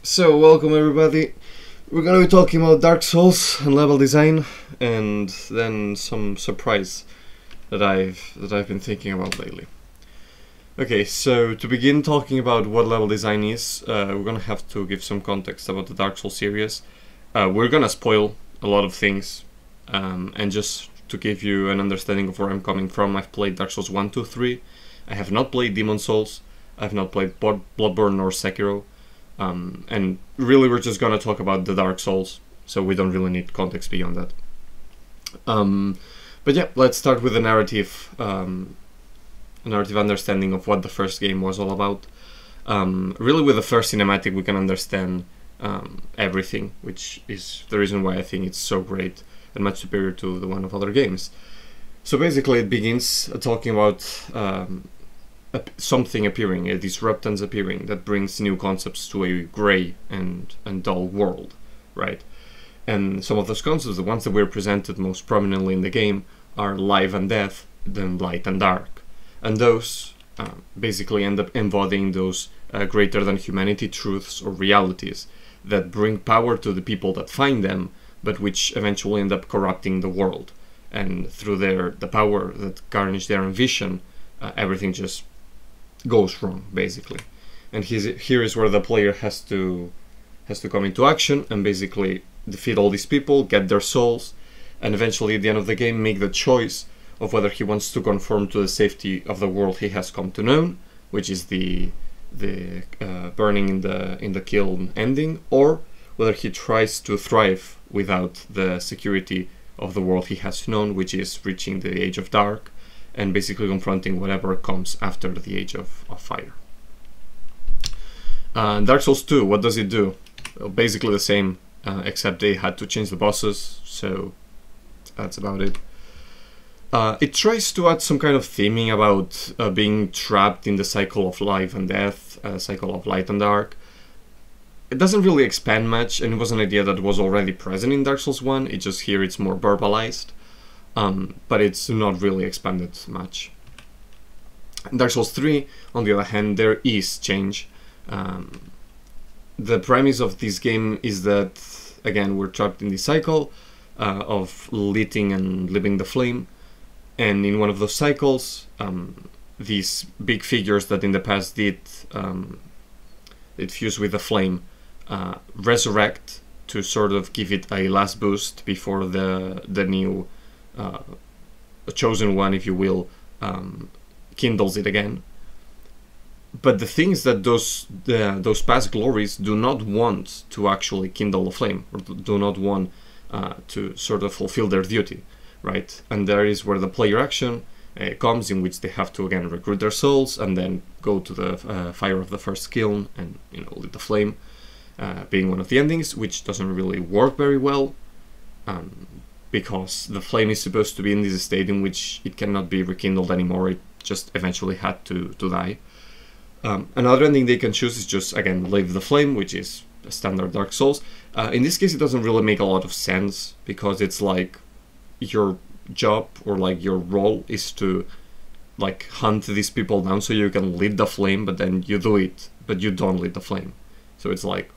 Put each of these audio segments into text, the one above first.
So, welcome everybody. We're gonna be talking about Dark Souls and level design, and then some surprise that I've been thinking about lately. Okay, so to begin talking about what level design is, we're gonna have to give some context about the Dark Souls series. We're gonna spoil a lot of things, and just to give you an understanding of where I'm coming from, I've played Dark Souls 1, 2, 3. I have not played Demon Souls. I've not played Bloodborne or Sekiro. And really we're just gonna talk about the Dark Souls, so we don't really need context beyond that. But yeah, let's start with the narrative, understanding of what the first game was all about. Really with the first cinematic we can understand everything, which is the reason why I think it's so great and much superior to the one of other games. So basically it begins talking about something appearing, a disruptance appearing that brings new concepts to a grey and dull world, right? And some of those concepts, the ones that were presented most prominently in the game, are life and death, then light and dark. And those basically end up embodying those greater than humanity truths or realities that bring power to the people that find them, but which eventually end up corrupting the world. And through the power that garnish their ambition, everything just goes wrong, basically. And here is where the player has to come into action and basically defeat all these people, get their souls, and eventually at the end of the game make the choice of whether he wants to conform to the safety of the world he has come to know, which is the burning in the kiln ending, or whether he tries to thrive without the security of the world he has known, which is reaching the Age of Dark and basically confronting whatever comes after the Age of Fire. Dark Souls 2, what does it do? Well, basically the same, except they had to change the bosses, so that's about it. It tries to add some kind of theming about being trapped in the cycle of life and death, cycle of light and dark. It doesn't really expand much, and it was an idea that was already present in Dark Souls 1, it's just here it's more verbalized. But it's not really expanded much. In Dark Souls 3, on the other hand, there is change. The premise of this game is that, again, we're trapped in this cycle of lighting and living the flame, and in one of those cycles, these big figures that in the past did fuse with the flame resurrect to sort of give it a last boost before the new chosen one, if you will, kindles it again. But the thing is that those past glories do not want to actually kindle the flame, or do not want to sort of fulfill their duty, right? And there is where the player action comes, in which they have to again recruit their souls and then go to the fire of the first kiln and lit the flame, being one of the endings, which doesn't really work very well. Because the flame is supposed to be in this state in which it cannot be rekindled anymore, it just eventually had to die. Another ending they can choose is just, again, live the flame, which is a standard Dark Souls. In this case it doesn't really make a lot of sense, because it's like your job or like your role is to like hunt these people down so you can lit the flame, but then you do it, but you don't lit the flame. So it's like,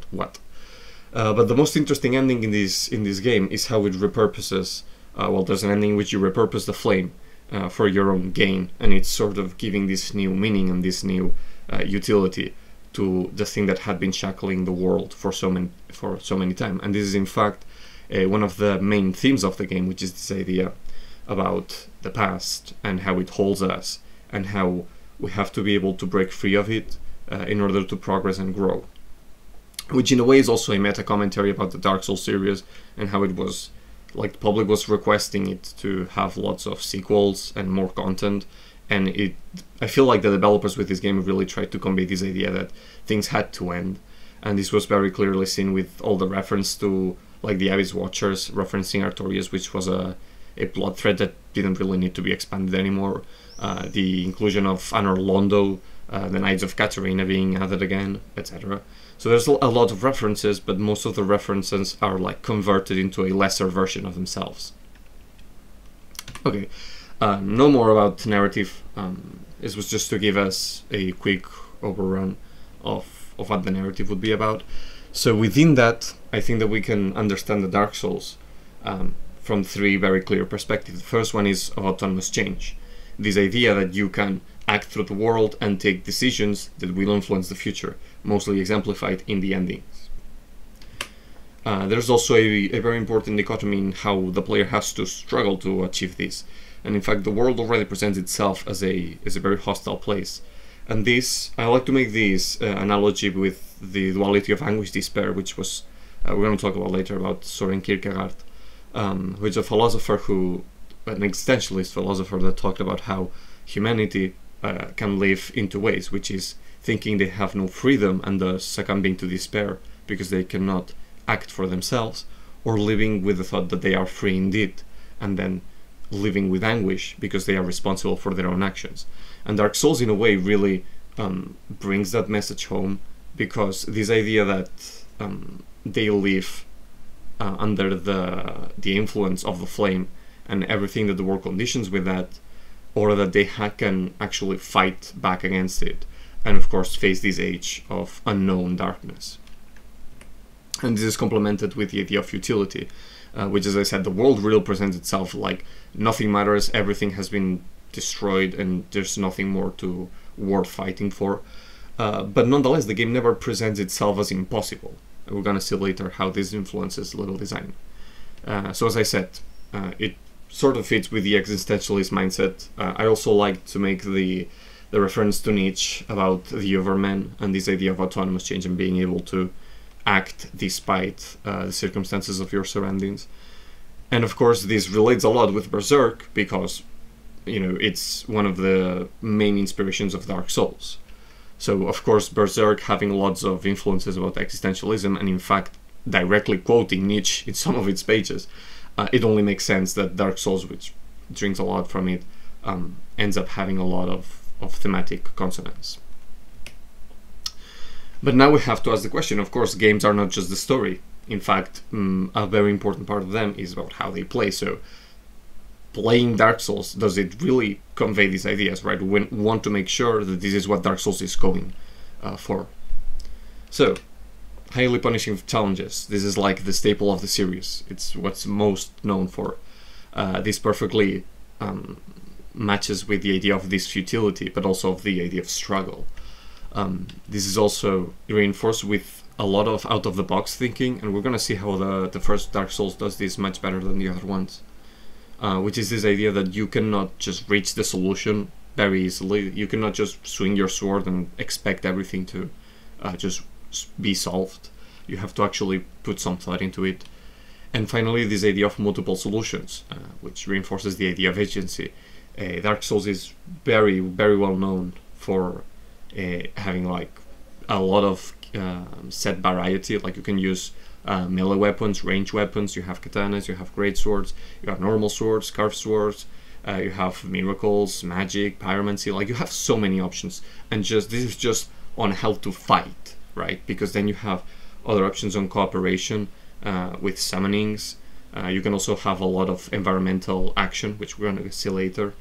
what? But the most interesting ending in this game is how it repurposes. Well, there's an ending in which you repurpose the flame for your own gain, and it's sort of giving this new meaning and this new utility to the thing that had been shackling the world for so many time. And this is in fact one of the main themes of the game, which is this idea about the past and how it holds us, and how we have to be able to break free of it in order to progress and grow. Which in a way is also a meta commentary about the Dark Souls series and how it was, like, the public was requesting it to have lots of sequels and more content, and I feel like the developers with this game really tried to convey this idea that things had to end, and this was very clearly seen with all the reference to, like, the Abyss Watchers referencing Artorias, which was a plot thread that didn't really need to be expanded anymore, the inclusion of Anor Londo, the Knights of Katarina being added again, etc. So there's a lot of references, but most of the references are like converted into a lesser version of themselves. Okay, no more about narrative. This was just to give us a quick overrun of of what the narrative would be about. So within that, I think that we can understand the Dark Souls from three very clear perspectives. The first one is of autonomous change. This idea that you can act through the world and take decisions that will influence the future, mostly exemplified in the endings. There's also a very important dichotomy in how the player has to struggle to achieve this. And in fact, the world already presents itself as a very hostile place. And this, I like to make this analogy with the duality of anguish despair, which was, we're going to talk about later, about Soren Kierkegaard, who is a philosopher an existentialist philosopher that talked about how humanity can live in two ways, which is thinking they have no freedom and thus succumbing to despair because they cannot act for themselves, or living with the thought that they are free indeed, and then living with anguish because they are responsible for their own actions. And Dark Souls, in a way, really brings that message home, because this idea that they live under the influence of the flame and everything that the world conditions with that, or that they can actually fight back against it, and of course face this age of unknown darkness. And this is complemented with the idea of futility, which, as I said, the world really presents itself like nothing matters, everything has been destroyed, and there's nothing more worth fighting for. But nonetheless, the game never presents itself as impossible. And we're going to see later how this influences level design. So as I said, it sort of fits with the existentialist mindset. I also like to make the reference to Nietzsche about the overman and this idea of autonomous change and being able to act despite the circumstances of your surroundings. And of course, this relates a lot with Berserk, because it's one of the main inspirations of Dark Souls. So of course, Berserk having lots of influences about existentialism, and in fact directly quoting Nietzsche in some of its pages, it only makes sense that Dark Souls, which drinks a lot from it, ends up having a lot of thematic consonance. But now we have to ask the question, of course, games are not just the story. In fact, a very important part of them is about how they play. So playing Dark Souls, does it really convey these ideas, right? We want to make sure that this is what Dark Souls is going for. So, highly punishing challenges. This is like the staple of the series. It's what's most known for. This perfectly matches with the idea of this futility, but also of the idea of struggle. This is also reinforced with a lot of out-of-the-box thinking, and we're going to see how the first Dark Souls does this much better than the other ones. Which is this idea that you cannot just reach the solution very easily. You cannot just swing your sword and expect everything to just be solved. You have to actually put some thought into it. And finally, this idea of multiple solutions, which reinforces the idea of agency. Dark Souls is very, very well known for having like a lot of set variety. Like you can use melee weapons, ranged weapons, you have katanas, you have great swords, you have normal swords, carved swords, you have miracles, magic, pyromancy. Like you have so many options, and this is just on how to fight, right? Because then you have other options on cooperation with summonings. You can also have a lot of environmental action, which we're going to see later.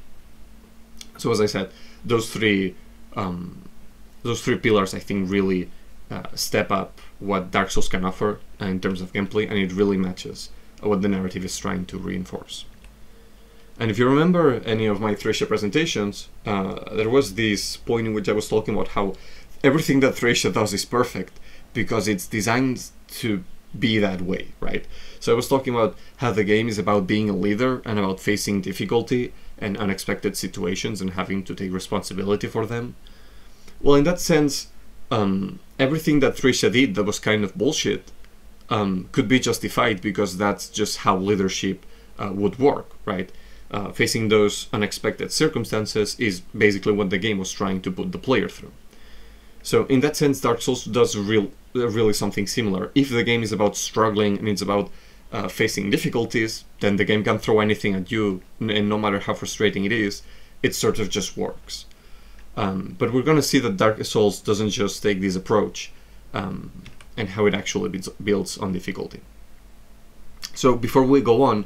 So as I said, those three pillars, I think, really step up what Dark Souls can offer in terms of gameplay, and it really matches what the narrative is trying to reinforce. And if you remember any of my Thracia presentations, there was this point in which I was talking about how everything that Thracia does is perfect because it's designed to be that way, right? So I was talking about how the game is about being a leader and about facing difficulty and unexpected situations and having to take responsibility for them. Well, in that sense, everything that Thracia did that was kind of bullshit could be justified, because that's just how leadership would work, right? Facing those unexpected circumstances is basically what the game was trying to put the player through. So in that sense, Dark Souls does really something similar. If the game is about struggling and it's about facing difficulties, then the game can throw anything at you, and no matter how frustrating it is, it sort of just works. But we're going to see that Dark Souls doesn't just take this approach, and how it actually builds on difficulty. So before we go on,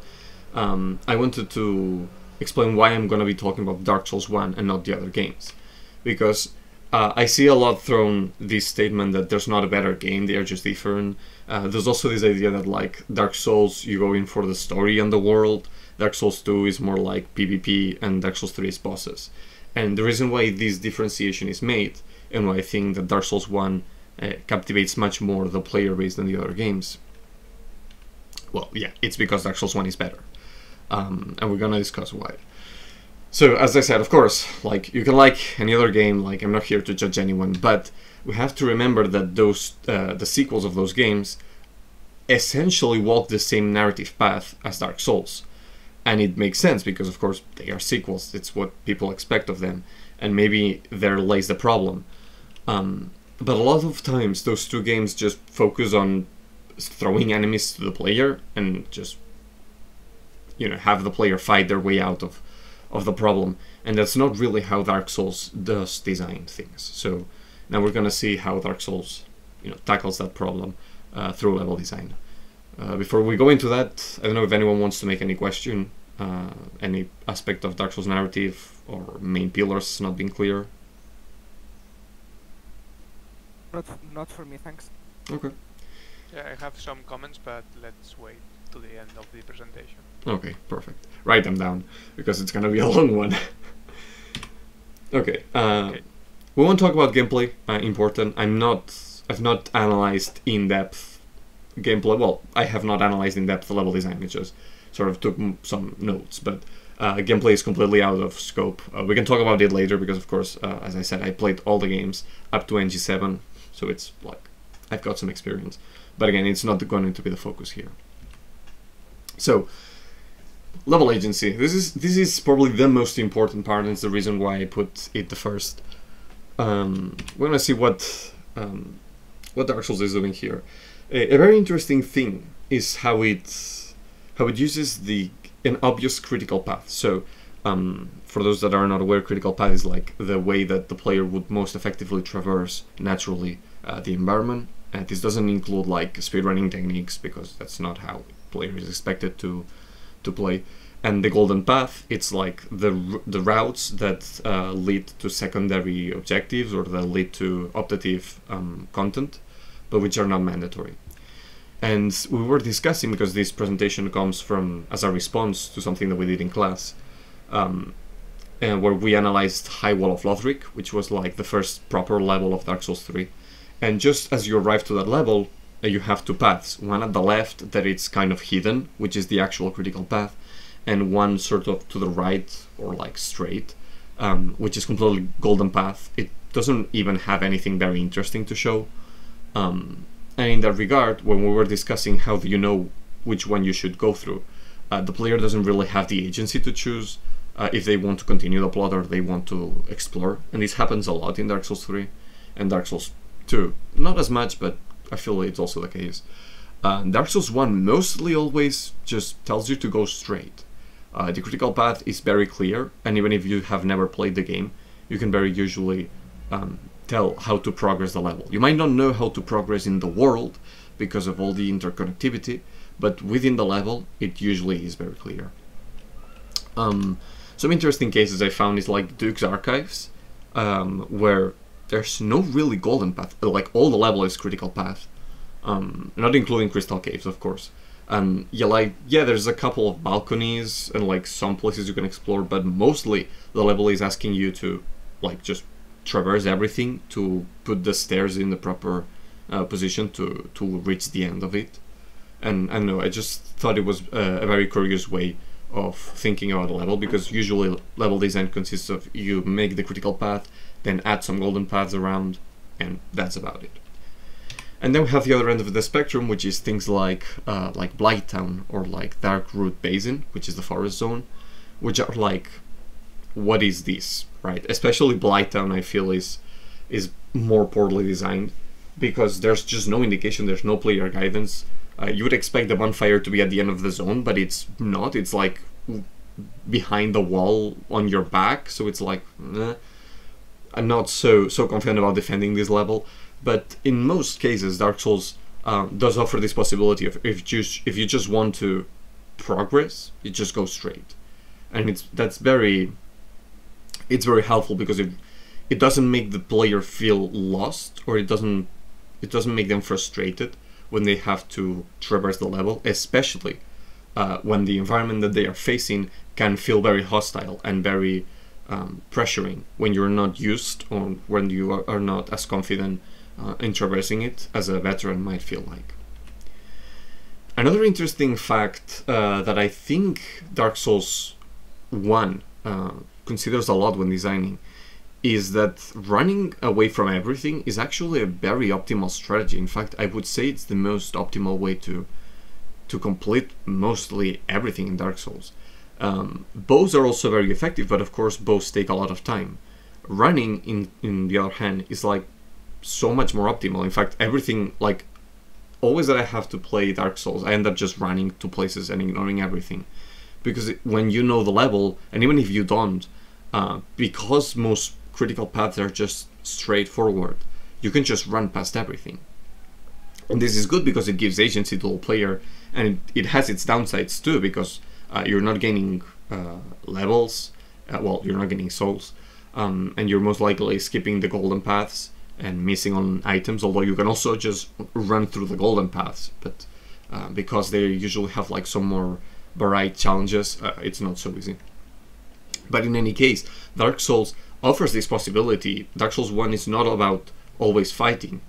I wanted to explain why I'm going to be talking about Dark Souls 1 and not the other games. Because I see a lot thrown this statement that there's not a better game, they are just different. There's also this idea that like Dark Souls, you go in for the story and the world. Dark Souls 2 is more like PvP, and Dark Souls 3 is bosses. And the reason why this differentiation is made, and why I think that Dark Souls 1 captivates much more the player base than the other games, well, yeah, it's because Dark Souls 1 is better. And we're gonna discuss why. So, as I said, of course, like, you can like any other game, like, I'm not here to judge anyone, but we have to remember that those, the sequels of those games essentially walk the same narrative path as Dark Souls. And it makes sense, because, of course, they are sequels, it's what people expect of them, and maybe there lays the problem. But a lot of times, those two games just focus on throwing enemies to the player, and just, you know, have the player fight their way out of the problem, and that's not really how Dark Souls does design things. So now we're gonna see how Dark Souls, you know, tackles that problem through level design. Before we go into that, I don't know if anyone wants to make any question, any aspect of Dark Souls narrative or main pillars not being clear. Not for me, thanks. Okay. Yeah, I have some comments, but let's wait to the end of the presentation. Okay, perfect. Write them down, because it's gonna be a long one. Okay, Okay. we won't talk about gameplay, important. I've not analyzed in-depth gameplay. Well, I have not analyzed in-depth level design, I just sort of took some notes, but gameplay is completely out of scope. We can talk about it later, because of course, as I said, I played all the games up to NG7, so it's like, I've got some experience. But again, it's not going to be the focus here. So, level agency. This is probably the most important part, and it's the reason why I put it the first. We're gonna see what Dark Souls is doing here. A very interesting thing is how it uses an obvious critical path. So, for those that are not aware, critical path is like the way that the player would most effectively traverse naturally the environment. And this doesn't include like speedrunning techniques, because that's not how player is expected to play. And the golden path, it's like the routes that lead to secondary objectives, or that lead to optative content, but which are not mandatory. And we were discussing, because this presentation comes from as a response to something that we did in class, and where we analyzed High Wall of Lothric, which was like the first proper level of Dark Souls 3. And just as you arrive to that level, you have two paths. One at the left that it's kind of hidden, which is the actual critical path, and one sort of to the right, or like straight, which is completely golden path. It doesn't even have anything very interesting to show. And in that regard, when we were discussing how do you know which one you should go through, the player doesn't really have the agency to choose if they want to continue the plot or they want to explore. And this happens a lot in Dark Souls 3 and Dark Souls 2. Not as much, but I feel it's also the case. Dark Souls 1 mostly always just tells you to go straight. The critical path is very clear, and even if you have never played the game, you can very usually tell how to progress the level. You might not know how to progress in the world because of all the interconnectivity, but within the level, it usually is very clear. Some interesting cases I found is like Duke's Archives, where there's no really golden path. Like, all the level is critical path, not including Crystal Caves, of course. Yeah, there's a couple of balconies and like some places you can explore, but mostly the level is asking you to like just traverse everything to put the stairs in the proper position to reach the end of it. And I don't know, I just thought it was a very curious way of thinking about a level, because usually level design consists of you make the critical path, then add some golden paths around, and that's about it. And then we have the other end of the spectrum, which is things like Blighttown or like Dark Root Basin, which is the forest zone, which are like, what is this, right? Especially Blighttown, I feel is more poorly designed, because there's just no indication, there's no player guidance. You would expect the bonfire to be at the end of the zone, but it's not. It's like behind the wall on your back, so it's like, I'm not so confident about defending this level. But in most cases, Dark Souls does offer this possibility of if you just want to progress, you just go straight, and it's very helpful, because it doesn't make the player feel lost, or it doesn't make them frustrated when they have to traverse the level, especially when the environment that they are facing can feel very hostile and very pressuring when you're not used, or when you are not as confident in traversing it as a veteran might feel like. Another interesting fact that I think Dark Souls 1 considers a lot when designing is that running away from everything is actually a very optimal strategy. In fact, I would say it's the most optimal way to complete mostly everything in Dark Souls. Bows are also very effective, but of course bows take a lot of time. Running, in the other hand, is like so much more optimal. In fact, everything, like, always that I have to play Dark Souls, I end up just running to places and ignoring everything. Because when you know the level, and even if you don't, because most critical paths are just straightforward, you can just run past everything. And this is good because it gives agency to the player, and it has its downsides too, because you're not gaining levels, well, you're not getting souls, and you're most likely skipping the golden paths and missing on items, although you can also just run through the golden paths, but because they usually have like some more varied challenges, it's not so easy. But in any case, Dark Souls offers this possibility. Dark Souls 1 is not about always fighting,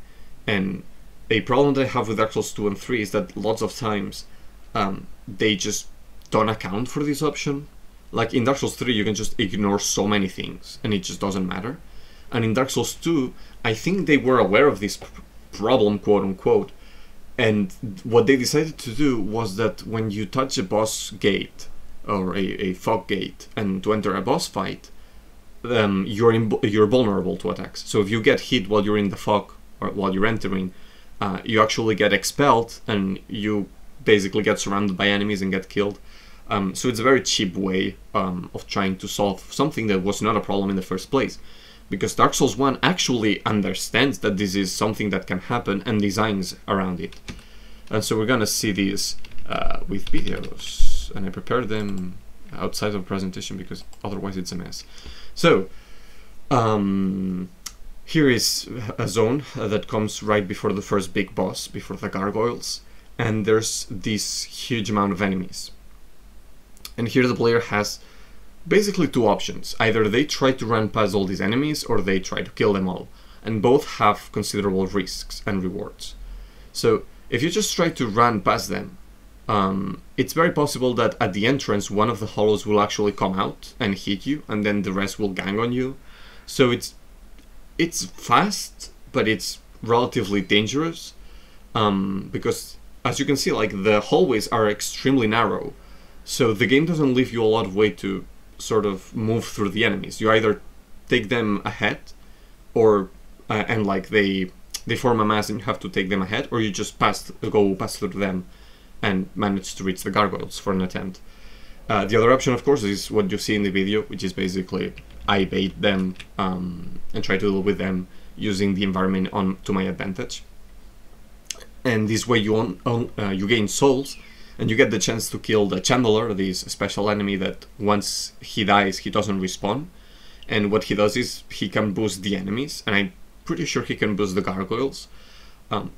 and a problem that I have with Dark Souls 2 and 3 is that lots of times they just don't account for this option. Like in Dark Souls 3 you can just ignore so many things and it just doesn't matter. And in Dark Souls 2, I think they were aware of this problem, quote unquote, and what they decided to do was that when you touch a boss gate or a fog gate and to enter a boss fight, you're vulnerable to attacks. So if you get hit while you're in the fog or while you're entering, you actually get expelled and you basically get surrounded by enemies and get killed. So it's a very cheap way of trying to solve something that was not a problem in the first place. Because Dark Souls 1 actually understands that this is something that can happen and designs around it. And so we're gonna see these with videos, and I prepared them outside of the presentation because otherwise it's a mess. So here is a zone that comes right before the first big boss, before the gargoyles, and there's this huge amount of enemies. And here the player has basically two options. Either they try to run past all these enemies or they try to kill them all, and both have considerable risks and rewards. So if you just try to run past them, it's very possible that at the entrance one of the hollows will actually come out and hit you, and then the rest will gang on you. So it's fast, but it's relatively dangerous, because as you can see, like, the hallways are extremely narrow, so the game doesn't leave you a lot of way to sort of move through the enemies. You either take them ahead, or and like they form a mass and you have to take them ahead, or you just go past through them and manage to reach the gargoyles for an attempt. The other option, of course, is what you see in the video, which is basically I bait them and try to deal with them using the environment to my advantage. And this way you gain souls, and you get the chance to kill the Chandler, this special enemy that once he dies he doesn't respawn. And what he does is he can boost the enemies, and I'm pretty sure he can boost the gargoyles.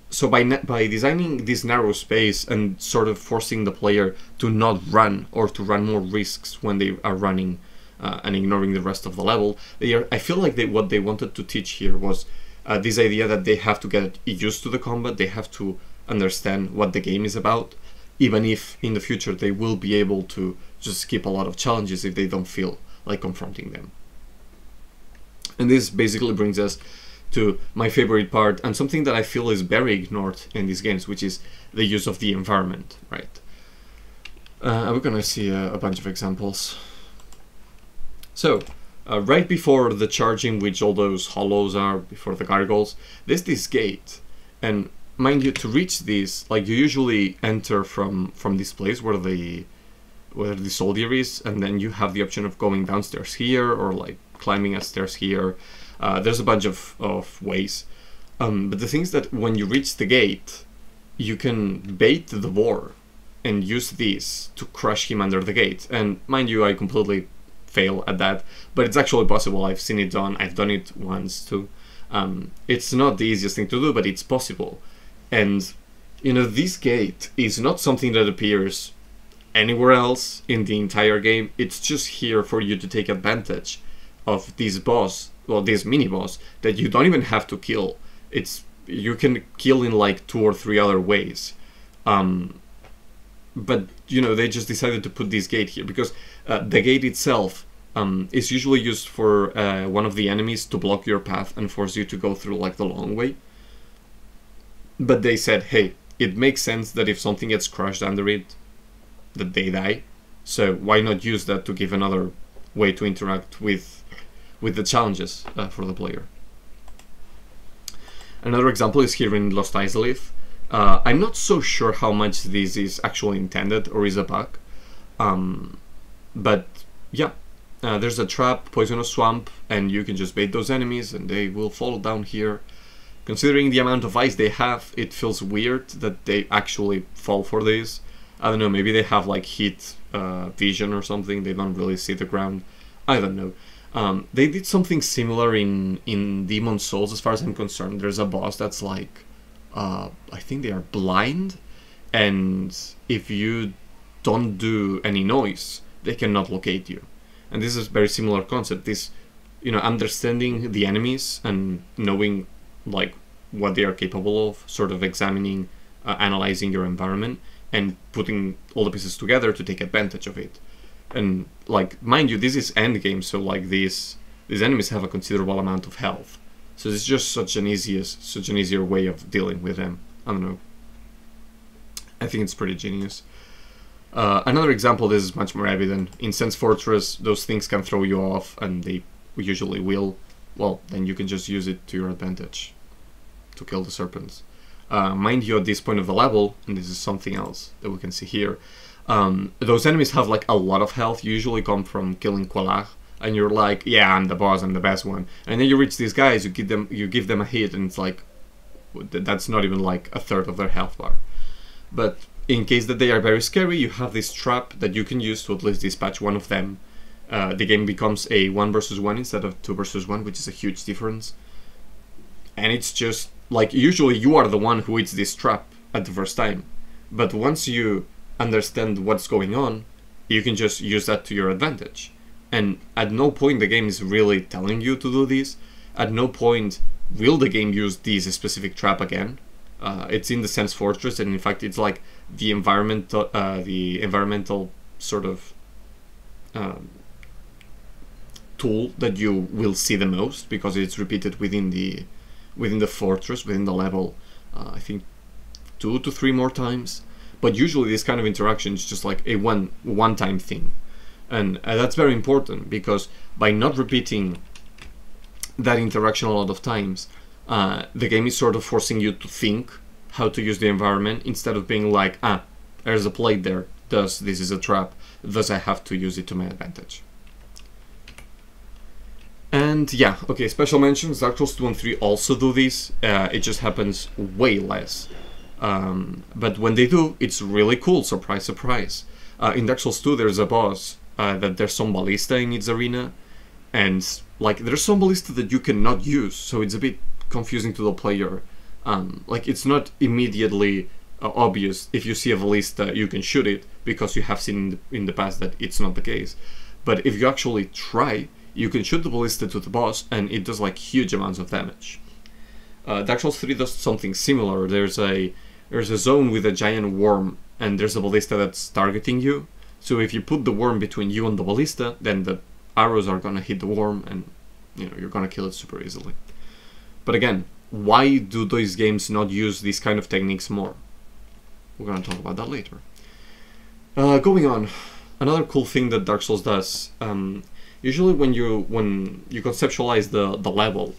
So by designing this narrow space and sort of forcing the player to not run, or to run more risks when they are running and ignoring the rest of the level, I feel like what they wanted to teach here was this idea that they have to get used to the combat, they have to understand what the game is about, even if in the future they will be able to just skip a lot of challenges if they don't feel like confronting them. And this basically brings us to my favorite part, and something that I feel is very ignored in these games, which is the use of the environment, right? We're gonna see a bunch of examples. So, right before the charge in which all those hollows are, before the gargoyles, there's this gate, and mind you, to reach this, like, you usually enter from this place where the soldier is, and then you have the option of going downstairs here, or like climbing upstairs here. There's a bunch of ways, but the thing is that when you reach the gate, you can bait the boar and use this to crush him under the gate. And mind you, I completely fail at that, but it's actually possible. I've seen it done. I've done it once too. It's not the easiest thing to do, but it's possible. And you know, this gate is not something that appears anywhere else in the entire game. It's just here for you to take advantage of this boss, well, this mini boss that you don't even have to kill. You can kill in like 2 or 3 other ways. But you know, they just decided to put this gate here because the gate itself is usually used for one of the enemies to block your path and force you to go through like the long way. But they said, hey, it makes sense that if something gets crushed under it, that they die. So why not use that to give another way to interact with the challenges for the player. Another example is here in Lost Islith. I'm not so sure how much this is actually intended or is a bug. But yeah, there's a trap, poisonous swamp, and you can just bait those enemies and they will fall down here. Considering the amount of ice they have, it feels weird that they actually fall for this. I don't know, maybe they have like heat vision or something, they don't really see the ground. I don't know. They did something similar in Demon's Souls as far as I'm concerned. There's a boss that's like, I think they are blind, and if you don't do any noise, they cannot locate you. And this is a very similar concept. This, you know, understanding the enemies and knowing like what they are capable of, sort of examining, analyzing your environment, and putting all the pieces together to take advantage of it. And like, mind you, this is endgame, so like these enemies have a considerable amount of health. So it's just such an easier way of dealing with them. I don't know. I think it's pretty genius. Another example, this is much more evident. In Sense Fortress, those things can throw you off, and they usually will. Well, then you can just use it to your advantage to kill the serpents. Mind you, at this point of the level, and this is something else that we can see here, those enemies have like a lot of health, usually come from killing Qualag, and you're like, yeah, I'm the boss, I'm the best one. And then you reach these guys, you give them a hit, and it's like, that's not even like a third of their health bar. But in case that they are very scary, you have this trap that you can use to at least dispatch one of them. The game becomes a 1 versus 1 instead of 2 versus 1, which is a huge difference. And it's just like, usually you are the one who hits this trap at the first time, but once you understand what's going on, you can just use that to your advantage. And at no point the game is really telling you to do this. At no point will the game use this specific trap again. It's in the Sense Fortress, and in fact it's like the environmental sort of tool that you will see the most, because it's repeated within the fortress, within the level, I think 2 to 3 more times. But usually this kind of interaction is just like a one-time thing, and that's very important, because by not repeating that interaction a lot of times, the game is sort of forcing you to think how to use the environment, instead of being like, there's a plate there, thus this is a trap, thus I have to use it to my advantage. And yeah, okay, special mentions, Dark Souls 2 and 3 also do this, it just happens way less. But when they do, it's really cool, surprise, surprise. In Dark Souls 2 there's a boss that there's some ballista in its arena, and like there's some ballista that you cannot use, so it's a bit confusing to the player. Like, it's not immediately obvious if you see a ballista you can shoot it, because you have seen in the past that it's not the case. But if you actually try, you can shoot the ballista to the boss and it does like huge amounts of damage. Dark Souls 3 does something similar. There's a zone with a giant worm, and there's a ballista that's targeting you. So if you put the worm between you and the ballista, then the arrows are gonna hit the worm, and you know, you're gonna kill it super easily. But again, why do those games not use these kind of techniques more? We're gonna talk about that later. Going on, another cool thing that Dark Souls does, usually when you conceptualize the level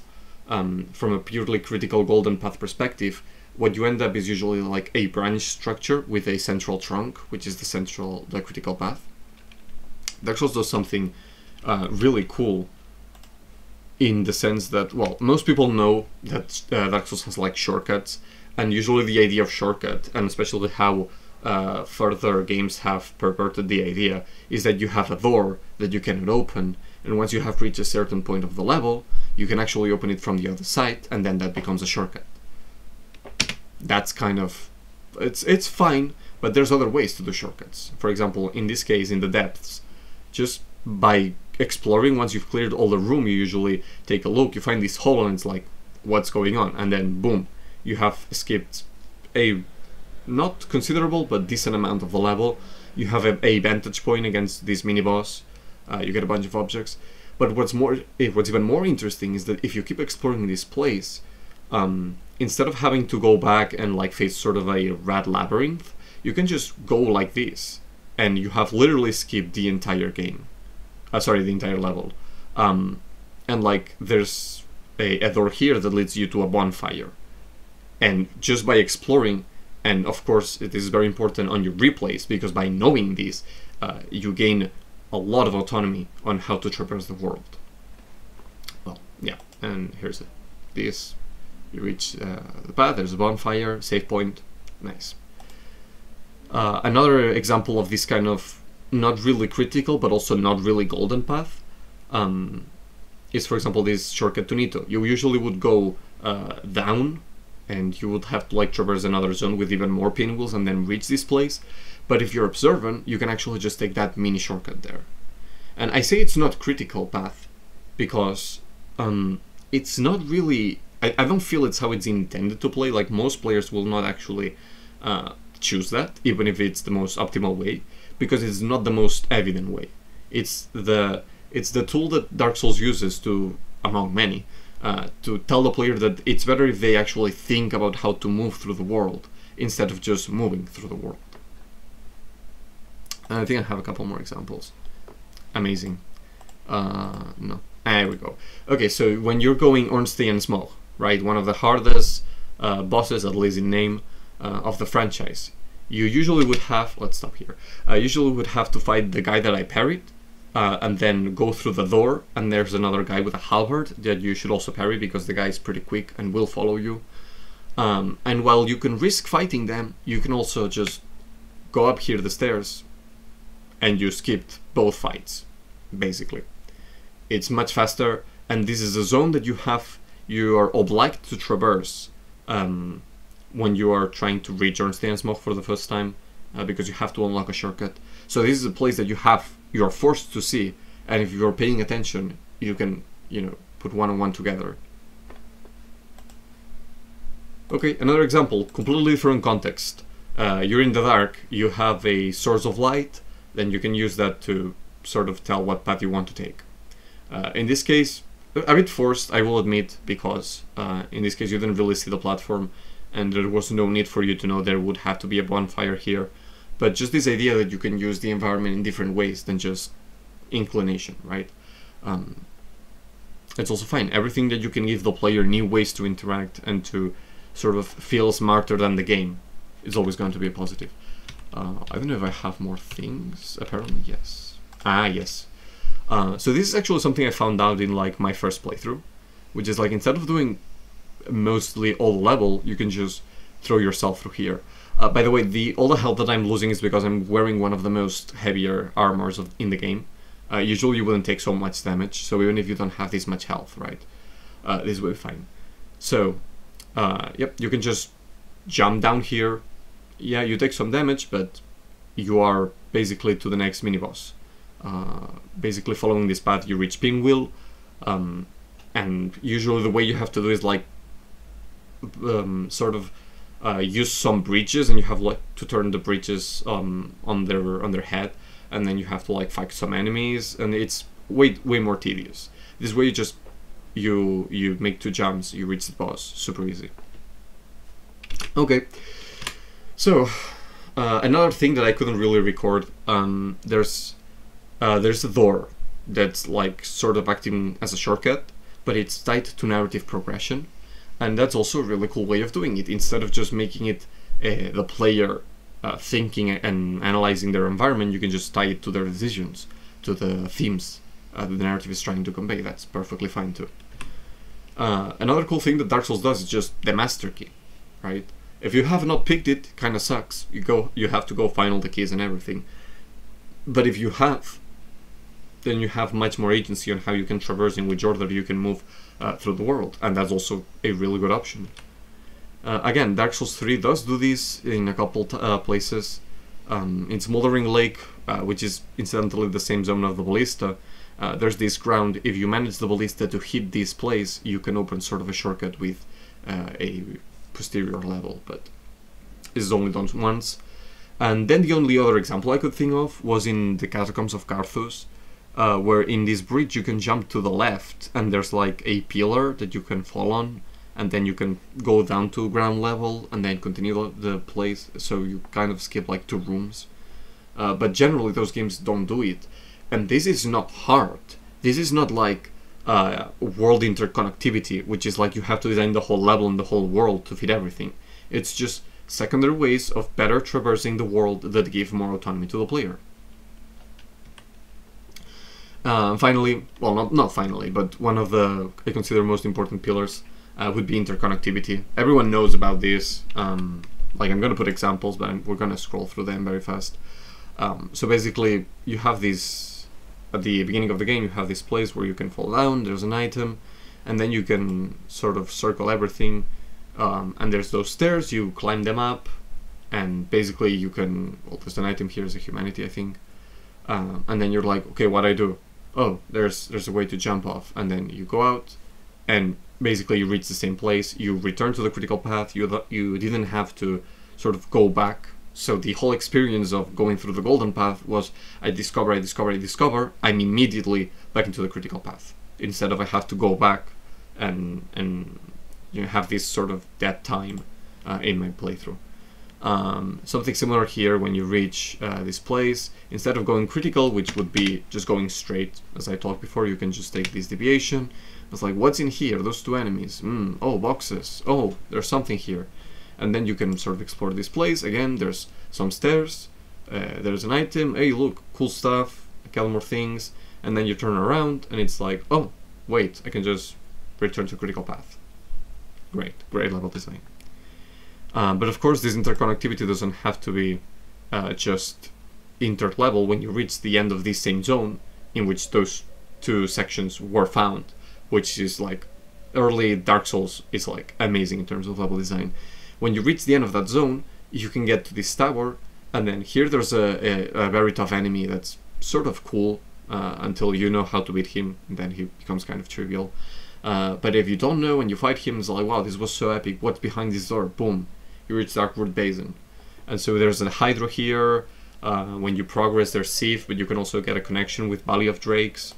from a purely critical golden path perspective, what you end up is usually like a branch structure with a central trunk, which is the critical path. Dark Souls does something really cool, in the sense that, well, most people know that Dark Souls has like shortcuts, and usually the idea of shortcut, and especially how further games have perverted the idea, is that you have a door that you cannot open, and once you have reached a certain point of the level, you can actually open it from the other side, and then that becomes a shortcut. That's kind of... it's fine, but there's other ways to do shortcuts. For example, in this case, in the depths, just by exploring, once you've cleared all the room, you usually take a look, you find this hole, and it's like, what's going on? And then, boom, you have skipped a not considerable but decent amount of the level. You have a vantage point against this mini boss. You get a bunch of objects. But what's even more interesting is that if you keep exploring this place, instead of having to go back and like face sort of a rat labyrinth, you can just go like this, and you have literally skipped the entire game. Sorry, the entire level. And like there's a door here that leads you to a bonfire. And just by exploring, and of course it is very important on your replays, because by knowing this, you gain a lot of autonomy on how to traverse the world. Well, yeah, and here's it. This, you reach the path, there's a bonfire, save point, nice. Another example of this kind of not really critical but also not really golden path is, for example, this shortcut to Nito. You usually would go down, and you would have to like traverse another zone with even more pinwheels and then reach this place. But if you're observant, you can actually just take that mini shortcut there. And I say it's not critical path because it's not really... I don't feel it's how it's intended to play. Like, most players will not actually choose that, even if it's the most optimal way, because it's not the most evident way. It's the tool that Dark Souls uses to, among many, to tell the player that it's better if they actually think about how to move through the world instead of just moving through the world. And I think I have a couple more examples. Amazing. No. There we go. Okay, so when you're going Ornstein Smog, right, one of the hardest bosses, at least in name, of the franchise, you usually would have... Let's stop here. Usually would have to fight the guy that I parried, and then go through the door, and there's another guy with a halberd that you should also parry, because the guy is pretty quick and will follow you. And while you can risk fighting them, you can also just go up here the stairs, and you skipped both fights, basically. It's much faster, and this is a zone that you are obliged to traverse when you are trying to reach Ornstein Smog for the first time, because you have to unlock a shortcut. So this is a place that you are forced to see, and if you are paying attention, you can, put one and one together. Okay, another example, completely different context. You're in the dark, you have a source of light, then you can use that to sort of tell what path you want to take. In this case, a bit forced, I will admit, because in this case you didn't really see the platform, and there was no need for you to know there would have to be a bonfire here. But just this idea that you can use the environment in different ways than just inclination, right? It's also fine. Everything that you can give the player new ways to interact and to sort of feel smarter than the game is always going to be a positive. I don't know if I have more things. Apparently, yes. Yes. So this is actually something I found out in like my first playthrough, which is like, instead of doing mostly all the level, you can just throw yourself through here. By the way, all the health that I'm losing is because I'm wearing one of the most heavier armors in the game. Usually you wouldn't take so much damage, so even if you don't have this much health, right, this will be fine. So, yep, you can just jump down here. Yeah, you take some damage, but you are basically to the next mini-boss. Basically following this path, you reach Pinwheel, and usually the way you have to do is like sort of use some bridges, and you have like to turn the bridges on their head, and then you have to like fight some enemies, and it's way more tedious. This way you make 2 jumps, you reach the boss, super easy. Okay, so another thing that I couldn't really record, there's a door that's like sort of acting as a shortcut, but it's tied to narrative progression, and that's also a really cool way of doing it. Instead of just making it the player thinking and analyzing their environment, you can just tie it to their decisions, to the themes that the narrative is trying to convey. That's perfectly fine too. Another cool thing that Dark Souls does is just the master key, right? If you have not picked it, kind of sucks. You have to go find all the keys and everything. But if you have, then you have much more agency on how you can traverse, in which order you can move through the world, and that's also a really good option. Again, Dark Souls 3 does do this in a couple places. In Smoldering Lake, which is incidentally the same zone of the Ballista, there's this ground. If you manage the Ballista to hit this place, you can open sort of a shortcut with a posterior level, but this is only done once. And then the only other example I could think of was in the Catacombs of Carthus, where in this bridge you can jump to the left and there's like a pillar that you can fall on, and then you can go down to ground level and then continue the place, so you kind of skip like 2 rooms. But generally those games don't do it, and this is not hard. This is not like world interconnectivity, which is like you have to design the whole level and the whole world to fit everything. It's just secondary ways of better traversing the world that give more autonomy to the player. Finally, well, not finally, but one of the, I consider, most important pillars would be interconnectivity. Everyone knows about this. Like, I'm going to put examples, but we're going to scroll through them very fast. So basically, you have this, at the beginning of the game, you have this place where you can fall down, there's an item, and then you can sort of circle everything, and there's those stairs, you climb them up, and basically you can, well, there's an item here, is a humanity, I think, and then you're like, okay, what do I do? Oh, there's a way to jump off, and then you go out, and basically you reach the same place, you return to the critical path, you didn't have to sort of go back. So the whole experience of going through the golden path was I discover, I'm immediately back into the critical path, instead of I have to go back and you know, have this sort of dead time in my playthrough. Something similar here, when you reach this place, instead of going critical, which would be just going straight, as I talked before, you can just take this deviation. It's like, what's in here? Those 2 enemies. Oh, boxes. Oh, there's something here. And then you can sort of explore this place. Again, there's some stairs, there's an item, hey look, cool stuff, a couple more things, and then you turn around and it's like, oh, wait, I can just return to critical path. Great level design. But of course this interconnectivity doesn't have to be just inter-level. When you reach the end of this same zone in which those 2 sections were found, which is like, early Dark Souls is like amazing in terms of level design. When you reach the end of that zone, you can get to this tower, and then here there's a very tough enemy that's sort of cool until you know how to beat him, and then he becomes kind of trivial. But if you don't know and you fight him, it's like, wow, this was so epic, what's behind this door? Boom, you reach Darkwood Basin. And so there's a Hydra here, when you progress there's Sif, but you can also get a connection with Valley of Drakes.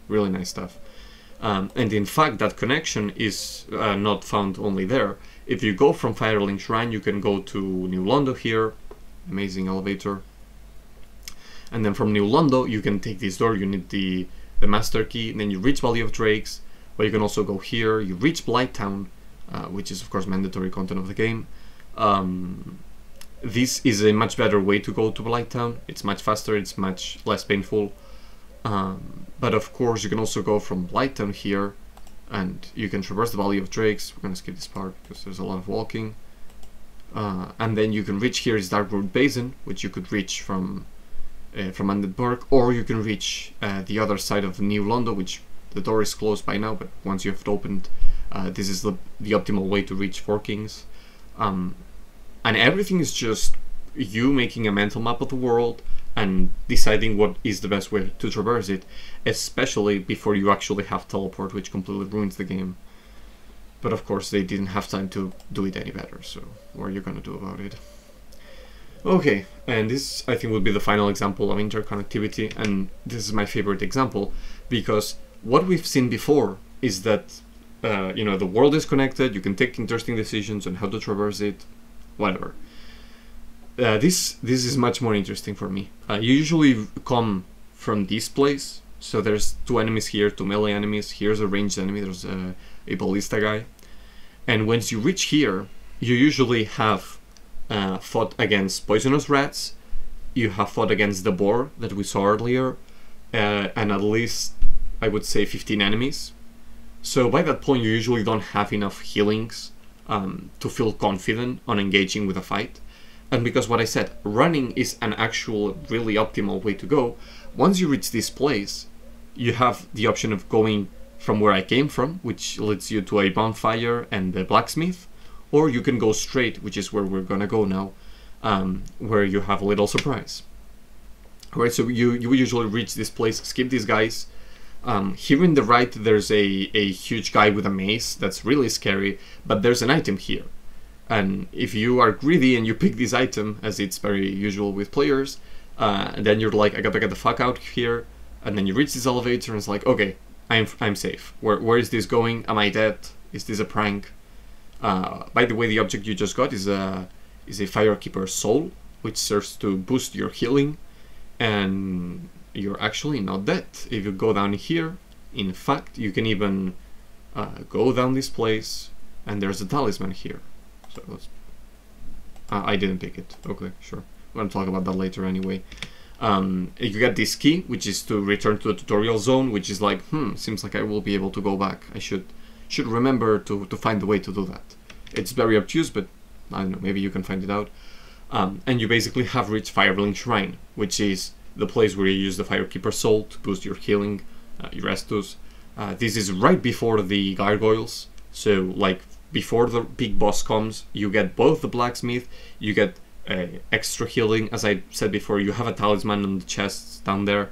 Really nice stuff. And in fact, that connection is not found only there. If you go from Firelink Shrine, you can go to New Londo here, amazing elevator. And then from New Londo, you can take this door, you need the Master Key, and then you reach Valley of Drakes, but you can also go here, you reach Blighttown, which is of course mandatory content of the game. This is a much better way to go to Blighttown, it's much faster, it's much less painful. But of course you can also go from Blighttown here, and you can traverse the Valley of Drakes. We're gonna skip this part because there's a lot of walking. And then you can reach here is Darkwood Basin, which you could reach from Undead, or you can reach the other side of New Londo, which the door is closed by now, but once you have it opened, this is the optimal way to reach Four Kings. And everything is just you making a mental map of the world and deciding what is the best way to traverse it, especially before you actually have teleport, which completely ruins the game. But of course they didn't have time to do it any better, so what are you gonna do about it? Okay, and this I think would be the final example of interconnectivity, and this is my favorite example, because what we've seen before is that you know, the world is connected, you can take interesting decisions on how to traverse it, whatever. This is much more interesting for me. You usually come from this place, so there's 2 enemies here, 2 melee enemies, here's a ranged enemy, there's a ballista guy, and once you reach here, you usually have fought against poisonous rats, you have fought against the boar that we saw earlier, and at least, I would say, 15 enemies. So by that point you usually don't have enough healings to feel confident on engaging with a fight. And because what I said, running is an actual really optimal way to go. Once you reach this place, you have the option of going from where I came from, which leads you to a bonfire and the blacksmith, or you can go straight, which is where we're gonna go now, where you have a little surprise. Alright, so you usually reach this place, skip these guys. Here in the right there's a huge guy with a mace that's really scary, but there's an item here. And if you are greedy and you pick this item, as it's very usual with players, then you're like, I gotta get the fuck out here, and then you reach this elevator and it's like, okay, I'm safe. Where is this going? Am I dead? Is this a prank? By the way, the object you just got is a Firekeeper's Soul, which serves to boost your healing, and you're actually not dead. If you go down here, in fact, you can even go down this place, and there's a talisman here. So let's... I didn't pick it. Okay, sure. We're gonna talk about that later anyway. You get this key, which is to return to the tutorial zone, which is like, seems like I will be able to go back. I should remember to find the way to do that. It's very obtuse, but I don't know, maybe you can find it out. And you basically have reached Fireling Shrine, which is the place where you use the Firekeeper's Soul to boost your healing, your Estus. This is right before the gargoyles, so like before the big boss comes, you get both the blacksmith, you get extra healing. As I said before, you have a talisman on the chests down there,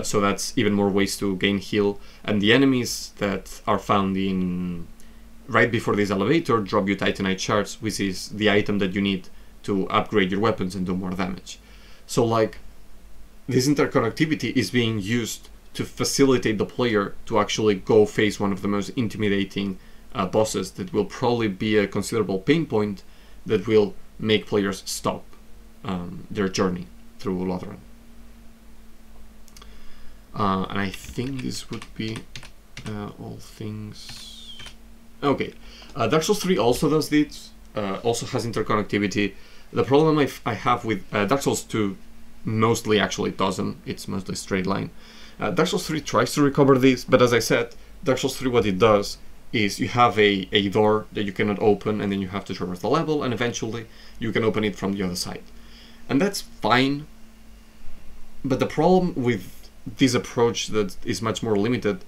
so that's even more ways to gain heal. And the enemies that are found in right before this elevator drop you Titanite shards, which is the item that you need to upgrade your weapons and do more damage. So like, this interconnectivity is being used to facilitate the player to actually go face one of the most intimidating bosses that will probably be a considerable pain point that will make players stop their journey through Lothran. And I think this would be all things... Okay, Dark Souls 3 also does this, also has interconnectivity. The problem I have with Dark Souls 2 mostly actually doesn't, it's mostly straight line. Dark Souls 3 tries to recover this, but as I said, Dark Souls 3 what it does is you have a door that you cannot open, and then you have to traverse the level, and eventually you can open it from the other side. And that's fine, but the problem with this approach that is much more limited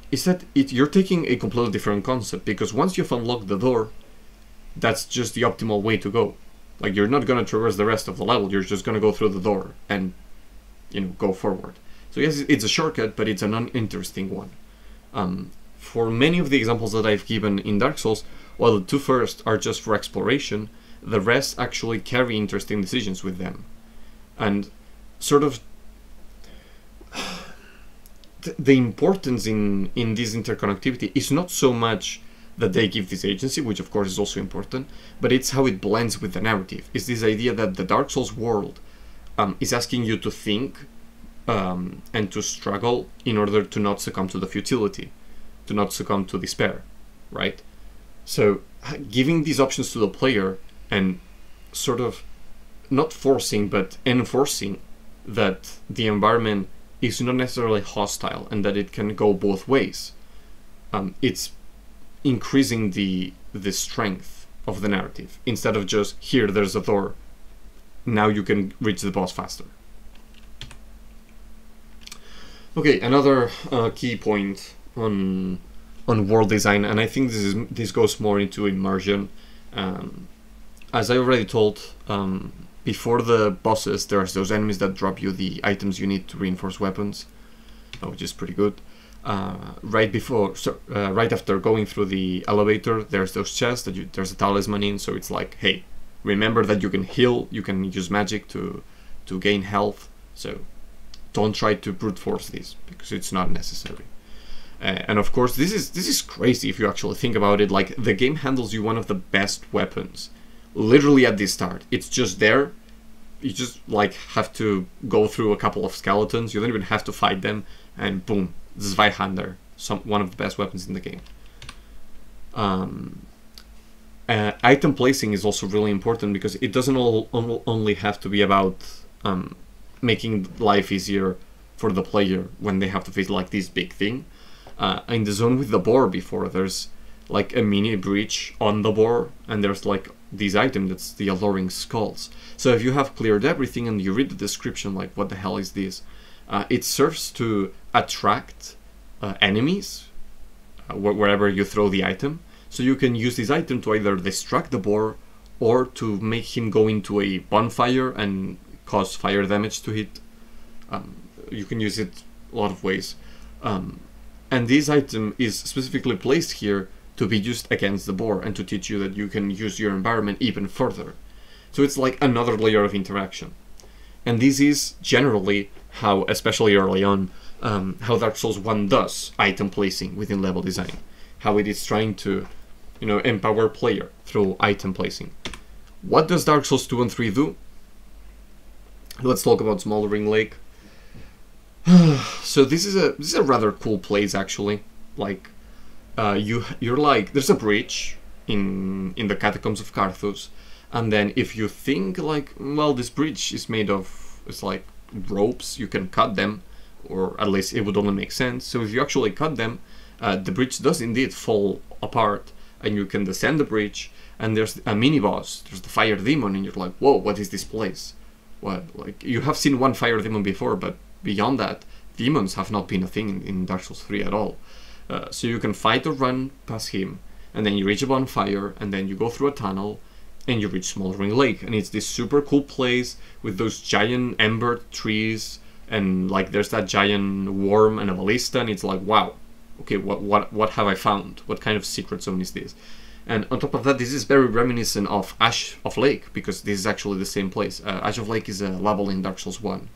is that you're taking a completely different concept, because once you've unlocked the door, that's just the optimal way to go. Like, you're not going to traverse the rest of the level, you're just going to go through the door and, you know, go forward. So yes, it's a shortcut, but it's an uninteresting one. For many of the examples that I've given in Dark Souls, while the two first are just for exploration, the rest actually carry interesting decisions with them. And sort of the importance in this interconnectivity is not so much that they give this agency, which of course is also important, but it's how it blends with the narrative. It's this idea that the Dark Souls world is asking you to think and to struggle in order to not succumb to the futility, to not succumb to despair, right? So giving these options to the player and sort of not forcing but enforcing that the environment is not necessarily hostile and that it can go both ways. It's increasing the strength of the narrative, instead of just, here, there's a door, now you can reach the boss faster. Okay, another key point on world design, and I think this goes more into immersion. As I already told, before the bosses, there's those enemies that drop you the items you need to reinforce weapons, which is pretty good. Right after going through the elevator, there's those chests that there's a talisman in, so it's like, hey, remember that you can heal, you can use magic to gain health, so don't try to brute force this, because it's not necessary. And of course, this is crazy if you actually think about it. Like, the game handles you one of the best weapons, literally at the start. It's just there. You just like have to go through a couple of skeletons. You don't even have to fight them, and boom, Zweihander, one of the best weapons in the game. Item placing is also really important, because it doesn't only have to be about making life easier for the player when they have to face like this big thing. In the zone with the boar before, there's like a mini breach on the board, and there's like this item that's the alluring skulls. So if you have cleared everything and you read the description, like what the hell is this, it serves to attract enemies wherever you throw the item. So you can use this item to either distract the boar or to make him go into a bonfire and cause fire damage to it. You can use it a lot of ways. And this item is specifically placed here to be used against the boar and to teach you that you can use your environment even further. So it's like another layer of interaction. And this is generally how, especially early on, how Dark Souls 1 does item placing within level design. How it is trying to, empower player through item placing. What does Dark Souls 2 and 3 do? Let's talk about Smoldering Lake. So this is a rather cool place actually. Like you're like, there's a bridge in the catacombs of Carthus, and then if you think like, well, this bridge is made of, it's like ropes, you can cut them, or at least it would only make sense. So if you actually cut them, the bridge does indeed fall apart, and you can descend the bridge, and there's a mini boss, there's the fire demon, and you're like, whoa, what is this place? What, like, you have seen one fire demon before, but beyond that, demons have not been a thing in Dark Souls 3 at all. So you can fight or run past him, and then you reach a bonfire, and then you go through a tunnel, and you reach Smoldering Lake, and it's this super cool place with those giant ember trees, and like there's that giant worm and a ballista, and it's like, wow, okay, what have I found? What kind of secret zone is this? And on top of that, this is very reminiscent of Ash of Lake, because this is actually the same place. Ash of Lake is a level in Dark Souls 1.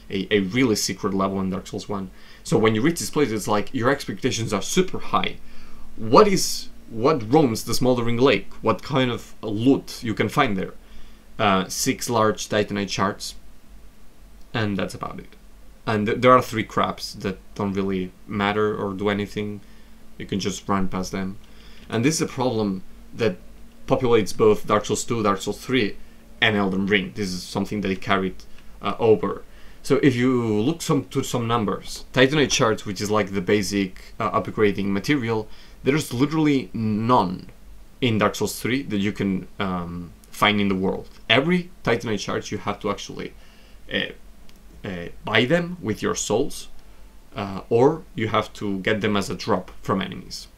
A really secret level in Dark Souls 1. So when you reach this place, it's like your expectations are super high. What roams the Smoldering Lake? What kind of loot you can find there? 6 large Titanite shards, and that's about it. And there are 3 crabs that don't really matter or do anything. You can just run past them. And this is a problem that populates both Dark Souls 2, Dark Souls 3, and Elden Ring. This is something that it carried over. So if you look to some numbers, Titanite shards, which is like the basic upgrading material, there's literally none in Dark Souls 3 that you can find in the world. Every Titanite shard you have to actually buy them with your souls, or you have to get them as a drop from enemies.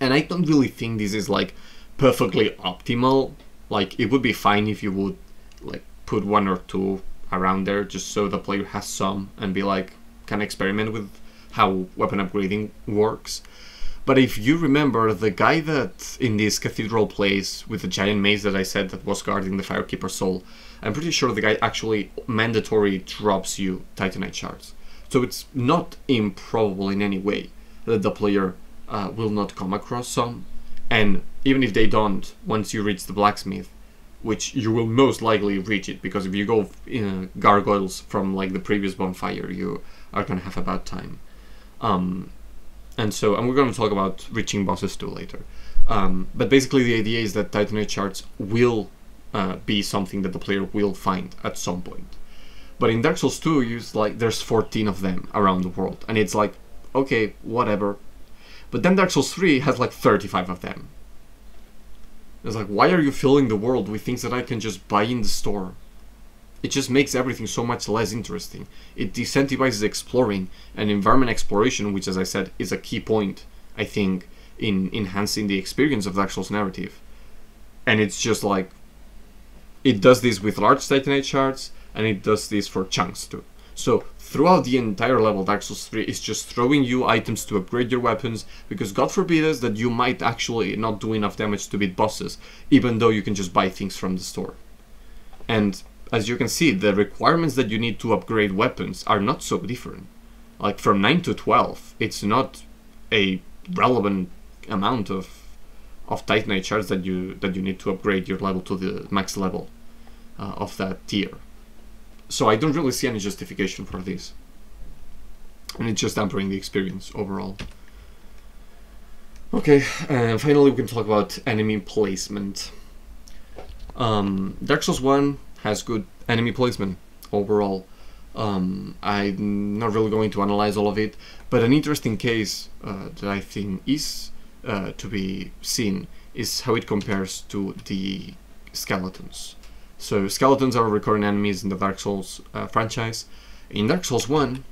And I don't really think this is like perfectly optimal. Like, it would be fine if you would like put 1 or 2 around there just so the player has some and be like, can experiment with how weapon upgrading works. But if you remember, the guy that in this cathedral place with the giant maze that I said that was guarding the Firekeeper's soul, I'm pretty sure the guy actually mandatory drops you Titanite shards. So it's not improbable in any way that the player will not come across some. And even if they don't, once you reach the blacksmith, which you will most likely reach it, because if you go gargoyles from like the previous bonfire, you are gonna have a bad time. And we're gonna talk about reaching bosses too later. But basically the idea is that Titanite shards will be something that the player will find at some point. But in Dark Souls 2, there's 14 of them around the world, and it's like, okay, whatever. But then Dark Souls 3 has like 35 of them. It's like, why are you filling the world with things that I can just buy in the store? It just makes everything so much less interesting. It decentivizes exploring, and environment exploration, which, as I said, is a key point, I think, in enhancing the experience of Dark Souls narrative. And it's just like, it does this with large Titanite shards, and it does this for chunks too. So throughout the entire level, Dark Souls 3 is just throwing you items to upgrade your weapons, because God forbid us that you might actually not do enough damage to beat bosses, even though you can just buy things from the store. And as you can see, the requirements that you need to upgrade weapons are not so different. Like from 9 to 12, it's not a relevant amount of Titanite shards that you need to upgrade your level to the max level of that tier. So I don't really see any justification for this. And it's just hampering the experience overall. Okay, and finally we can talk about enemy placement. Dark Souls 1 has good enemy placement overall. I'm not really going to analyze all of it, but an interesting case that I think is to be seen is how it compares to the skeletons. So skeletons are recurring enemies in the Dark Souls franchise. In Dark Souls 1,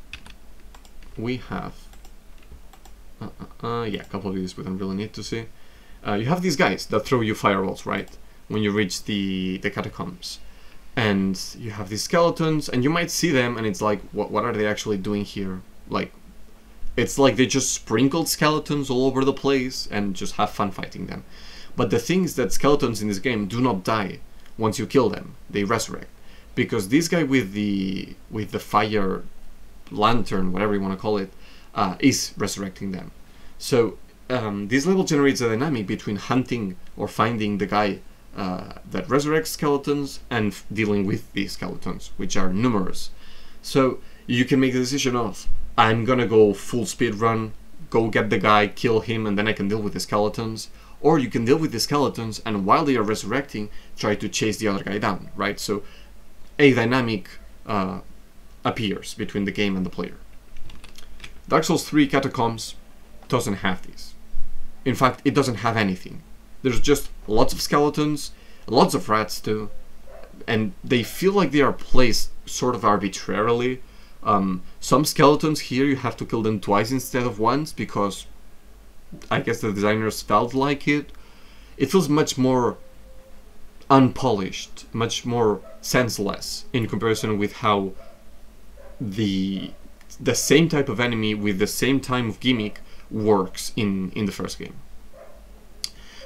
we have yeah, a couple of these we don't really need to see. You have these guys that throw you fireballs, right, when you reach the catacombs. And you have these skeletons, and you might see them, and it's like, what are they actually doing here? Like, it's like they just sprinkled skeletons all over the place and just have fun fighting them. But the thing is that skeletons in this game do not die once you kill them. They resurrect. Because this guy with the fire lantern, whatever you want to call it, is resurrecting them. So this level generates a dynamic between hunting or finding the guy that resurrects skeletons and dealing with these skeletons, which are numerous. So you can make the decision of, I'm gonna go full speed run, go get the guy, kill him, and then I can deal with the skeletons. Or you can deal with the skeletons, and while they are resurrecting, try to chase the other guy down, right? So a dynamic appears between the game and the player. Dark Souls 3 Catacombs doesn't have this. In fact, it doesn't have anything. There's just lots of skeletons, lots of rats too, and they feel like they are placed sort of arbitrarily. Some skeletons here you have to kill them twice instead of once because I guess the designers felt like it. It feels much more unpolished, much more senseless in comparison with how the same type of enemy with the same type of gimmick works in the first game.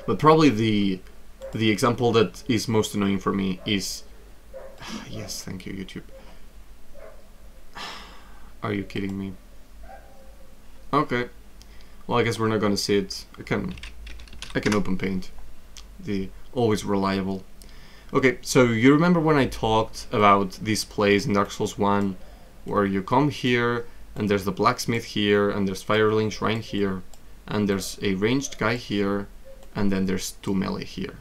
But probably the example that is most annoying for me is yes, thank you, YouTube. Are you kidding me? Okay. Well, I guess we're not gonna see it. I can open paint. The always reliable. Okay, so you remember when I talked about this place in Dark Souls 1 where you come here and there's the blacksmith here and there's Firelink Shrine here and there's a ranged guy here and then there's 2 melee here,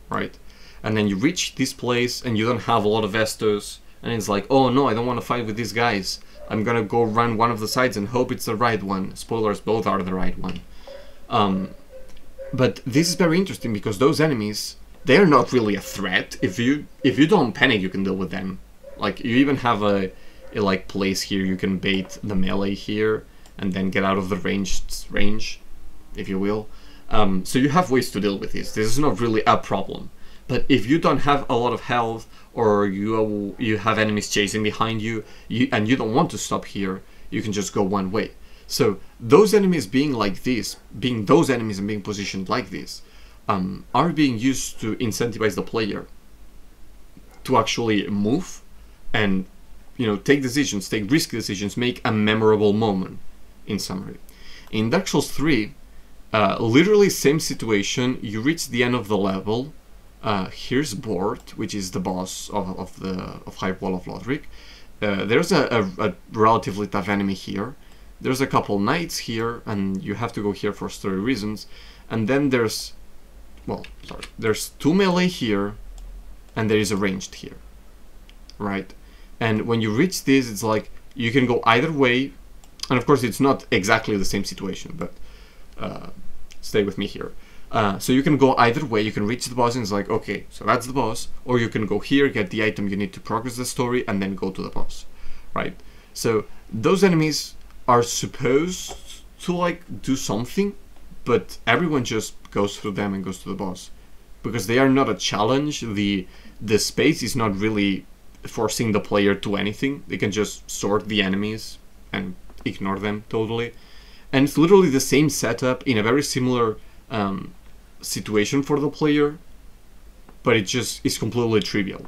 right? And then you reach this place and you don't have a lot of Estus and it's like, oh no, I don't want to fight with these guys. I'm gonna go run one of the sides and hope it's the right one. Spoilers, both are the right one. But this is very interesting because those enemies, they're not really a threat. If you don't panic, you can deal with them. Like, you even have a like place here you can bait the melee here and then get out of the range, if you will. So you have ways to deal with this. This is not really a problem. But if you don't have a lot of health, or you have enemies chasing behind you, and you don't want to stop here, you can just go one way. So those enemies being like this, being those enemies and being positioned like this, are being used to incentivize the player to actually move and, you know, take decisions, take risky decisions, make a memorable moment, in summary. In Dark Souls 3, literally same situation, you reach the end of the level. Here's Bort, which is the boss of High Wall of Lothric. There's a relatively tough enemy here. There's a couple knights here, and you have to go here for story reasons. And then there's, well, sorry, there's 2 melee here, and there is a ranged here, right? And when you reach this, it's like you can go either way, and of course it's not exactly the same situation, but stay with me here. So you can go either way. You can reach the boss and it's like, okay, so that's the boss, or you can go here, get the item you need to progress the story, and then go to the boss, right? So those enemies are supposed to like do something, but everyone just goes through them and goes to the boss because they are not a challenge. The space is not really forcing the player to anything. They can just sort the enemies and ignore them totally, and it's literally the same setup in a very similar situation for the player, but it just is completely trivial.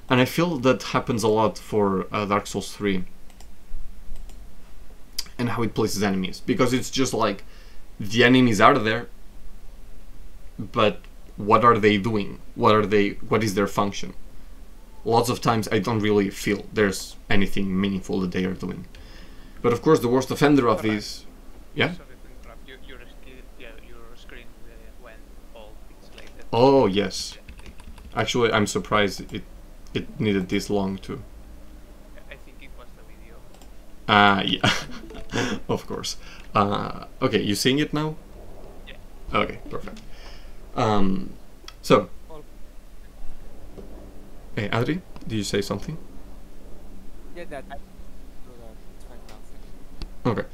And I feel that happens a lot for Dark Souls 3 and how it places enemies, because it's just like the enemies are there, but what are they doing? What is their function? Lots of times I don't really feel there's anything meaningful that they are doing. But of course the worst offender of these, yeah? Sorry to interrupt. Your screen went all pixelated. Oh yes. Actually, I'm surprised it needed this long too. I think it was the video. Yeah. Of course. Okay, you seeing it now? Yeah. Okay, perfect. So, hey, Adri, did you say something? Yeah, that. Do that. It's fine now. Thank you. Okay.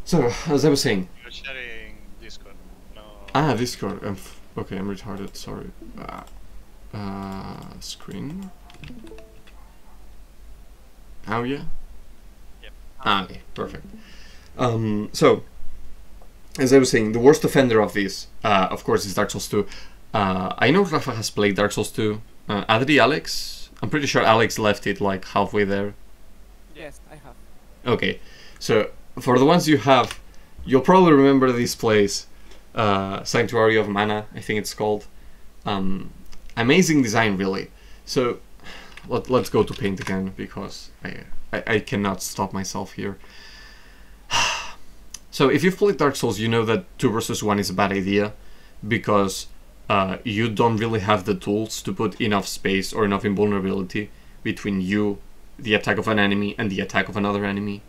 So, as I was saying, You're sharing Discord. No. Discord. Okay, I'm retarded. Sorry. Screen. Oh yeah. Yep. Okay, perfect. So, as I was saying, the worst offender of this, of course, is Dark Souls 2. I know Rafa has played Dark Souls 2. Adri, Alex? I'm pretty sure Alex left it like halfway there. Yes, I have. Okay, so for the ones you have, you'll probably remember this place, Sanctuary of Mana, I think it's called. Amazing design, really. So, let's go to paint again, because I cannot stop myself here. So if you've played Dark Souls, you know that 2 versus 1 is a bad idea, because you don't really have the tools to put enough space or enough invulnerability between you, the attack of an enemy, and the attack of another enemy.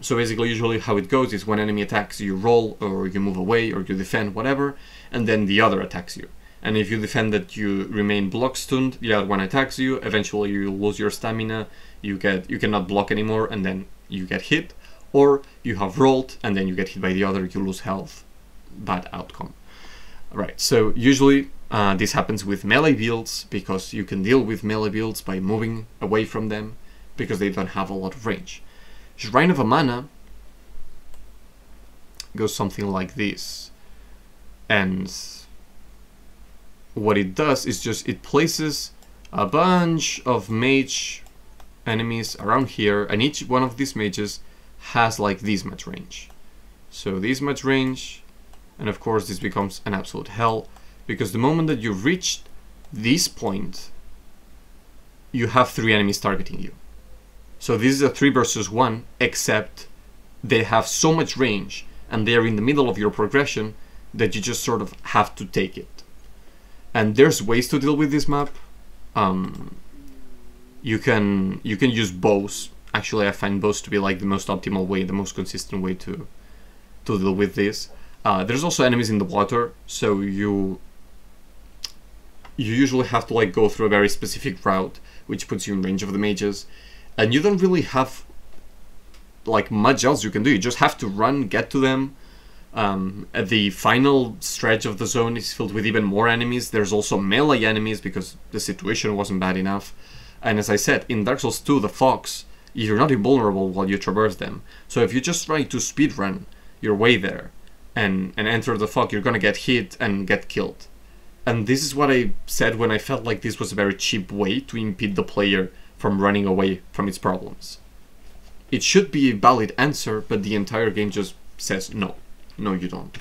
So basically, usually how it goes is when enemy attacks, you roll, or you move away, or you defend, whatever, and then the other attacks you. And if you defend that you remain block stunned, the other one attacks you, eventually you lose your stamina, you cannot block anymore, and then you get hit. Or you have rolled, and then you get hit by the other, you lose health. Bad outcome. Right, so usually this happens with melee builds, because you can deal with melee builds by moving away from them, because they don't have a lot of range. Shrine of Mana goes something like this. And what it does is just, it places a bunch of mage enemies around here, and each one of these mages has like this much range. So this much range, and of course this becomes an absolute hell, because the moment that you've reached this point, you have 3 enemies targeting you. So this is a 3 versus 1, except they have so much range and they're in the middle of your progression that you just sort of have to take it. And there's ways to deal with this map. You can use bows. Actually, I find bows to be like the most optimal way, the most consistent way to deal with this. There's also enemies in the water, so you usually have to like go through a very specific route, which puts you in range of the mages, and you don't really have like much else you can do. You just have to run, get to them. At the final stretch of the zone is filled with even more enemies. There's also melee enemies because the situation wasn't bad enough. And as I said, in Dark Souls 2, the fogs, you're not invulnerable while you traverse them. So if you just try to speedrun your way there and enter the fog, you're gonna get hit and get killed. And this is what I said when I felt like this was a very cheap way to impede the player from running away from its problems. It should be a valid answer, but the entire game just says no. No, you don't.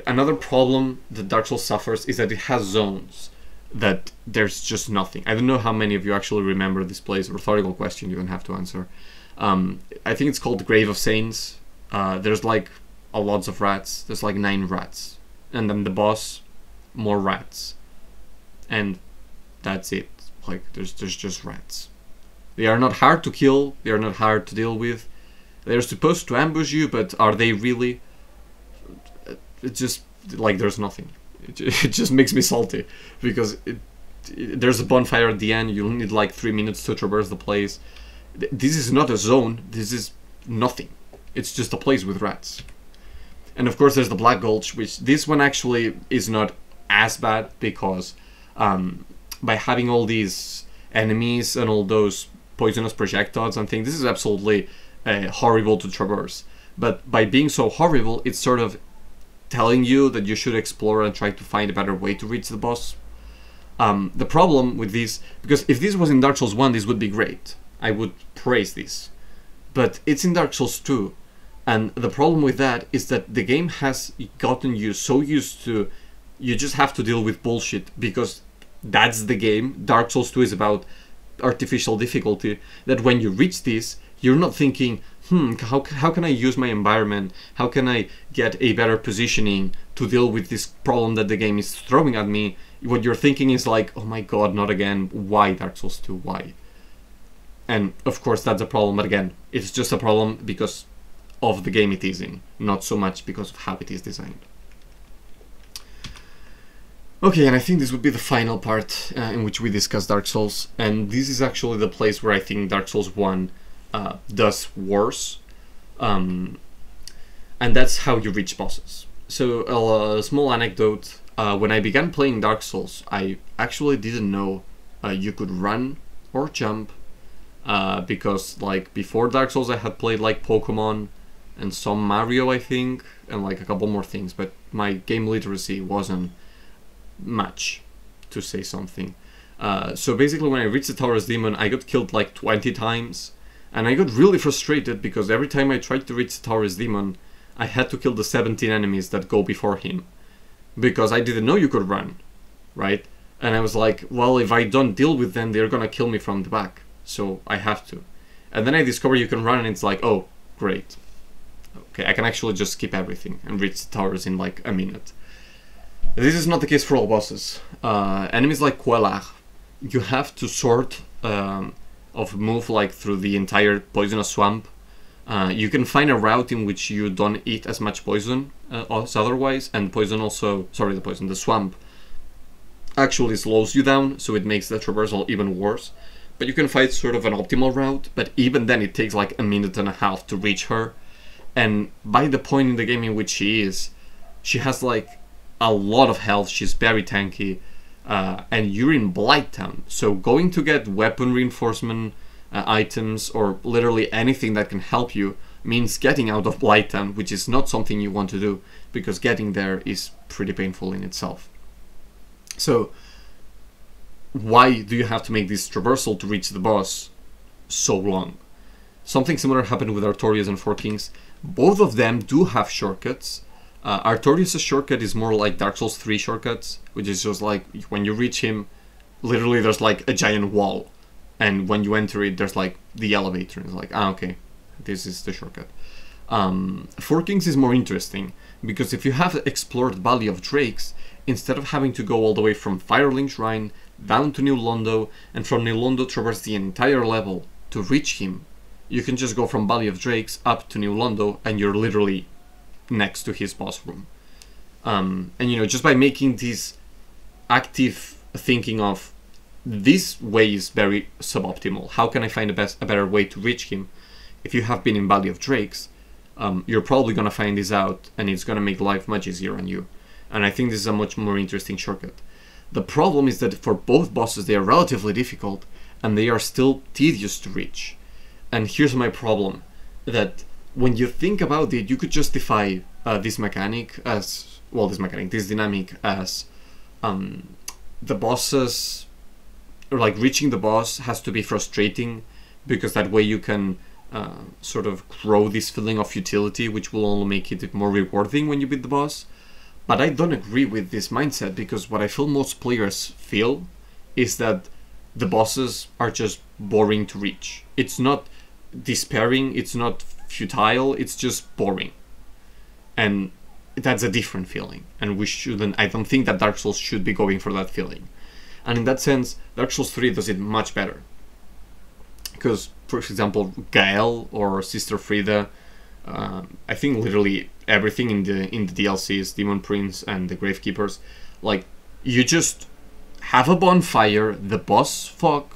Another problem that Dark Souls suffers is that it has zones that there's just nothing. I don't know how many of you actually remember this place. Rhetorical question, you don't have to answer. I think it's called the Grave of Saints. There's like a lots of rats. There's like 9 rats. And then the boss, more rats. And that's it. Like, there's just rats. They are not hard to kill. They are not hard to deal with. They're supposed to ambush you, but are they really? It just, like, there's nothing. It just makes me salty, because there's a bonfire at the end. You'll need like 3 minutes to traverse the place. This is not a zone. This is nothing. It's just a place with rats. And of course there's the Black Gulch, which this one actually is not as bad, because by having all these enemies and all those poisonous projectiles and things, this is absolutely horrible to traverse. But by being so horrible, it's sort of telling you that you should explore and try to find a better way to reach the boss. The problem with this, because if this was in Dark Souls 1, this would be great. I would praise this. But it's in Dark Souls 2, and the problem with that is that the game has gotten you so used to, you just have to deal with bullshit, because that's the game. Dark Souls 2 is about artificial difficulty, that when you reach this, you're not thinking, how can I use my environment? How can I get a better positioning to deal with this problem that the game is throwing at me? What you're thinking is like, oh my god, not again. Why Dark Souls 2? Why? And of course that's a problem, but again, it's just a problem because of the game it is in, not so much because of how it is designed. Okay, and I think this would be the final part in which we discuss Dark Souls, and this is actually the place where I think Dark Souls 1 does worse, and that's how you reach bosses. So a small anecdote, when I began playing Dark Souls, I actually didn't know you could run or jump, because like before Dark Souls I had played like Pokemon and some Mario, I think, and like a couple more things, but my game literacy wasn't much, to say something. So basically when I reached the Taurus Demon, I got killed like 20 times, and I got really frustrated because every time I tried to reach the Taurus Demon, I had to kill the 17 enemies that go before him, because I didn't know you could run, right? And I was like, well, if I don't deal with them, they're gonna kill me from the back, so I have to. And then I discovered you can run, and it's like, oh, great. Okay, I can actually just skip everything and reach the towers in like a minute. This is not the case for all bosses. Enemies like Quelach, you have to sort of move like through the entire poisonous swamp. You can find a route in which you don't eat as much poison as otherwise, and poison also, sorry, the swamp actually slows you down, so it makes the traversal even worse. But you can find sort of an optimal route, but even then it takes like a minute and a half to reach her. And by the point in the game in which she has like a lot of health, she's very tanky, and you're in Blighttown, so going to get weapon reinforcement items or literally anything that can help you means getting out of Blighttown, which is not something you want to do, because getting there is pretty painful in itself. So why do you have to make this traversal to reach the boss so long? Something similar happened with Artorias and Four Kings. Both of them do have shortcuts. Artorias' shortcut is more like Dark Souls 3 shortcuts, which is just like when you reach him, literally there's like a giant wall, and when you enter it, there's like the elevator, and it's like, ah, okay, this is the shortcut. Four Kings is more interesting, because if you have explored Valley of Drakes, instead of having to go all the way from Firelink Shrine down to New Londo, and from New Londo traverse the entire level to reach him, you can just go from Valley of Drakes up to New Londo, and you're literally next to his boss room. And you know, just by making this active thinking of, this way is very suboptimal, how can I find a better way to reach him? If you have been in Valley of Drakes, you're probably gonna find this out, and it's gonna make life much easier on you. And I think this is a much more interesting shortcut. The problem is that for both bosses they are relatively difficult, and they are still tedious to reach. And here's my problem, that when you think about it, you could justify this mechanic as, well, this dynamic as the bosses, or like reaching the boss has to be frustrating, because that way you can sort of grow this feeling of futility, which will only make it more rewarding when you beat the boss. But I don't agree with this mindset, because what I feel most players feel is that the bosses are just boring to reach. It's not despairing, it's not futile, it's just boring. And that's a different feeling, and we shouldn't, I don't think that Dark Souls should be going for that feeling. And in that sense, Dark Souls 3 does it much better. Because, for example, Gael or Sister Frida, I think literally everything in the DLCs, Demon Prince and the Gravekeepers, like, you just have a bonfire, the boss fog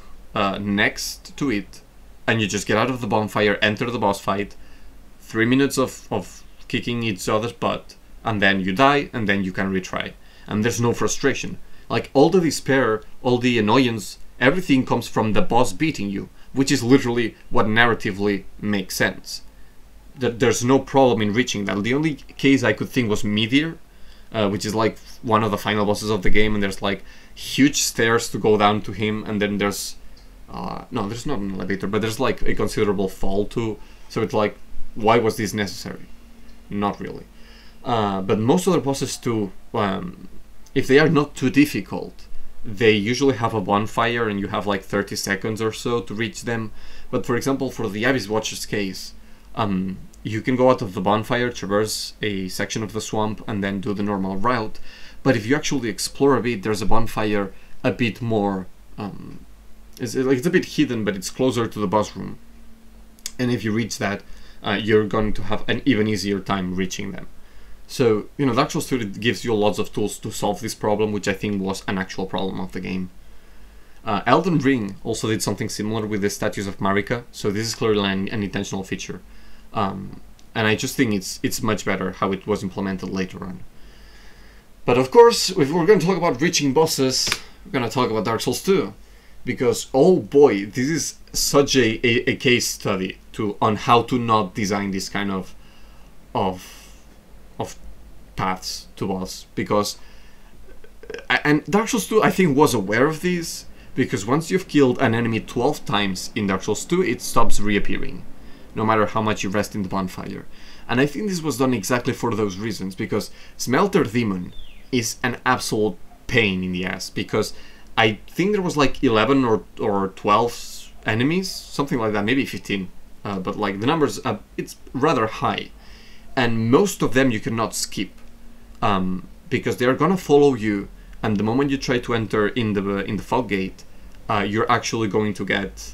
next to it, and you just get out of the bonfire, enter the boss fight, 3 minutes of kicking each other's butt, and then you die, and then you can retry. And there's no frustration. Like, all the despair, all the annoyance, everything comes from the boss beating you, which is literally what narratively makes sense. There's no problem in reaching that. The only case I could think was Meteor, which is like one of the final bosses of the game, and there's like huge stairs to go down to him, and then there's no, there's not an elevator, but there's like a considerable fall too, so it's like, why was this necessary? Not really. But most other bosses too, if they are not too difficult, they usually have a bonfire and you have like 30 seconds or so to reach them. But for example, for the Abyss Watcher's case, you can go out of the bonfire, traverse a section of the swamp, and then do the normal route. But if you actually explore a bit, there's a bonfire a bit more, it's a bit hidden, but it's closer to the boss room. And if you reach that, you're going to have an even easier time reaching them. So, you know, Dark Souls 2 gives you lots of tools to solve this problem, which I think was an actual problem of the game. Elden Ring also did something similar with the statues of Marika, so this is clearly an intentional feature. And I just think it's much better how it was implemented later on. But of course, if we're going to talk about reaching bosses, we're going to talk about Dark Souls 2. Because, oh boy, this is such a case study on how to not design this kind of paths to boss. Because, and Dark Souls 2 I think was aware of this, because once you've killed an enemy 12 times in Dark Souls 2, it stops reappearing, no matter how much you rest in the bonfire. And I think this was done exactly for those reasons, because Smelter Demon is an absolute pain in the ass, because I think there was like 11 or 12 enemies, something like that, maybe 15, but like the numbers, it's rather high, and most of them you cannot skip, because they're gonna follow you, and the moment you try to enter in the fog gate, you're actually going to get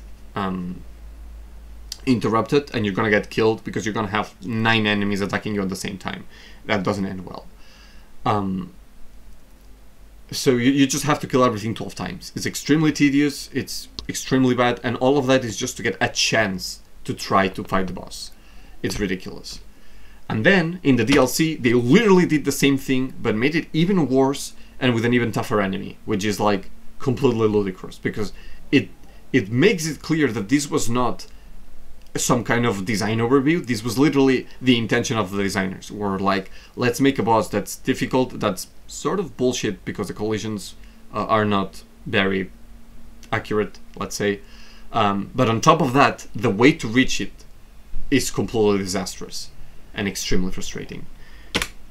interrupted, and you're gonna get killed because you're gonna have 9 enemies attacking you at the same time. That doesn't end well. So you just have to kill everything 12 times. It's extremely tedious, it's extremely bad, and all of that is just to get a chance to try to fight the boss. It's ridiculous. And then, in the DLC, they literally did the same thing, but made it even worse, and with an even tougher enemy, which is like completely ludicrous, because it makes it clear that this was not some kind of design overview. This was literally the intention of the designers, were like, let's make a boss that's difficult, that's sort of bullshit because the collisions are not very accurate, let's say, but on top of that, the way to reach it is completely disastrous and extremely frustrating.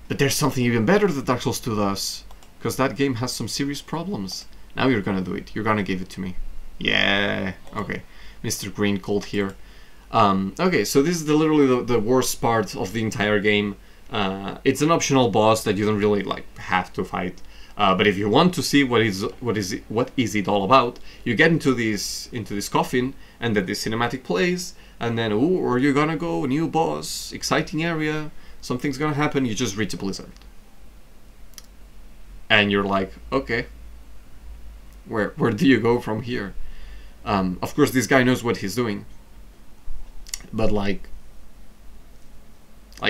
But there's something even better that Dark Souls 2 does, because that game has some serious problems. Now you're gonna do it, you're gonna give it to me. Yeah, okay, Mr. Green Cold here. Okay, so this is literally the worst part of the entire game. It's an optional boss that you don't really like have to fight. But if you want to see what is it all about, you get into this coffin, and then this cinematic plays, and then where you gonna go? New boss, exciting area, something's gonna happen. You just reach a blizzard, and you're like, okay, where do you go from here? Of course, this guy knows what he's doing. But like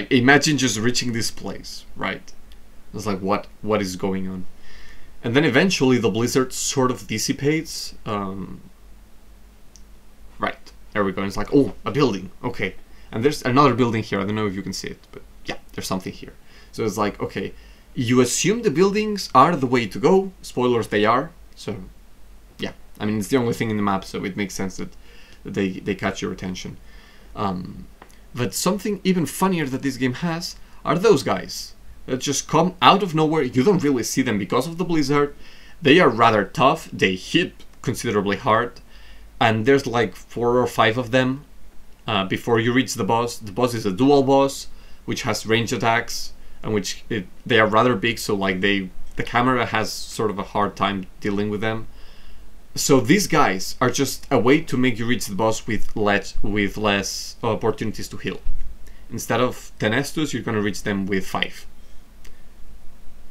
imagine just reaching this place, right? It's like, what is going on? And then eventually the blizzard sort of dissipates. Right, there we go. And it's like, oh, a building, okay. And there's another building here. I don't know if you can see it, but yeah, there's something here. So it's like, okay, you assume the buildings are the way to go. Spoilers, they are. So yeah, I mean, it's the only thing in the map, so it makes sense that they catch your attention. But something even funnier that this game has are those guys that just come out of nowhere. You don't really see them because of the blizzard. They are rather tough, they hit considerably hard, and there's like 4 or 5 of them before you reach the boss. The boss is a dual boss, which has range attacks, and they are rather big, so like the camera has sort of a hard time dealing with them. So these guys are just a way to make you reach the boss with less opportunities to heal. Instead of 10 Estus, you're gonna reach them with 5.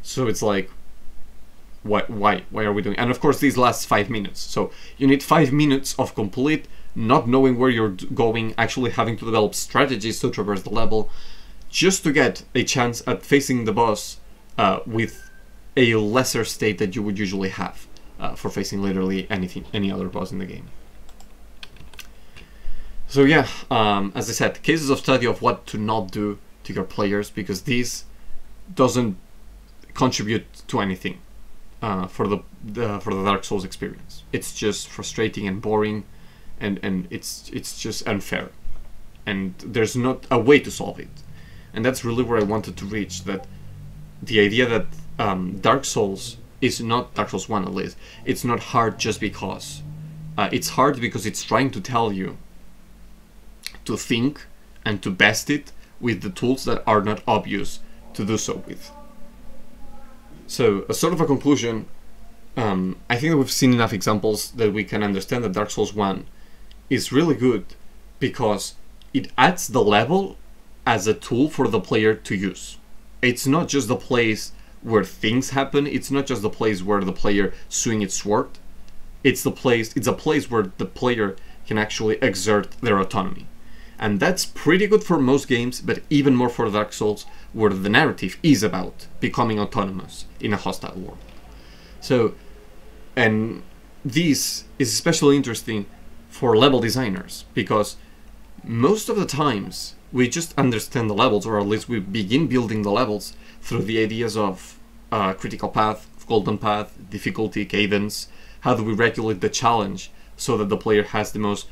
So it's like, why are we doing? And of course, these last 5 minutes. So you need 5 minutes of complete not knowing where you're going, actually having to develop strategies to traverse the level, just to get a chance at facing the boss with a lesser state that you would usually have. For facing literally any other boss in the game. So yeah, as I said, cases of study of what to not do to your players, because this doesn't contribute to anything for the Dark Souls experience. It's just frustrating and boring, and it's just unfair, and there's not a way to solve it. And that's really where I wanted to reach, that the idea that Dark Souls is not, Dark Souls 1 at least, it's not hard just because. It's hard because it's trying to tell you to think and to best it with the tools that are not obvious to do so with. So, as sort of a conclusion, I think that we've seen enough examples that we can understand that Dark Souls 1 is really good because it adds the level as a tool for the player to use. It's not just the place where things happen. It's not just the place where the player swing its sword. It's a place where the player can actually exert their autonomy. And that's pretty good for most games, but even more for Dark Souls, where the narrative is about becoming autonomous in a hostile world. So, and this is especially interesting for level designers, because most of the times we just understand the levels, or at least we begin building the levels through the ideas of critical path, golden path, difficulty, cadence. How do we regulate the challenge so that the player has the most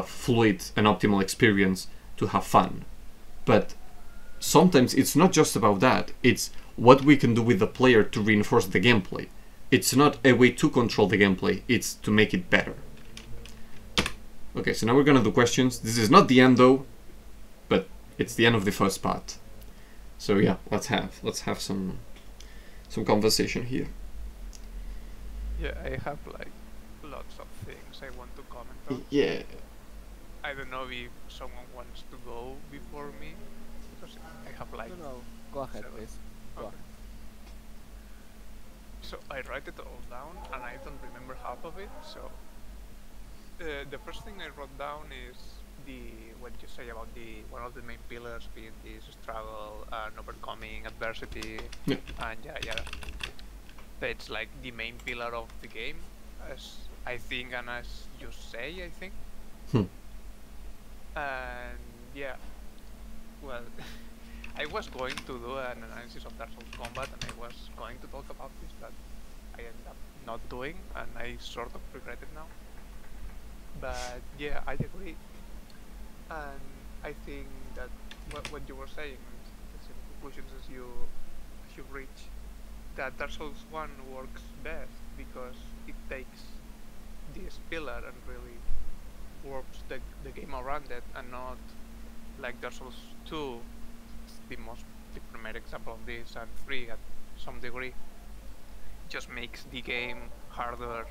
fluid and optimal experience to have fun? But sometimes it's not just about that, it's what we can do with the player to reinforce the gameplay. It's not a way to control the gameplay, it's to make it better. Okay, so now we're gonna do questions. This is not the end though, but it's the end of the first part. So yeah, let's have some conversation here. Yeah, I have like lots of things I want to comment on. Yeah. I don't know if someone wants to go before me, because I have like. No, go ahead, seven. please. Go Okay. So I write it all down, and I don't remember half of it. So the first thing I wrote down is what you say about one of the main pillars being this struggle and overcoming adversity, Yeah. and yeah, that's like the main pillar of the game, as I think, and as you say, I think. And yeah, well, I was going to do an analysis of Dark Souls combat, and I was going to talk about this, but I ended up not doing, and I sort of regret it now. But yeah, I agree, and I think that what you were saying, the same conclusions as you reach, that Dark Souls 1 works best because it takes this pillar and really warps the game around it, and not like Dark Souls 2, the premier example of this, and 3 at some degree, just makes the game harder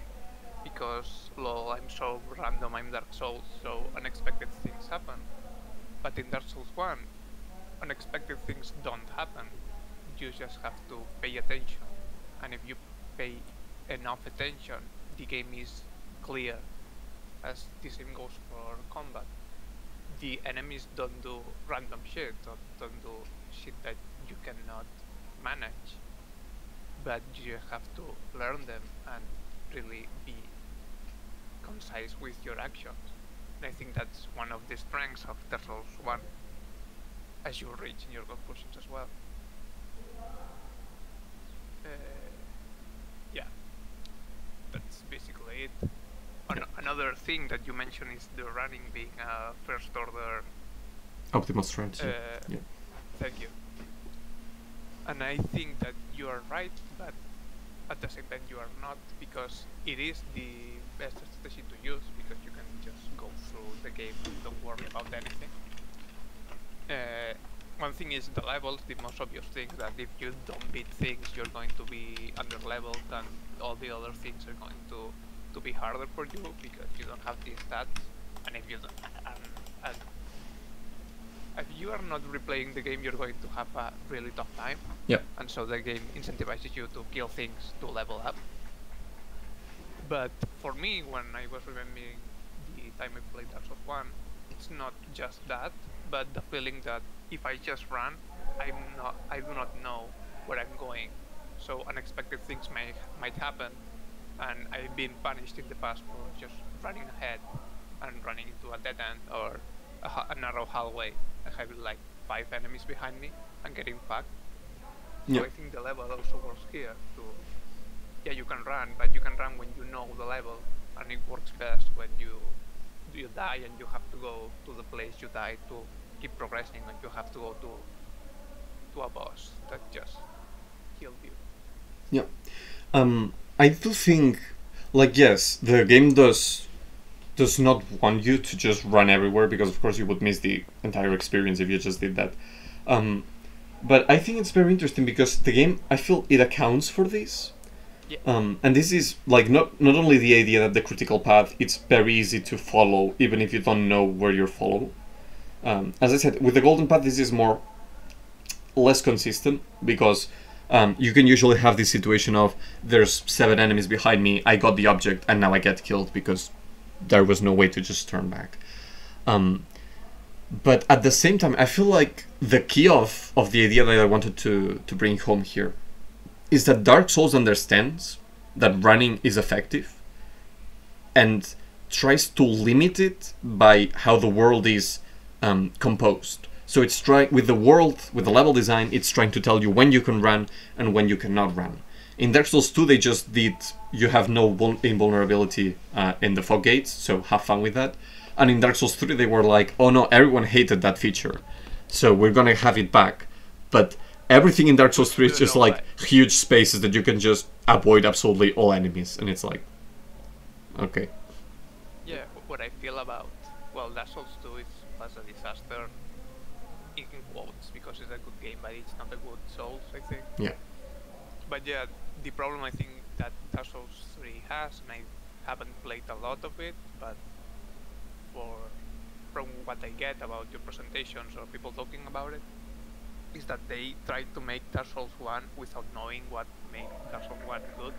because, lol, I'm so random, I'm Dark Souls, so unexpected things happen. But in Dark Souls 1, unexpected things don't happen. You just have to pay attention, and if you pay enough attention, the game is clear. As the same goes for combat. The enemies don't do random shit, or don't do shit that you cannot manage, but you have to learn them and really be concise with your actions. And I think that's one of the strengths of Dark Souls 1, as you reach in your conclusions as well. Yeah, that's basically it. Another thing that you mentioned is the running being a first order Optimal strategy. Yeah. Thank you. And I think that you are right, but at the same time you are not, because it is the best strategy to use, because you can just go through the game and don't worry about anything. One thing is the levels, the most obvious thing, that if you don't beat things, you're going to be under leveled, and all the other things are going to be harder for you because you don't have the stats, and if you don't, and if you are not replaying the game, you're going to have a really tough time. Yep. And so the game incentivizes you to kill things to level up. But for me, when I was remembering the time I played Dark Souls 1, it's not just that, but the feeling that if I just run, I do not know where I'm going. So unexpected things might happen, and I've been punished in the past for just running ahead and running into a dead end or a narrow hallway and having like 5 enemies behind me and getting fucked. So I think the level also works here to, yeah, you can run, but you can run when you know the level, and it works best when you die and you have to go to the place you died to keep progressing, and you have to go to a boss that just killed you. Yeah. I do think, like, yes, the game does not want you to just run everywhere, because of course you would miss the entire experience if you just did that. But I think it's very interesting because the game, I feel it accounts for this. Yeah. And this is like not only the idea that the critical path, it's very easy to follow even if you don't know where you're following. As I said, with the golden path, this is more less consistent because you can usually have this situation of there's 7 enemies behind me, I got the object, and now I get killed because there was no way to just turn back. But at the same time, I feel like the key of the idea that I wanted to bring home here is that Dark Souls understands that running is effective and tries to limit it by how the world is composed. So it's trying with the world, with the level design, it's trying to tell you when you can run and when you cannot run. In Dark Souls 2, they just did you have no invulnerability in the fog gates, so have fun with that. And in Dark Souls 3, they were like, oh no, everyone hated that feature, so we're gonna have it back. But everything in Dark Souls 3 is just like huge spaces that you can just avoid absolutely all enemies, and it's like, okay. Yeah, what I feel about, well, Dark Souls 2 was a disaster in quotes because it's a good game, but it's not a good Souls, I think. Yeah. But yeah, the problem I think that Dark Souls 3 has, and I haven't played a lot of it, but from what I get about your presentations or people talking about it, is that they tried to make Dark Souls 1 without knowing what made Dark Souls 1 good.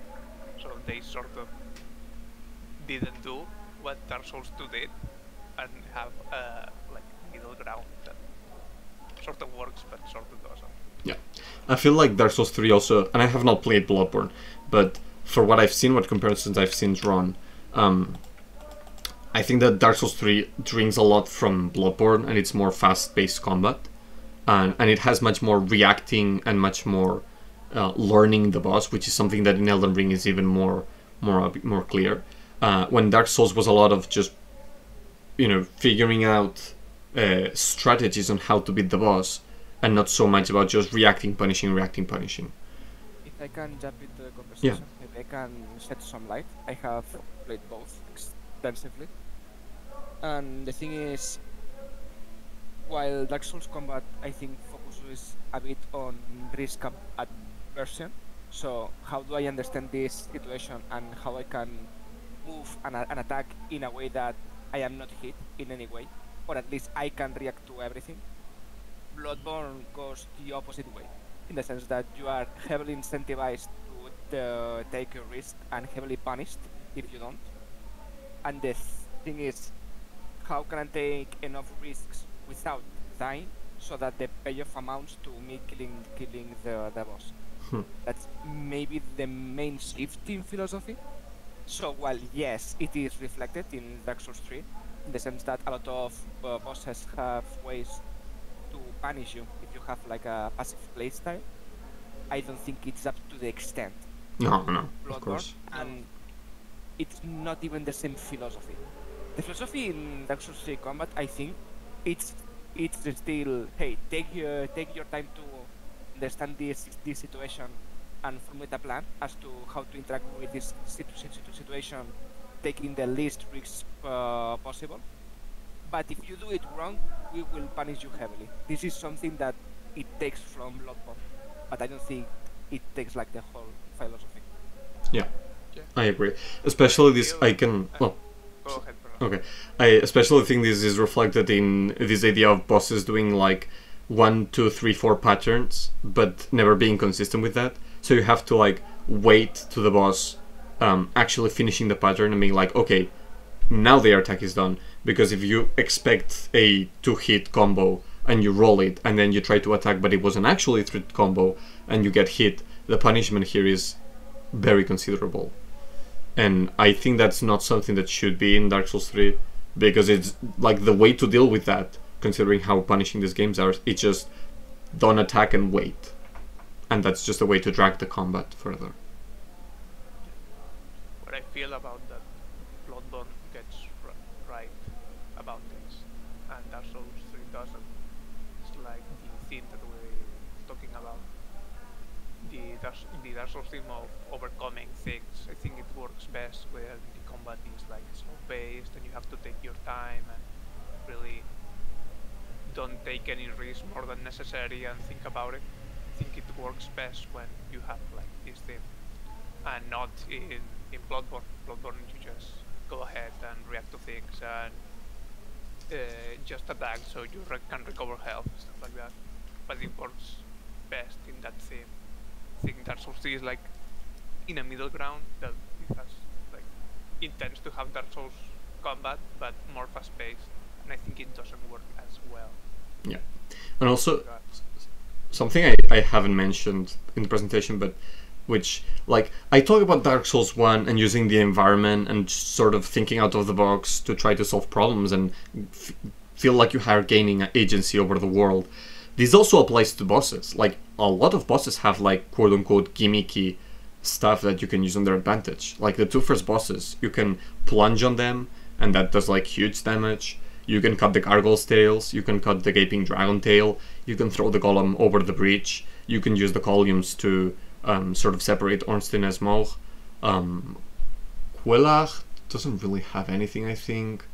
So they sort of didn't do what Dark Souls 2 did and have like middle ground that sort of works but sort of doesn't. Yeah, I feel like Dark Souls 3 also, and I have not played Bloodborne, but for what I've seen, what comparisons I've seen drawn, I think that Dark Souls 3 drinks a lot from Bloodborne, and it's more fast-paced combat, and it has much more reacting and much more learning the boss, which is something that in Elden Ring is even more clear. When Dark Souls was a lot of just, figuring out strategies on how to beat the boss, and not so much about just reacting, punishing. If I can jump into the conversation, if I can shed some light, I have played both extensively. And the thing is, while Dark Souls combat, I think, focuses a bit on risk aversion. So how do I understand this situation and how I can move an attack in a way that I am not hit in any way, or at least I can react to everything. Bloodborne goes the opposite way, in the sense that you are heavily incentivized to take a risk and heavily punished if you don't. And the thing is, how can I take enough risks without dying so that the payoff amounts to me killing the boss? That's maybe the main shift in philosophy. So while yes, it is reflected in Dark Souls 3, in the sense that a lot of bosses have ways to punish you if you have like a passive playstyle, I don't think it's up to the extent No, Bloodborne, of course. and it's not even the same philosophy. The philosophy in Dark Souls 3 combat, I think, it's still, hey, take your time to understand this situation and formulate a plan as to how to interact with this situation, taking the least risks possible. But if you do it wrong, we will punish you heavily. This is something that it takes from Bloodborne, but I don't think it takes like the whole philosophy. Yeah, I agree. Especially this, I can. Oh, Go ahead, bro. okay. I especially think this is reflected in this idea of bosses doing like 1, 2, 3, 4 patterns, but never being consistent with that. So you have to like wait to the boss actually finishing the pattern and being like, okay, now the attack is done. Because if you expect a 2-hit combo and you roll it and then you try to attack but it wasn't actually a 3-hit combo and you get hit, the punishment here is very considerable. And I think that's not something that should be in Dark Souls 3, because it's like the way to deal with that, considering how punishing these games are, it's just don't attack and wait. And that's just a way to drag the combat further. What I feel about that, Bloodborne gets right about this, and Dark Souls 3 doesn't. It's like the theme that we're talking about. The Dark Souls theme of overcoming things. I think it works best where the combat is like slow-paced and you have to take your time and really don't take any risk more than necessary and think about it. I think it works best when you have like this theme, and not in Bloodborne. Bloodborne, you just go ahead and react to things, and just attack so you can recover health, stuff like that. But it works best in that theme. I think Dark Souls 3 is like in a middle ground that it has like intends to have Dark Souls combat but more fast paced, and I think it doesn't work as well. Yeah, and also But, something I haven't mentioned in the presentation, but which, like, I talk about Dark Souls 1 and using the environment and sort of thinking out of the box to try to solve problems and feel like you are gaining agency over the world. This also applies to bosses. Like, a lot of bosses have, like, quote-unquote gimmicky stuff that you can use on their advantage. Like, the two first bosses, you can plunge on them, and that does, like, huge damage. You can cut the gargoyle's tails, you can cut the gaping dragon tail, you can throw the golem over the breach, you can use the columns to sort of separate Ornstein and Smough. Quillach doesn't really have anything, I think.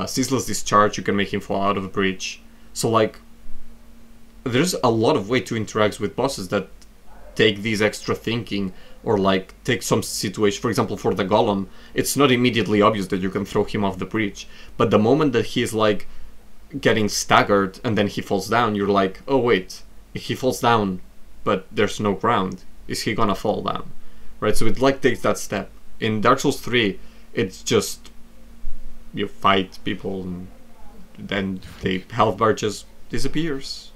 Ceaseless Discharge, you can make him fall out of the breach. So, like, there's a lot of way to interact with bosses that take these extra thinking, or like take some situation. For example, for the golem, it's not immediately obvious that you can throw him off the breach, but the moment that he's like getting staggered and then he falls down, you're like, oh wait, he falls down but there's no ground, is he gonna fall down, right? So it like takes that step. In Dark Souls 3, it's just you fight people and then the health bar just disappears,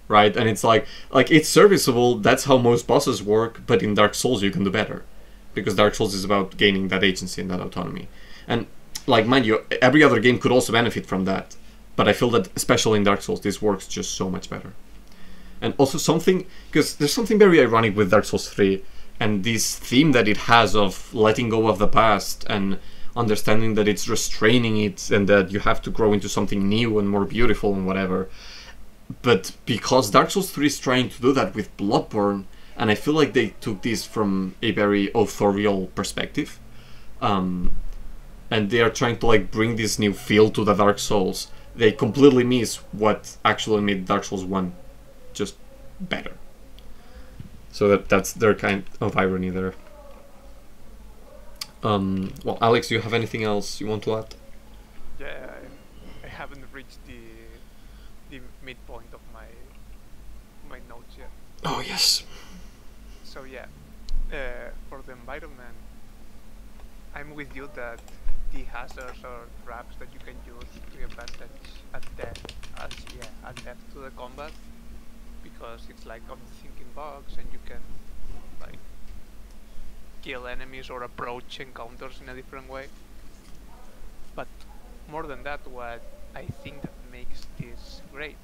right? And it's like it's serviceable. That's how most bosses work. But in Dark Souls, you can do better, because Dark Souls is about gaining that agency and that autonomy. And like, mind you, every other game could also benefit from that. But I feel that especially in Dark Souls, this works just so much better. And also something, because there's something very ironic with Dark Souls 3, and this theme that it has of letting go of the past and understanding that it's restraining it and that you have to grow into something new and more beautiful and whatever. But because Dark Souls 3 is trying to do that with Bloodborne, and I feel like they took this from a very authorial perspective, and they are trying to like bring this new feel to the Dark Souls, they completely miss what actually made Dark Souls 1 just better. So that's their kind of irony there. Well, Alex, do you have anything else you want to add? yeah, I haven't reached the midpoint of my notes yet. Oh, yes. So yeah, for the environment, I'm with you that the hazards or traps that you can use to your advantage add depth to the combat, because it's like on the thinking box and you can like kill enemies or approach encounters in a different way. But more than that, what I think that makes this great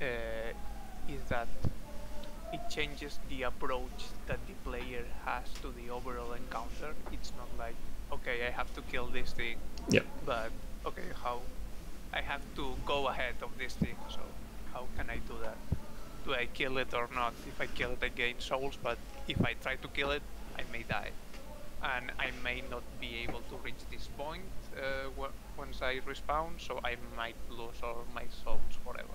is that it changes the approach that the player has to the overall encounter. It's not like, okay, I have to kill this thing, Yeah. but okay, how I have to go ahead of this thing, so how can I do that? Do I kill it or not? If I kill it, I gain souls, but if I try to kill it, I may die. And I may not be able to reach this point once I respawn, so I might lose all my souls forever.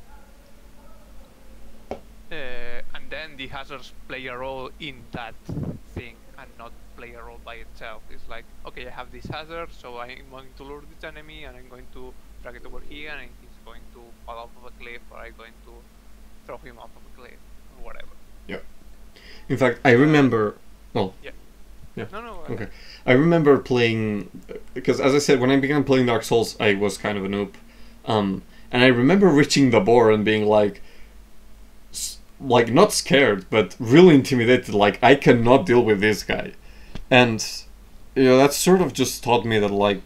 And then the hazards play a role in that thing and not play a role by itself. It's like, okay, I have this hazard, so I'm going to lure this enemy and I'm going to drag it over here and he's going to fall off of a cliff, or I'm going to throw him off of a cliff or whatever. Yeah. In fact, I remember... Well... Yeah. Yeah. No. Okay. I remember playing... Because as I said, when I began playing Dark Souls, I was kind of a noob. And I remember reaching the boar and being like not scared, but really intimidated. Like, I cannot deal with this guy. And, you know, that sort of just taught me that, like,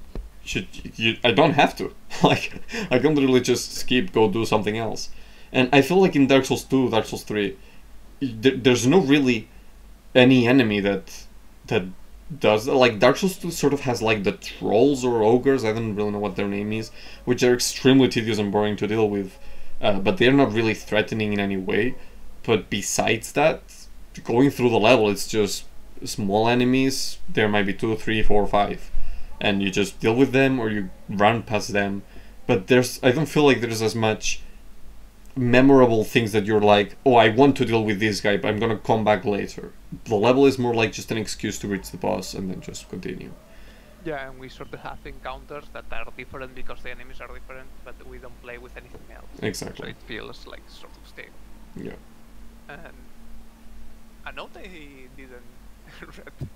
I don't have to. Like, I can literally just skip, go do something else. And I feel like in Dark Souls 2, Dark Souls 3, there's no really any enemy that does that. Like, Dark Souls 2 sort of has like the trolls or ogres, I don't really know what their name is, which are extremely tedious and boring to deal with, but they're not really threatening in any way. But besides that, going through the level, it's just small enemies. There might be 2, 3, 4, 5, and you just deal with them or you run past them. But I don't feel like there's as much memorable things that you're like, oh, I want to deal with this guy, but I'm gonna come back later. The level is more like just an excuse to reach the boss and then just continue. Yeah, and we sort of have encounters that are different because the enemies are different, but we don't play with anything else. So Exactly. it feels like sort of stable. Yeah. And a note I didn't read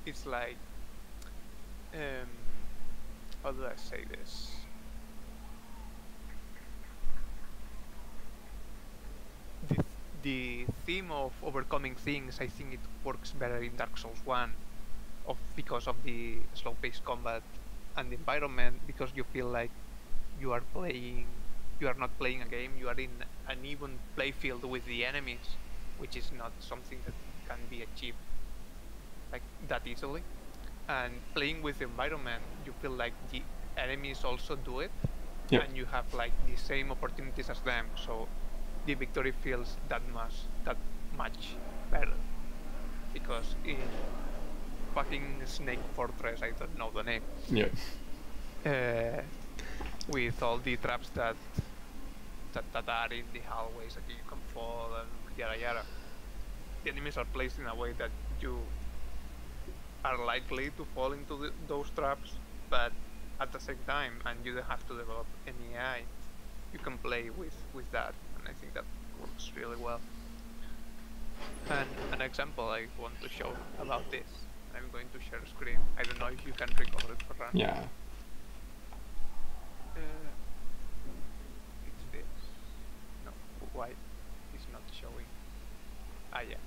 is like, how do I say this? The theme of overcoming things, I think it works better in Dark Souls 1 because of the slow-paced combat and the environment, because you feel like you are not playing a game, you are in an even playfield with the enemies, which is not something that can be achieved like that easily. And playing with the environment, you feel like the enemies also do it, Yep. and you have like the same opportunities as them, so the victory feels that much better. Because in fucking Snake Fortress, I don't know the name, Yeah. with all the traps that are in the hallways that you can fall and yada yada, the enemies are placed in a way that you are likely to fall into those traps, but at the same time, and you don't have to develop any AI, you can play with that, and I think that works really well. And an example I want to show about this, I'm going to share screen. I don't know if you can record it for run. Yeah. It's this. No, why it's not showing? Ah, yeah.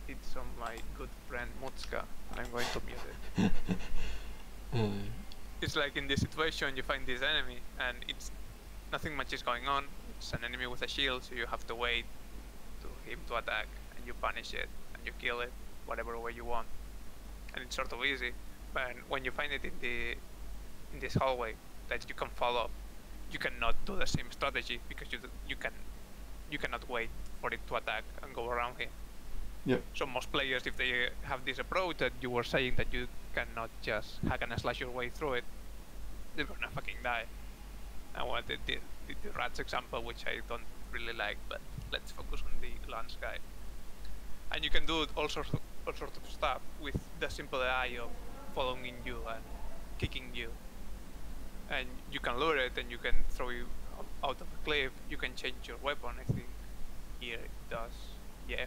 It's on my good friend Mutska, and I'm going to mute it. It's like in this situation, you find this enemy, and it's nothing much is going on. It's an enemy with a shield, so you have to wait to him to attack, and you punish it, and you kill it, whatever way you want, and it's sort of easy. But when you find it in this hallway that you can follow, you cannot do the same strategy because you cannot wait for it to attack and go around him. Yep. So most players, if they have this approach that you were saying, that you cannot just hack and slash your way through it, they're gonna fucking die. I wanted the rats example, which I don't really like, but let's focus on the lance guy. And you can do all sorts of stuff with the simple AI of following you and kicking you. And you can lure it, and you can throw you out of a cliff. You can change your weapon, I think. Here it does, yeah.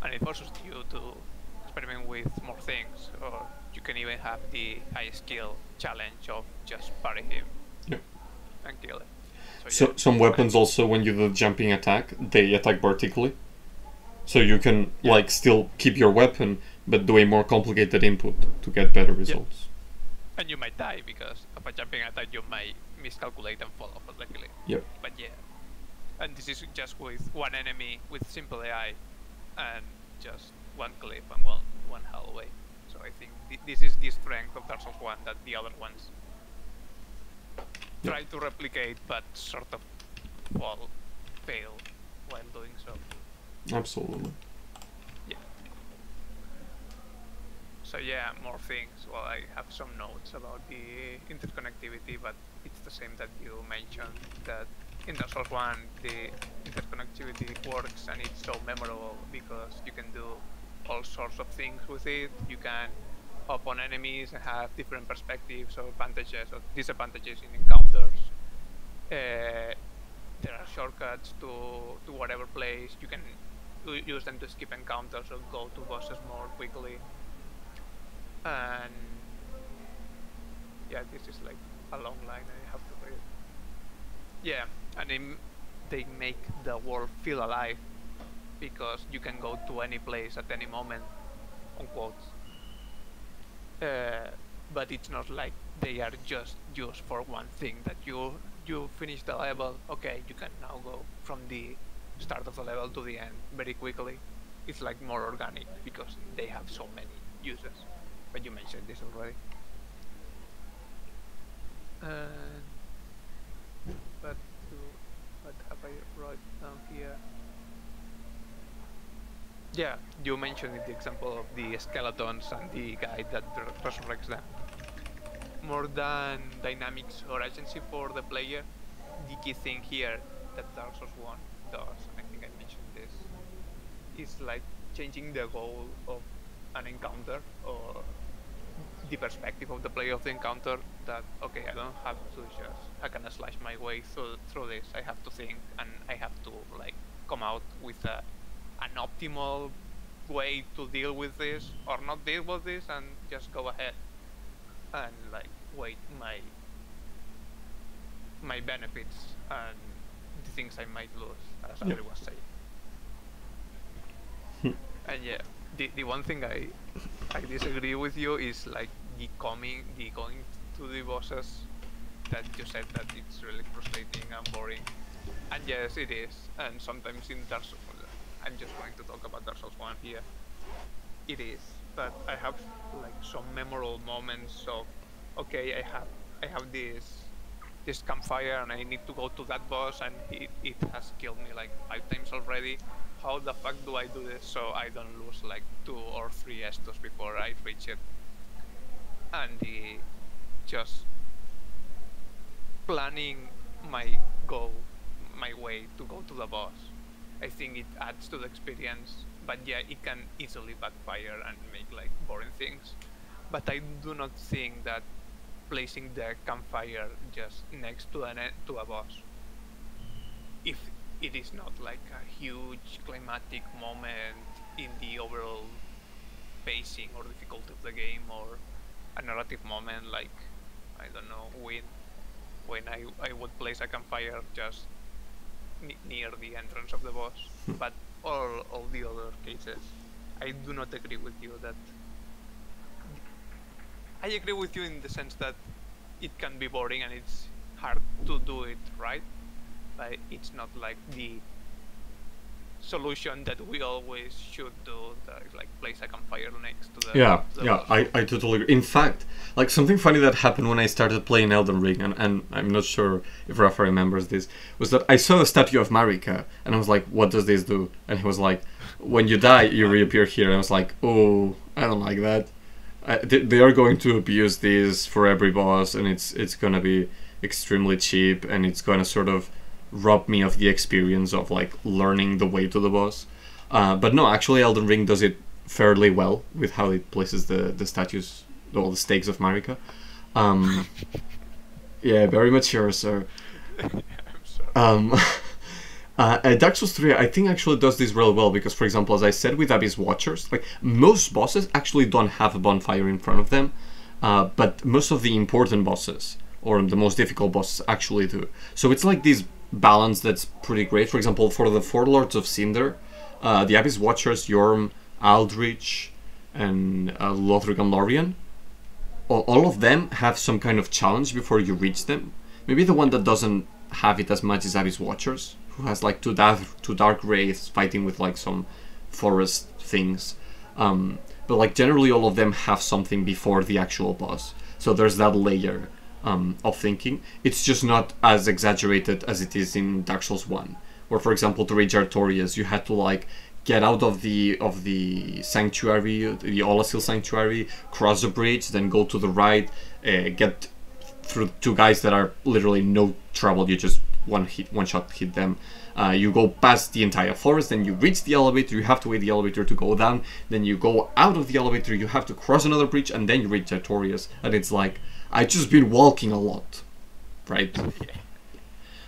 And it forces you to experiment with more things, or you can even have the high skill challenge of just parry him and kill it. So yeah. some weapons also, when you do the jumping attack, they attack vertically. So you can like still keep your weapon, but do a more complicated input to get better results. And you might die because of a jumping attack. You might miscalculate and fall off the cliff. Yep. But yeah, and this is just with one enemy with simple AI, and just one cliff and one hallway. So I think this is the strength of Dark Souls 1 that the other ones try to replicate, but sort of fail while doing so. Absolutely. Yeah. So yeah, more things. Well, I have some notes about the interconnectivity, but it's the same that you mentioned, that in Dark Souls 1 the interconnectivity works and it's so memorable because you can do all sorts of things with it. You can hop on enemies and have different perspectives or advantages or disadvantages in encounters. There are shortcuts to whatever place. You can use them to skip encounters or go to bosses more quickly. And yeah, this is like a long line I have to read. Yeah, and they make the world feel alive because you can go to any place at any moment, on quotes. But it's not like they are just used for one thing, that you finish the level, okay, you can now go from the start of the level to the end very quickly. It's like more organic because they have so many uses. But you mentioned this already. What have I wrote down here? Yeah, you mentioned the example of the skeletons and the guy that resurrects them. More than dynamics or agency for the player, the key thing here that Dark Souls 1 does, and I think I mentioned this, is like changing the goal of an encounter or the perspective of the player of the encounter, that okay, I don't have to just hack and slash my way through this. I have to think, and I have to like come out with an optimal way to deal with this, or not deal with this, and just go ahead and like wait my benefits and the things I might lose, as Yeah. Andrew was saying. And yeah, the one thing I disagree with you is like the going to the bosses, that you said that it's really frustrating and boring. And yes, it is. And sometimes in Dark Souls, I'm just going to talk about Dark Souls 1 here. It is, but I have like some memorable moments of, okay, I have this campfire and I need to go to that boss, and it has killed me like 5 times already. How the fuck do I do this so I don't lose like 2 or 3 estos before I reach it? And the just planning my way to go to the boss, I think it adds to the experience. But yeah, it can easily backfire and make like boring things. But I do not think that placing the campfire just next to a boss, if it is not like a huge climatic moment in the overall pacing or difficulty of the game, or a narrative moment, like I don't know, when I would place a campfire just near the entrance of the boss. But all the other cases, I do not agree with you that. I agree with you in the sense that it can be boring and it's hard to do it right, but it's not like the solution that we always should do, like place a campfire next to the Yeah, to the yeah, boss. I totally agree. In fact, like something funny that happened when I started playing Elden Ring, and I'm not sure if Rafa remembers this, was that I saw a statue of Marika, and I was like, what does this do? And he was like, when you die, you reappear here. And I was like, oh, I don't like that. They are going to abuse this for every boss, and it's gonna be extremely cheap, and it's gonna sort of rob me of the experience of like learning the way to the boss. But no, actually, Elden Ring does it fairly well with how it places the statues, all the stakes of Marika. Yeah, very mature, sir. I'm sorry. Dark Souls 3, I think, actually does this really well because, for example, as I said with Abyss Watchers, like most bosses actually don't have a bonfire in front of them, but most of the important bosses or the most difficult bosses actually do. So it's like this balance that's pretty great. For example, for the 4 Lords of Cinder, the Abyss Watchers, Yorm, Aldrich, and Lothric and Lorien, all of them have some kind of challenge before you reach them. Maybe the one that doesn't have it as much is Abyss Watchers, who has like two dark wraiths fighting with like some forest things. But like generally all of them have something before the actual boss. So there's that layer of thinking. It's just not as exaggerated as it is in Dark Souls 1, where for example to reach Artorias you had to like get out of the sanctuary, the Olasil sanctuary, cross the bridge, then go to the right, get through 2 guys that are literally no trouble. You just one shot hit them. You go past the entire forest, then you reach the elevator, you have to wait the elevator to go down, then you go out of the elevator, you have to cross another bridge, and then you reach Artorias. And it's like, I've just been walking a lot, right?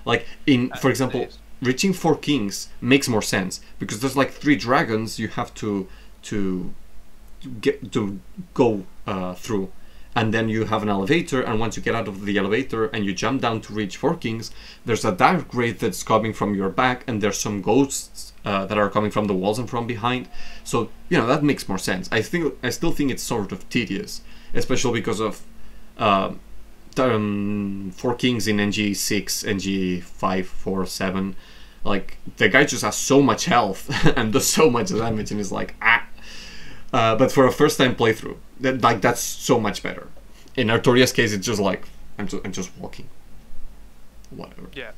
Like in, for example, reaching 4 Kings makes more sense because there's like 3 dragons you have to go through, and then you have an elevator, and once you get out of the elevator and you jump down to reach 4 Kings, there's a dark wraith that's coming from your back, and there's some ghosts that are coming from the walls and from behind. So you know that makes more sense. I still think it's sort of tedious, especially because of 4 Kings in NG6, NG5, 4, 7. Like the guy just has so much health and does so much damage, and is like but for a first time playthrough, that's so much better. In Artorias' case, it's just like I'm just walking, whatever. Yeah,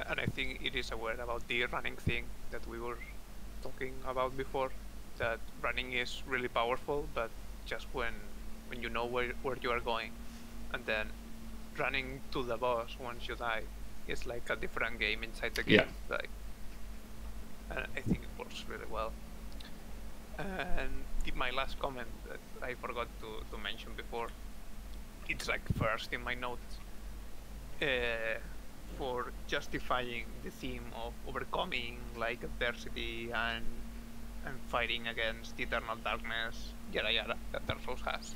and I think it is aware about the running thing that we were talking about before. That running is really powerful, but just when you know where you are going, and then running to the boss once you die is like a different game inside the game. Yeah. Like, and I think it works really well. And my last comment that I forgot to mention before. It's like first in my notes for justifying the theme of overcoming like adversity and fighting against eternal darkness, yada yada, that Dark Souls has.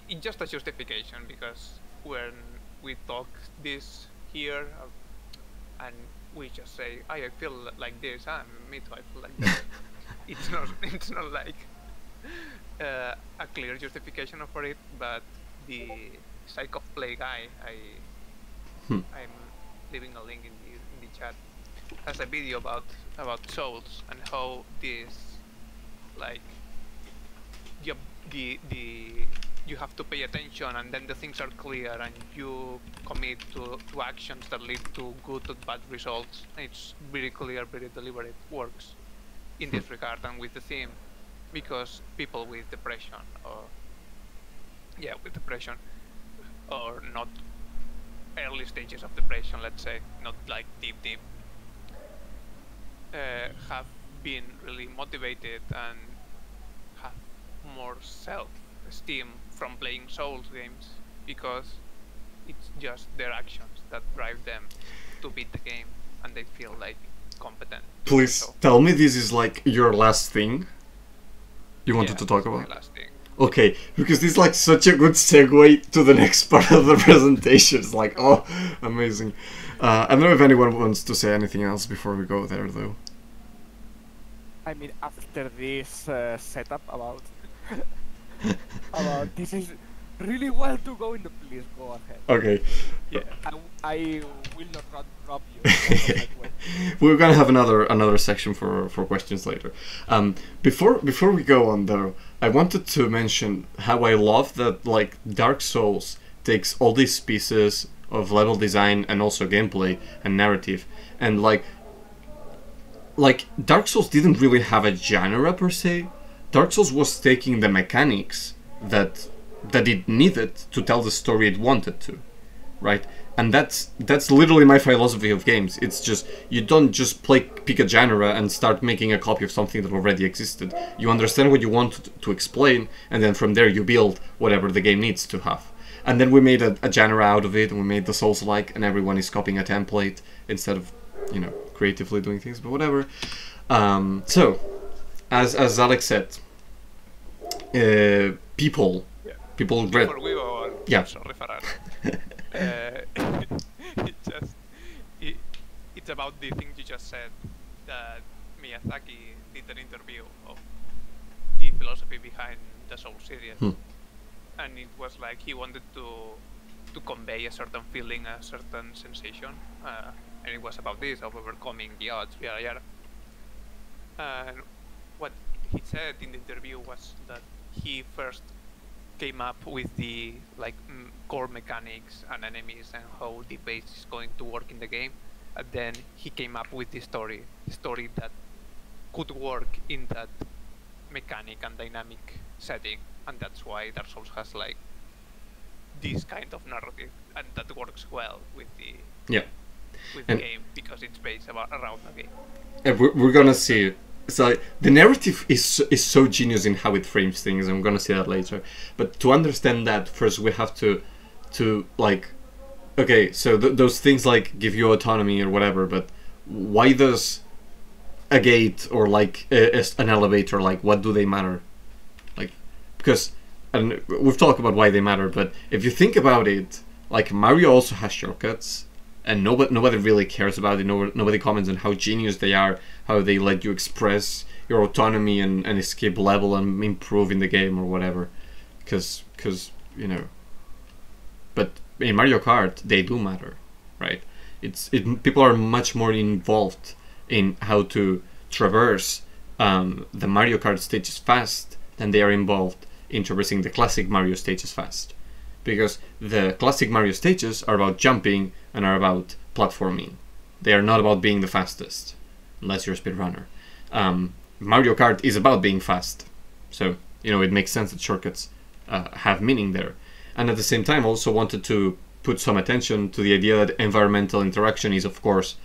It's just a justification, because when we talk this here and we just say, I feel like this, and me too, I feel like that. It's not like a clear justification for it, but the Psych of Play guy, I'm leaving a link in the chat, has a video about souls and how this, like, you have to pay attention, and then the things are clear, and you commit to actions that lead to good or bad results. It's very clear, very deliberate, works in this regard and with the theme, because people with depression or not early stages of depression, let's say, not like deep, have been really motivated and have more self-esteem from playing Souls games, because it's just their actions that drive them to beat the game, and they feel like competent. Please tell me this is like your last thing you wanted to talk about. My last thing. Okay, because this is like such a good segue to the next part of the presentation. It's like, oh, amazing. I don't know if anyone wants to say anything else before we go there, though. I mean, after this setup about this is really well to go into, please go ahead. Okay. Yeah, I will not drop you. We're gonna have another section for questions later. Before we go on though, I wanted to mention how I love that like Dark Souls takes all these pieces of level design and also gameplay and narrative, and like Dark Souls didn't really have a genre per se. Dark Souls was taking the mechanics that it needed to tell the story it wanted to, right? And that's literally my philosophy of games. It's just, you don't just pick a genre and start making a copy of something that already existed. You understand what you want to explain, and then from there you build whatever the game needs to have. And then we made a genre out of it, and we made the Souls-like, and everyone is copying a template instead of, you know, creatively doing things, but whatever. So, as Alex said, people read. Before we go on, Yeah. sorry, Farah. It's about the thing you just said, that Miyazaki did an interview of the philosophy behind the Soul series, and it was like he wanted to convey a certain feeling, a certain sensation, and it was about this, of overcoming the odds, yada yada. And what he said in the interview was that he first came up with the core mechanics and enemies and how the base is going to work in the game, and then he came up with the story that could work in that mechanic and dynamic setting, and that's why Dark Souls has like this kind of narrative, and that works well with the game, because it's based around the game. And we're gonna see. So the narrative is so genius in how it frames things. I'm gonna see that later. But to understand that, first we have to like, okay, so those things like give you autonomy or whatever. But why does a gate or like an elevator, like, what do they matter? Like, because, and we've talked about why they matter. But if you think about it, like Mario also has shortcuts. And nobody really cares about it. Nobody comments on how genius they are, how they let you express your autonomy and escape level and improve in the game or whatever. Because you know. But in Mario Kart, they do matter, right? People are much more involved in how to traverse the Mario Kart stages fast than they are involved in traversing the classic Mario stages fast. Because the classic Mario stages are about jumping and are about platforming. They are not about being the fastest, unless you're a speedrunner. Mario Kart is about being fast. So, you know, it makes sense that shortcuts have meaning there. And at the same time, also wanted to put some attention to the idea that environmental interaction is, of course,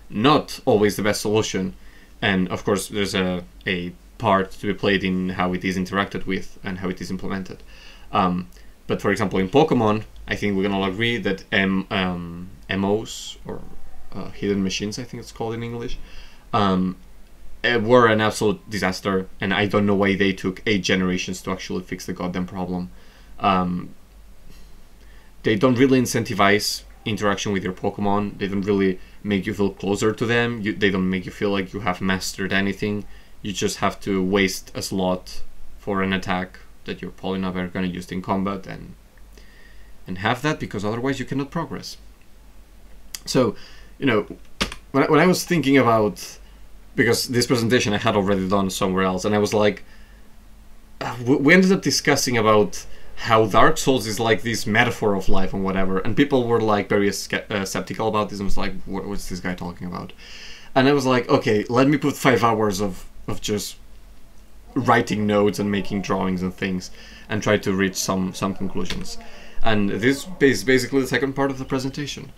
not always the best solution. And of course, there's a part to be played in how it is interacted with and how it is implemented. But for example, in Pokemon, I think we can all agree that MOs, or hidden machines, I think it's called in English, were an absolute disaster, and I don't know why they took 8 generations to actually fix the goddamn problem. They don't really incentivize interaction with your Pokemon. They don't really make you feel closer to them. They don't make you feel like you have mastered anything. You just have to waste a slot for an attack that you're probably never going to use in combat, and have that, because otherwise you cannot progress. So, you know, when I was thinking about, because this presentation I had already done somewhere else, and I was like, we ended up discussing about how Dark Souls is like this metaphor of life and whatever, and people were like very skeptical about this and was like, what's this guy talking about? And I was like, okay, let me put 5 hours of just writing notes and making drawings and things and try to reach some conclusions. And this is basically the second part of the presentation.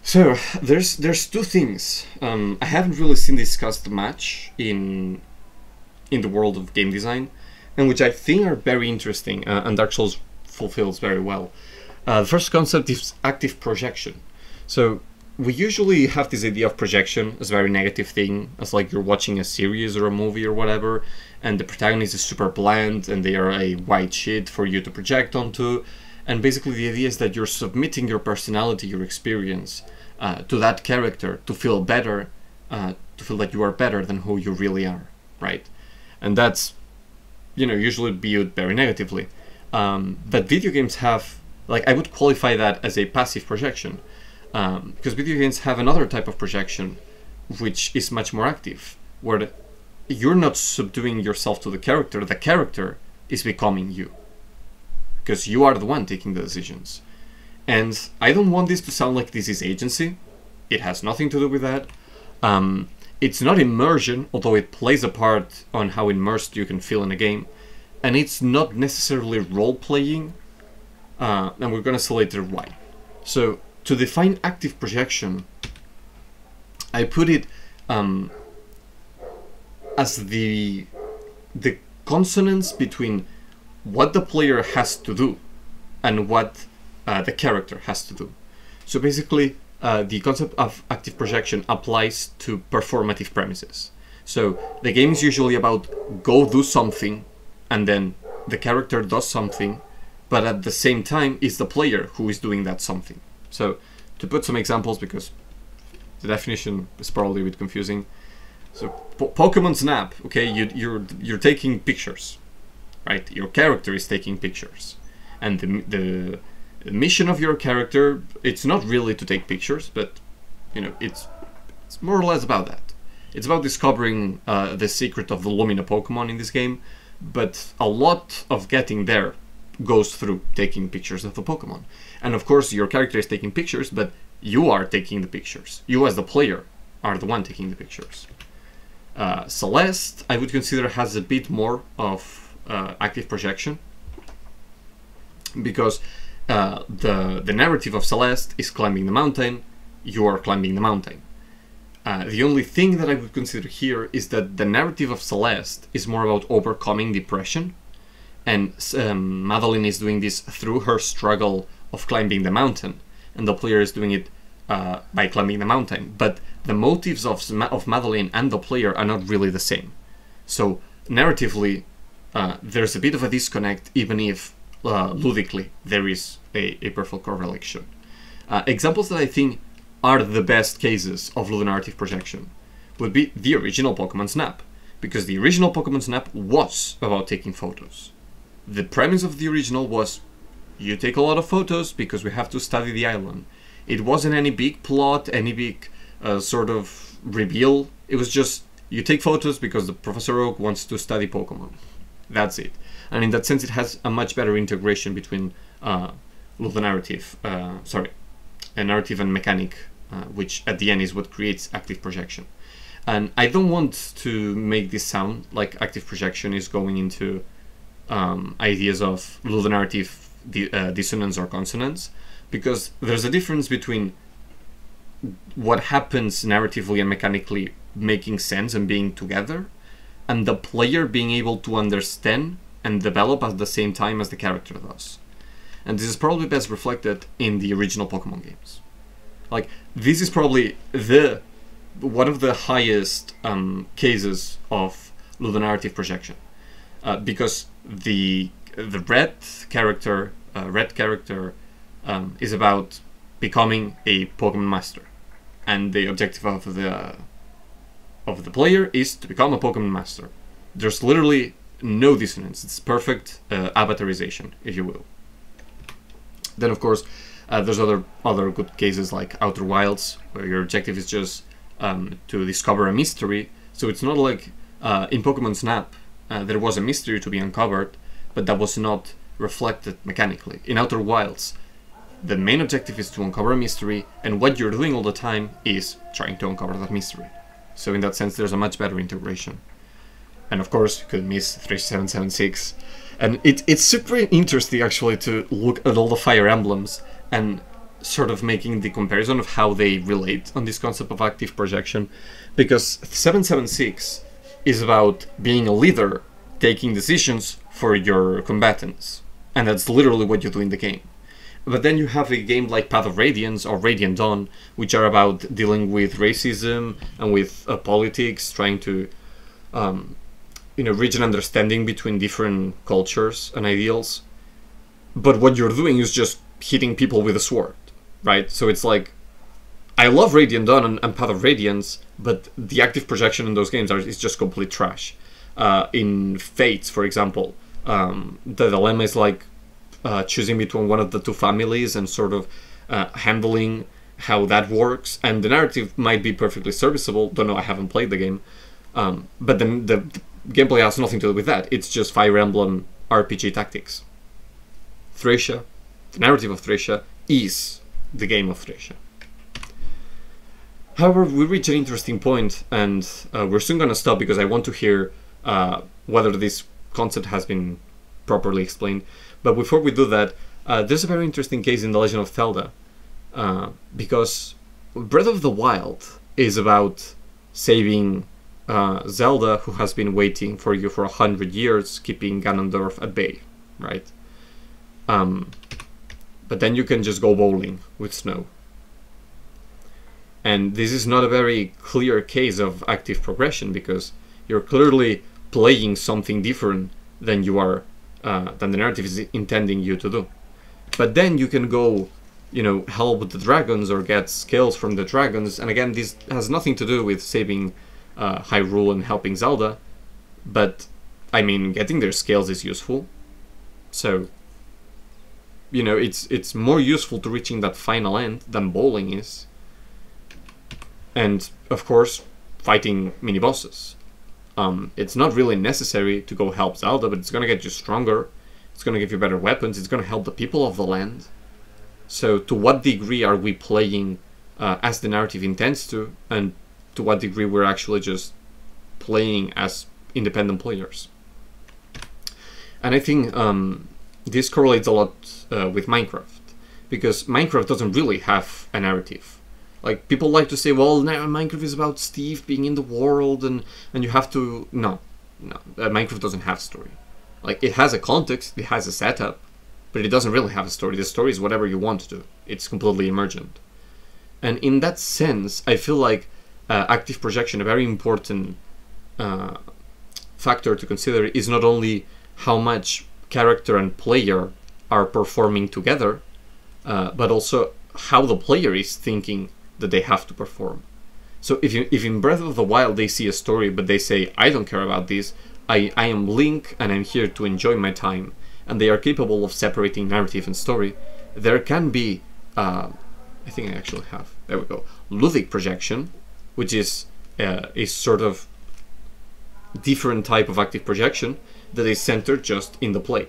So there's 2 things I haven't really seen discussed much in the world of game design, and which I think are very interesting, and Dark Souls fulfills very well. The first concept is active projection. So we usually have this idea of projection as a very negative thing, as like you're watching a series or a movie or whatever, and the protagonist is super bland and they are a white sheet for you to project onto. And basically the idea is that you're submitting your personality, your experience, to that character to feel better, to feel that you are better than who you really are, right? And that's, you know, usually viewed very negatively. But video games have, like, I would qualify that as a passive projection, because video games have another type of projection, which is much more active, where you're not subduing yourself to the character is becoming you, because you are the one taking the decisions. And I don't want this to sound like this is agency. It has nothing to do with that. It's not immersion, although it plays a part on how immersed you can feel in a game. And it's not necessarily role-playing, and we're gonna see later why. So, to define active projection, I put it as the consonance between what the player has to do and what the character has to do. So basically, the concept of active projection applies to performative premises. So the game is usually about go do something, and then the character does something, but at the same time it's the player who is doing that something. So to put some examples, because the definition is probably a bit confusing. So Pokemon Snap, okay, you're taking pictures, right? Your character is taking pictures, and the mission of your character, it's not really to take pictures, but you know, it's more or less about that. It's about discovering the secret of the Lumina Pokemon in this game, but a lot of getting there goes through taking pictures of the Pokemon. And of course your character is taking pictures, but you are taking the pictures. You as the player are the one taking the pictures. Celeste, I would consider, has a bit more of active projection, because the narrative of Celeste is climbing the mountain, you are climbing the mountain. The only thing that I would consider here is that the narrative of Celeste is more about overcoming depression, and Madeline is doing this through her struggle of climbing the mountain, and the player is doing it by climbing the mountain. But the motives of Madeline and the player are not really the same. So narratively, there's a bit of a disconnect, even if ludically there is a perfect correlation. Examples that I think are the best cases of ludonarrative projection would be the original Pokemon Snap, because the original Pokemon Snap was about taking photos. The premise of the original was, you take a lot of photos because we have to study the island. It wasn't any big plot, any big sort of reveal. It was just, you take photos because the Professor Oak wants to study Pokemon. That's it. And in that sense, it has a much better integration between ludonarrative, a narrative and mechanic, which at the end is what creates active projection. And I don't want to make this sound like active projection is going into ideas of ludonarrative dissonance or consonance, because there's a difference between what happens narratively and mechanically making sense and being together, and the player being able to understand and develop at the same time as the character does. And this is probably best reflected in the original Pokemon games. Like, this is probably one of the highest cases of ludonarrative projection, because the red character is about becoming a Pokemon master, and the objective of the player is to become a Pokemon master. There's literally no dissonance. It's perfect avatarization, if you will. Then, of course, there's other good cases like Outer Wilds, where your objective is just to discover a mystery. So it's not like in Pokemon Snap there was a mystery to be uncovered, but that was not reflected mechanically. In Outer Wilds, the main objective is to uncover a mystery, and what you're doing all the time is trying to uncover that mystery. So in that sense, there's a much better integration. And of course, you could miss 3776. And it's super interesting, actually, to look at all the Fire Emblems and sort of making the comparison of how they relate on this concept of active projection. Because 776 is about being a leader, taking decisions for your combatants. And that's literally what you do in the game. But then you have a game like Path of Radiance or Radiant Dawn, which are about dealing with racism and with politics, trying to reach an understanding between different cultures and ideals. But what you're doing is just hitting people with a sword, right? So it's like, I love Radiant Dawn and Path of Radiance, but the active projection in those games is just complete trash. In Fates, for example, the dilemma is like choosing between one of the two families and sort of handling how that works. And the narrative might be perfectly serviceable. Don't know, I haven't played the game. But then the gameplay has nothing to do with that. It's just Fire Emblem RPG tactics. Thracia, the narrative of Thracia, is the game of Thracia. However, we reach an interesting point, and we're soon going to stop because I want to hear whether this concept has been properly explained. But before we do that, there's a very interesting case in The Legend of Zelda, because Breath of the Wild is about saving Zelda, who has been waiting for you for 100 years, keeping Ganondorf at bay, right? But then you can just go bowling with snow. And this is not a very clear case of active progression, because you're clearly playing something different than you are, than the narrative is intending you to do. But then you can go, help the dragons or get skills from the dragons. And again, this has nothing to do with saving Hyrule and helping Zelda. But, I mean, getting their skills is useful. So, it's more useful to reaching that final end than bowling is. And, of course, fighting mini-bosses. It's not really necessary to go help Zelda, but it's going to get you stronger. It's going to give you better weapons. It's going to help the people of the land. So to what degree are we playing as the narrative intends to, and to what degree we're actually just playing as independent players? And I think this correlates a lot with Minecraft, because Minecraft doesn't really have a narrative. Like, people like to say, well, now Minecraft is about Steve being in the world and you have to... No. Minecraft doesn't have a story. Like, it has a context, it has a setup, but it doesn't really have a story. The story is whatever you want to do. It's completely emergent. And in that sense, I feel like active projection, a very important factor to consider, is not only how much character and player are performing together, but also how the player is thinking that they have to perform. So if in Breath of the Wild they see a story but they say, I don't care about this, I am Link and I'm here to enjoy my time, and they are capable of separating narrative and story, there can be, I think I actually have, there we go, ludic projection, which is a sort of different type of active projection that is centered just in the play.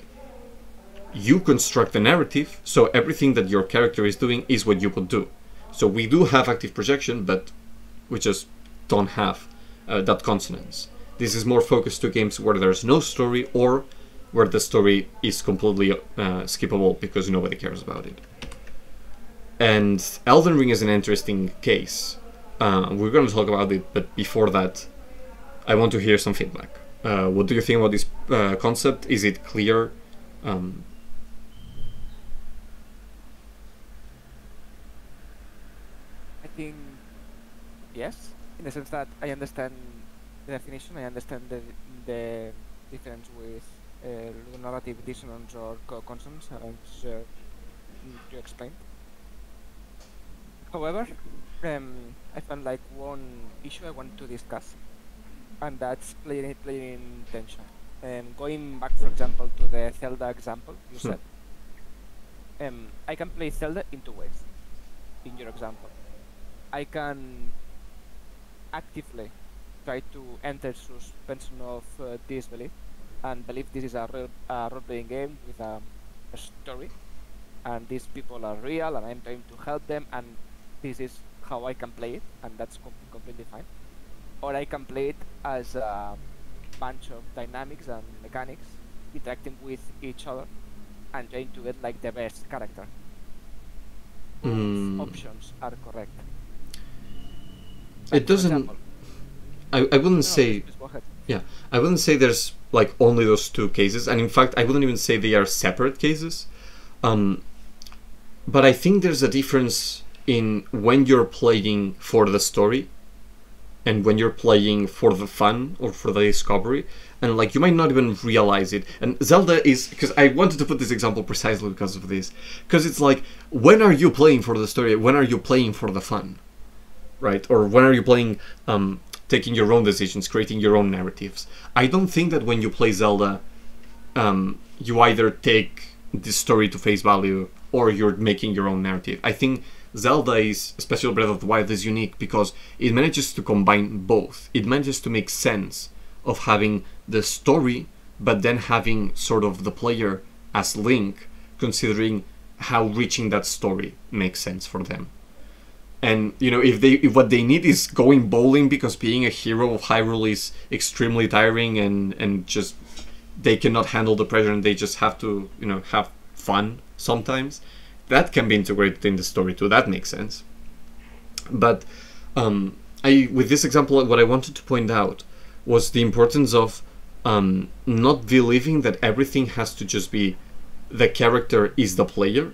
You construct the narrative, so everything that your character is doing is what you would do. So we do have active projection, but we just don't have that consonance. This is more focused to games where there's no story, or where the story is completely skippable because nobody cares about it. And Elden Ring is an interesting case, we're going to talk about it, but before that, I want to hear some feedback. What do you think about this concept? Is it clear? I think yes, in the sense that I understand the definition. I understand the difference with narrative dissonance or consonance, as you explained. However, I found like one issue I want to discuss, and that's playing tension. Going back, for example, to the Zelda example you said, I can play Zelda in two ways. In your example, I can actively try to enter suspension of disbelief and believe this is a real role-playing game with a story, and these people are real, and I'm trying to help them, and this is how I can play it, and that's completely fine. Or I can play it as a bunch of dynamics and mechanics interacting with each other and trying to get like the best character. Both options are correct. It doesn't. I wouldn't say. Go ahead. Yeah, I wouldn't say there's like only those two cases, and in fact, I wouldn't even say they are separate cases. But I think there's a difference in when you're playing for the story and when you're playing for the fun or for the discovery, and like you might not even realize it. And Zelda is, because I wanted to put this example precisely because of this, because it's like, when are you playing for the story? When are you playing for the fun, right? Or when are you playing, taking your own decisions, creating your own narratives? I don't think that when you play Zelda, you either take the story to face value or you're making your own narrative. I think Zelda is, especially Breath of the Wild, is unique because it manages to combine both. It manages to make sense of having the story, but then having sort of the player as Link, considering how reaching that story makes sense for them. And you know, if what they need is going bowling because being a hero of Hyrule is extremely tiring and just they cannot handle the pressure and they just have to, you know, have fun sometimes, that can be integrated in the story too. That makes sense. But with this example, what I wanted to point out was the importance of not believing that everything has to just be the character is the player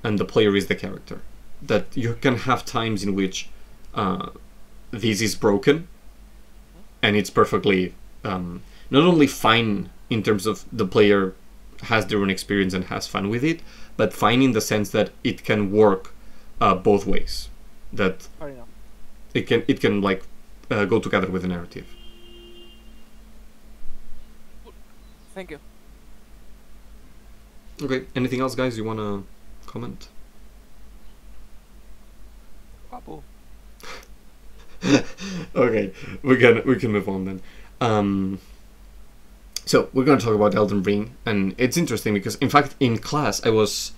and the player is the character. That you can have times in which this is broken and it's perfectly not only fine in terms of the player has their own experience and has fun with it, but fine in the sense that it can work both ways. That it can like go together with the narrative. Thank you. Okay. Anything else, guys? You wanna comment? Papu. Okay, we can move on then. So we're going to talk about Elden Ring, and it's interesting because, in fact, in class I was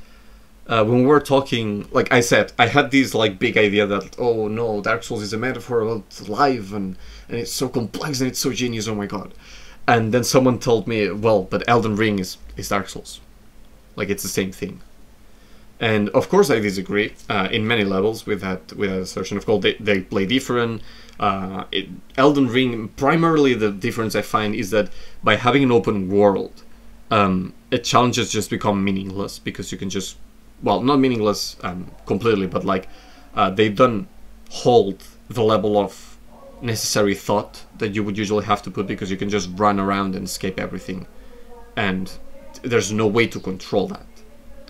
when we were talking, like I said, I had this like big idea that, oh no, Dark Souls is a metaphor about life, and it's so complex and it's so genius. Oh my god! And then someone told me, well, but Elden Ring is Dark Souls, like it's the same thing. And of course I disagree in many levels with that assertion. Of course they play different. Elden Ring, primarily the difference I find is that by having an open world, challenges just become meaningless because you can just, well, not meaningless completely, but like they don't hold the level of necessary thought that you would usually have to put, because you can just run around and escape everything, and there's no way to control that.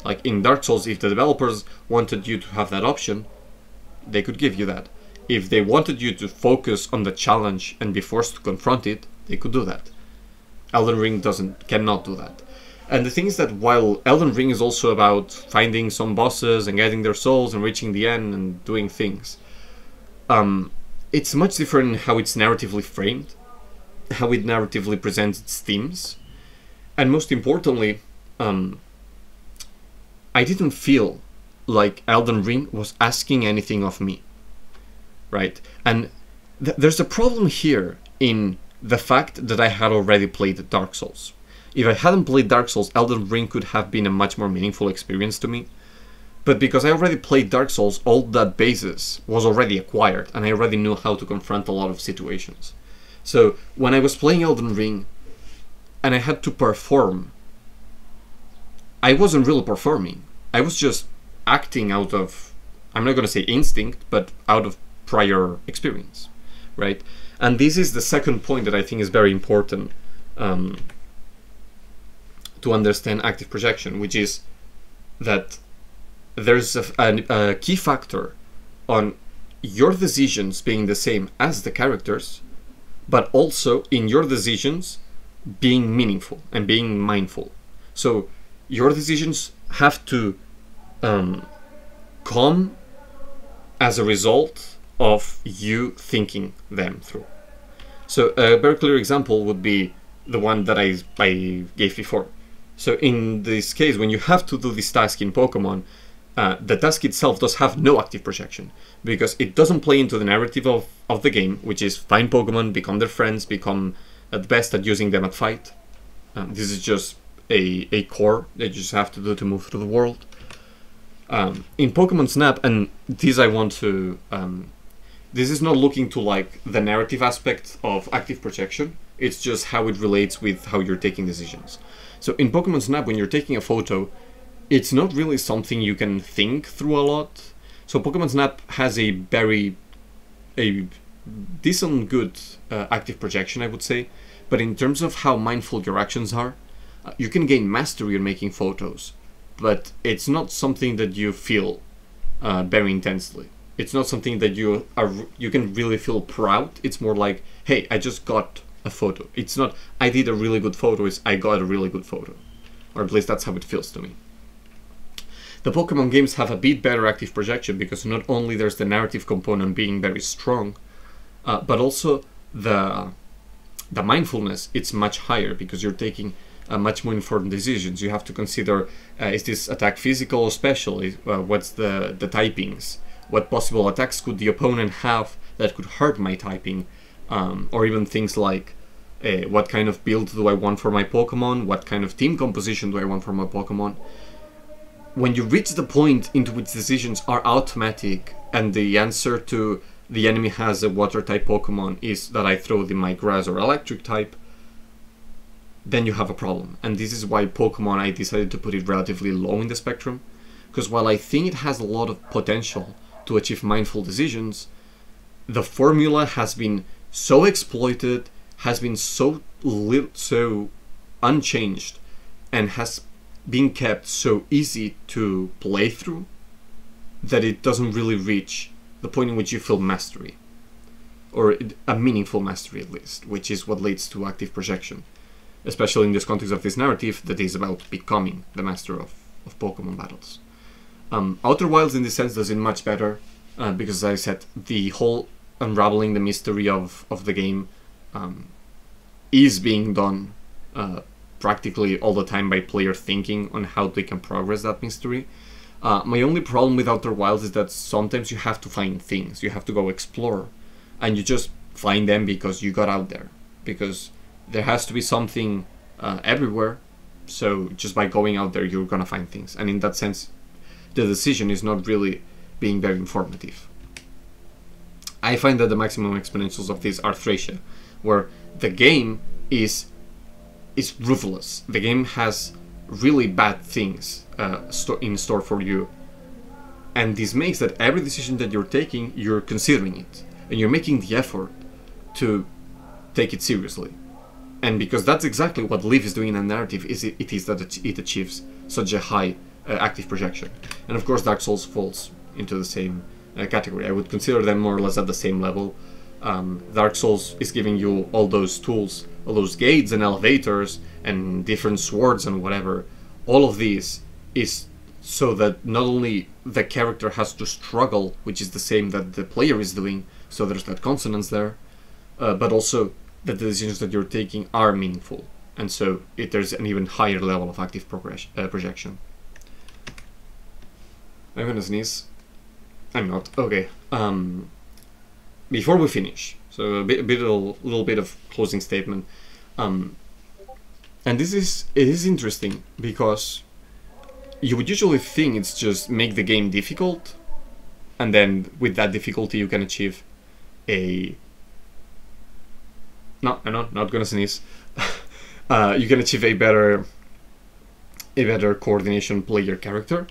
Like in Dark Souls, if the developers wanted you to have that option, they could give you that. If they wanted you to focus on the challenge and be forced to confront it, they could do that. Elden Ring cannot do that. And the thing is that while Elden Ring is also about finding some bosses and getting their souls and reaching the end and doing things, it's much different in how it's narratively framed, how it narratively presents its themes, and most importantly, I didn't feel like Elden Ring was asking anything of me, right? And there's a problem here in the fact that I had already played Dark Souls. If I hadn't played Dark Souls, Elden Ring could have been a much more meaningful experience to me, But because I already played Dark Souls, all that basis was already acquired, and I already knew how to confront a lot of situations. So when I was playing Elden Ring, and I had to perform, I wasn't really performing. I was just acting out of, I'm not going to say instinct, but out of prior experience, right? And this is the second point that I think is very important to understand active projection, which is that there's a key factor on your decisions being the same as the characters, but also in your decisions being meaningful and being mindful. So your decisions have to come as a result of you thinking them through. So a very clear example would be the one that I gave before. So in this case, when you have to do this task in Pokemon, the task itself does have no active projection, because it doesn't play into the narrative of the game, which is find Pokemon, become their friends, become the best at using them at fight. This is just a core that you just have to do to move through the world. In Pokemon Snap, and this I want to... this is not looking to like the narrative aspect of active projection, it's just how it relates with how you're taking decisions. So in Pokemon Snap, when you're taking a photo, it's not really something you can think through a lot. So Pokemon Snap has a decent good active projection, I would say, but in terms of how mindful your actions are, you can gain mastery on making photos, but it's not something that you feel very intensely. It's not something that you can really feel proud. It's more like, hey, I just got a photo. It's not, I did a really good photo, it's I got a really good photo. Or at least that's how it feels to me. The Pokemon games have a bit better active projection because not only there's the narrative component being very strong, but also the mindfulness, it's much higher because you're taking much more informed decisions. You have to consider, is this attack physical or special? What's the typings? What possible attacks could the opponent have that could hurt my typing? Or even things like, what kind of build do I want for my Pokemon? What kind of team composition do I want for my Pokemon? When you reach the point into which decisions are automatic and the answer to the enemy has a water type Pokemon is that I throw in my grass or electric type, then you have a problem. And this is why Pokemon, I decided to put it relatively low in the spectrum, because while I think it has a lot of potential to achieve mindful decisions, the formula has been so exploited, has been so unchanged, and has been kept so easy to play through that it doesn't really reach the point in which you feel mastery, or a meaningful mastery at least, which is what leads to active projection, especially in this context of this narrative that is about becoming the master of Pokemon battles. Outer Wilds in this sense does it much better, because as I said, the whole unraveling the mystery of the game is being done practically all the time by player thinking on how they can progress that mystery. My only problem with Outer Wilds is that sometimes you have to find things, you have to go explore, and you just find them because you got out there, because there has to be something everywhere, so just by going out there you're gonna find things, and in that sense the decision is not really being very informative. I find that the maximum exponentials of this are Thracia, where the game is ruthless. The game has really bad things in store for you, and this makes that every decision that you're taking, you're considering it, and you're making the effort to take it seriously. And because that's exactly what Leaf is doing in a narrative, it is that it achieves such a high active projection. And of course Dark Souls falls into the same category. I would consider them more or less at the same level. Dark Souls is giving you all those tools, all those gates and elevators and different swords and whatever. All of these is so that not only the character has to struggle, which is the same that the player is doing, so there's that consonance there, but also that the decisions that you're taking are meaningful, and so there's an even higher level of active projection. I'm gonna sneeze. I'm not. Okay. Before we finish, so a little bit of closing statement, and it is interesting because you would usually think it's just make the game difficult, and then with that difficulty you can achieve a... No, I'm not gonna sneeze. You can achieve a better coordination player character.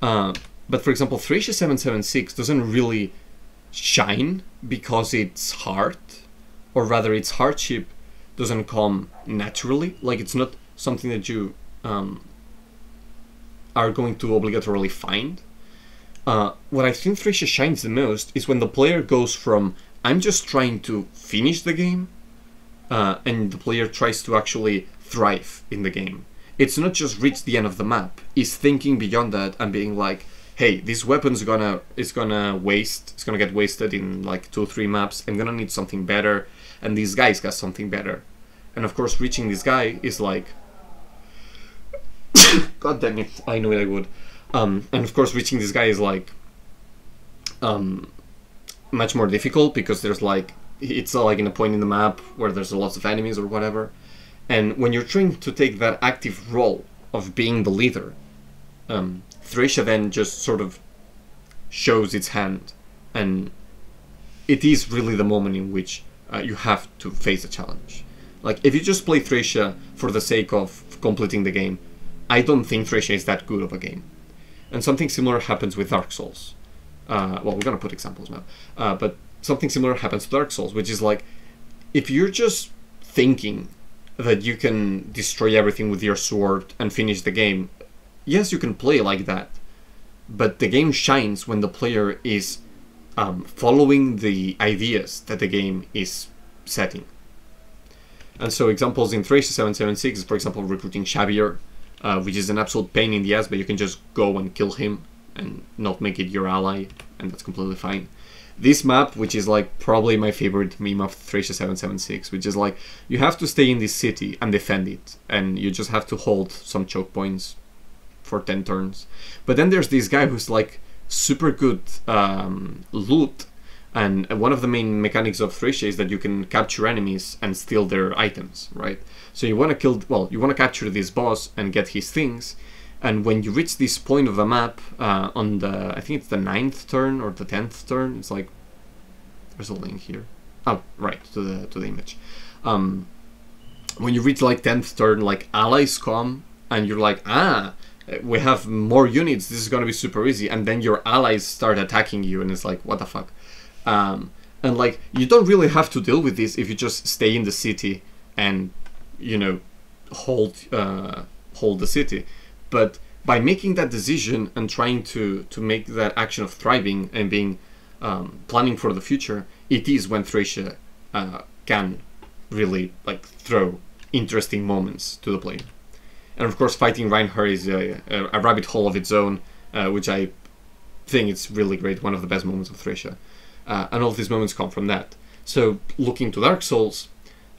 But for example, Thracia 776 doesn't really shine because it's hard, or rather its hardship doesn't come naturally. Like, it's not something that you are going to obligatorily find. What I think Thracia shines the most is when the player goes from I'm just trying to finish the game, and the player tries to actually thrive in the game. It's not just reach the end of the map, it's thinking beyond that and being like, hey, this weapon's gonna get wasted in like 2-3 maps, I'm gonna need something better, and this guy's got something better. And of course reaching this guy is like god damn it, I knew I would. And of course reaching this guy is like much more difficult, because there's like, it's like in a point in the map where there's lots of enemies or whatever. And when you're trying to take that active role of being the leader, Thracia then just sort of shows its hand, and it is really the moment in which you have to face a challenge. Like, if you just play Thracia for the sake of completing the game, I don't think Thracia is that good of a game. And something similar happens with Dark Souls. Well, we're gonna put examples now, but something similar happens to Dark Souls, which is like, if you're just thinking that you can destroy everything with your sword and finish the game, yes, you can play like that, but the game shines when the player is following the ideas that the game is setting. And so examples in Thracia 776 is, for example, recruiting Xavier, which is an absolute pain in the ass, but you can just go and kill him and not make it your ally, and that's completely fine. This map, which is like probably my favorite meme of Thracia 776, which is like, you have to stay in this city and defend it, and you just have to hold some choke points for 10 turns. But then there's this guy who's like super good loot, and one of the main mechanics of Thracia is that you can capture enemies and steal their items, right? So you want to capture this boss and get his things, and when you reach this point of the map, on the, I think it's the 9th turn or the 10th turn, it's like, there's a link here. Oh, right, to the image. When you reach like 10th turn, like allies come, and you're like, we have more units, this is gonna be super easy, and then your allies start attacking you, and it's like, what the fuck? And like, you don't really have to deal with this if you just stay in the city and, you know, hold the city. But by making that decision and trying to make that action of thriving and being planning for the future, it is when Thracia can really like throw interesting moments to the player. And of course, fighting Reinhardt is a rabbit hole of its own, which I think it's really great, one of the best moments of Thracia. And all of these moments come from that. So looking to Dark Souls,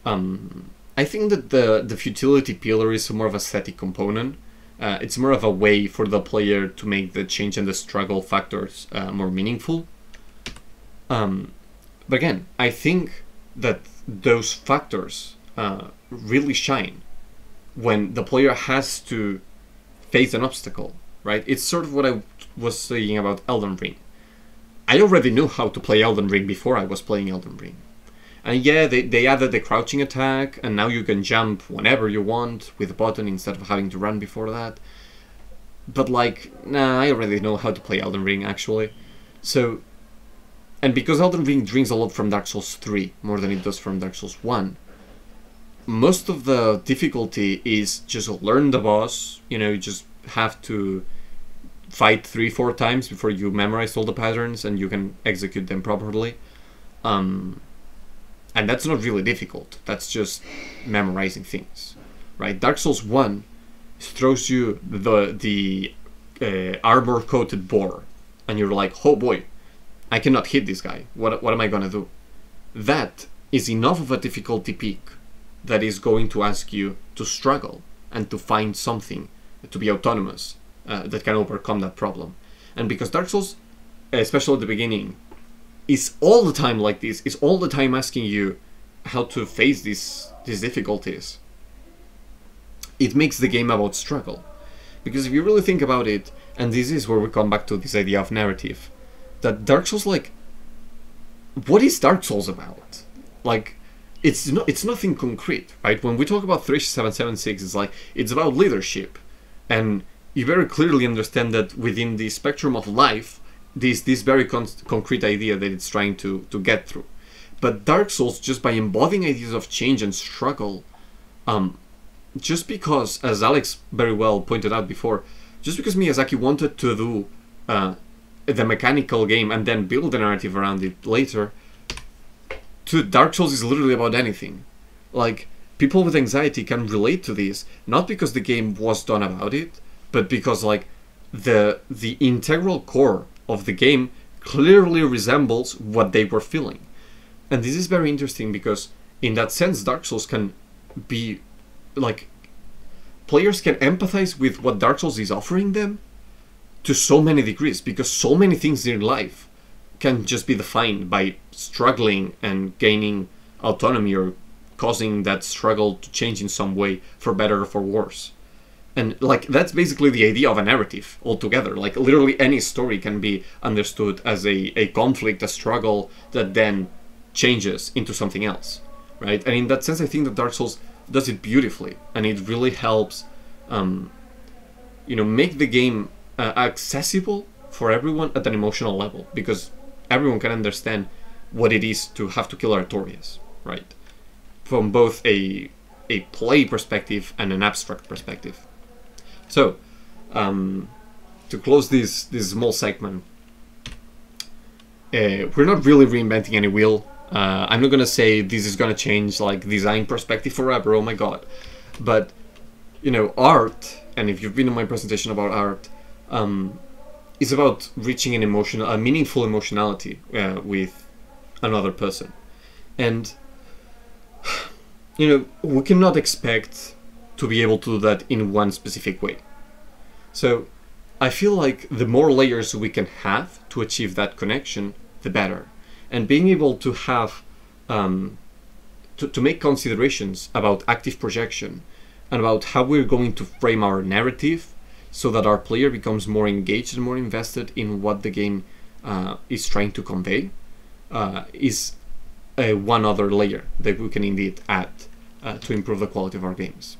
I think that the futility pillar is more of a static component. It's more of a way for the player to make the change and the struggle factors more meaningful. But again, I think that those factors really shine when the player has to face an obstacle, right? It's sort of what I was saying about Elden Ring. I already knew how to play Elden Ring before I was playing Elden Ring. And yeah, they added the crouching attack, and now you can jump whenever you want with a button instead of having to run before that. But like, nah, I already know how to play Elden Ring, actually. So, and because Elden Ring drinks a lot from Dark Souls 3, more than it does from Dark Souls 1, most of the difficulty is just learn the boss, you know, you just have to fight 3-4 times before you memorize all the patterns and you can execute them properly. And that's not really difficult, that's just memorizing things, right? Dark Souls 1 throws you the armor-coated boar, and you're like, oh boy, I cannot hit this guy, what am I gonna do? That is enough of a difficulty peak that is going to ask you to struggle and to find something, to be autonomous, that can overcome that problem. And because Dark Souls, especially at the beginning, is all the time like this, is all the time asking you how to face these difficulties, it makes the game about struggle. Because if you really think about it, and this is where we come back to this idea of narrative, that Dark Souls, like, what is Dark Souls about? Like, it's nothing concrete, right? When we talk about 3776, it's like, it's about leadership. And you very clearly understand that within the spectrum of life, this very concrete idea that it's trying to get through. But Dark Souls, just by embodying ideas of change and struggle, just because, as Alex very well pointed out before, just because Miyazaki wanted to do the mechanical game and then build a narrative around it later, to Dark Souls is literally about anything. Like, people with anxiety can relate to this, not because the game was done about it, but because, like, the integral core of the game clearly resembles what they were feeling. And this is very interesting because, in that sense, Dark Souls can be, like, players can empathize with what Dark Souls is offering them to so many degrees, because so many things in life can just be defined by struggling and gaining autonomy, or causing that struggle to change in some way, for better or for worse. And, like, that's basically the idea of a narrative altogether. Like, literally any story can be understood as a conflict, a struggle that then changes into something else, right? And in that sense, I think that Dark Souls does it beautifully, and it really helps, make the game accessible for everyone at an emotional level, because everyone can understand what it is to have to kill Artorias, right? From both a play perspective and an abstract perspective. So, to close this small segment, we're not really reinventing any wheel. I'm not gonna say this is gonna change, like, design perspective forever, oh my god. But, art, and if you've been in my presentation about art, is about reaching a meaningful emotionality with another person. And, we cannot expect to be able to do that in one specific way. So, I feel like the more layers we can have to achieve that connection, the better. And being able to have, to make considerations about active projection, and about how we're going to frame our narrative so that our player becomes more engaged and more invested in what the game is trying to convey, is one other layer that we can indeed add to improve the quality of our games.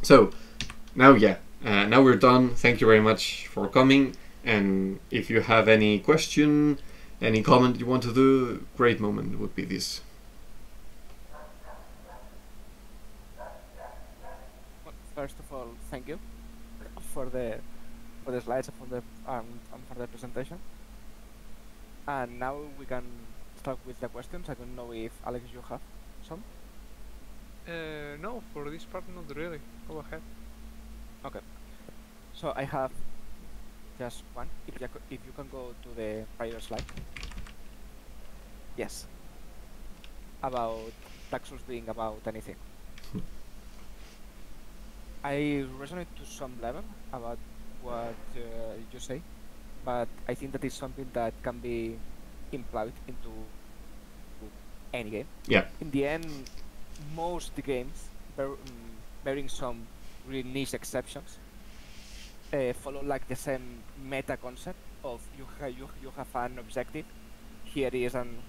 So, now we're done. Thank you very much for coming, and if you have any question, any comment you want to do, great moment would be this. First of all, thank you for the slides and for the presentation. And now we can start with the questions. I don't know if Alex, you have some. No, for this part, not really. Go ahead. Okay. So I have just one. If you can go to the prior slide. Yes. About Dark Souls being about anything. I resonate to some level about what you say, but I think that is something that can be implied into any game. Yeah. In the end, most games, bearing some really niche exceptions, follow like the same meta concept of you have an objective. Here is an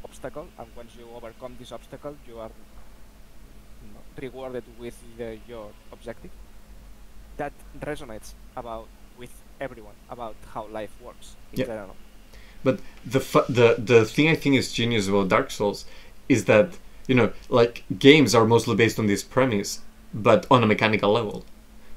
obstacle, and once you overcome this obstacle, you are rewarded with your objective. That resonates with everyone about how life works in general. But the thing I think is genius about Dark Souls is that, like, games are mostly based on this premise, but on a mechanical level.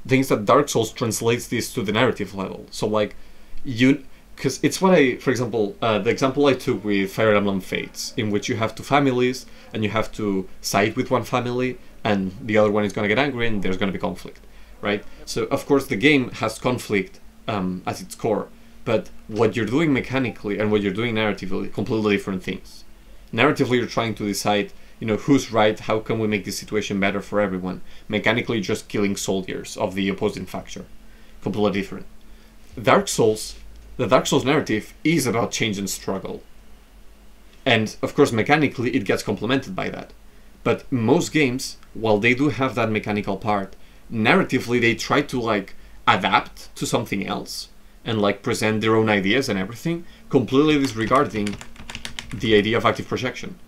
Things that Dark Souls translates this to the narrative level. So, like, because it's what for example, the example I took with Fire Emblem Fates, in which you have two families, and you have to side with one family, and the other one is going to get angry, and there's going to be conflict, right? So, of course, the game has conflict as its core, but what you're doing mechanically and what you're doing narratively, completely different things. Narratively, you're trying to decide, who's right, how can we make this situation better for everyone. Mechanically, just killing soldiers of the opposing faction. Completely different. The Dark Souls narrative is about change and struggle. And, of course, mechanically, it gets complemented by that. But most games, while they do have that mechanical part, narratively they try to like adapt to something else and like present their own ideas and everything, completely disregarding the idea of active projection,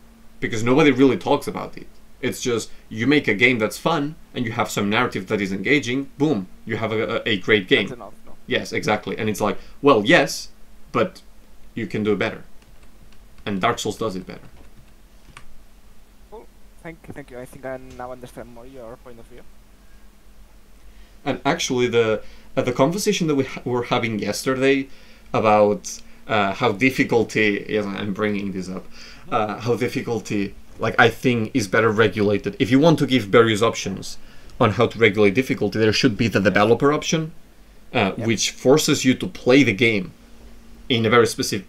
because nobody really talks about it. It's just you make a game that's fun and you have some narrative that is engaging, boom, you have a great game. That's enough, no? Yes, exactly. And it's like, well, yes, but you can do it better. And Dark Souls does it better. Cool. Thank you. I think I now understand more your point of view. And actually, the conversation that we were having yesterday about how difficulty, yes, I'm bringing this up, how difficulty, like, I think is better regulated. If you want to give various options on how to regulate difficulty, there should be the developer option, which forces you to play the game in a very specific,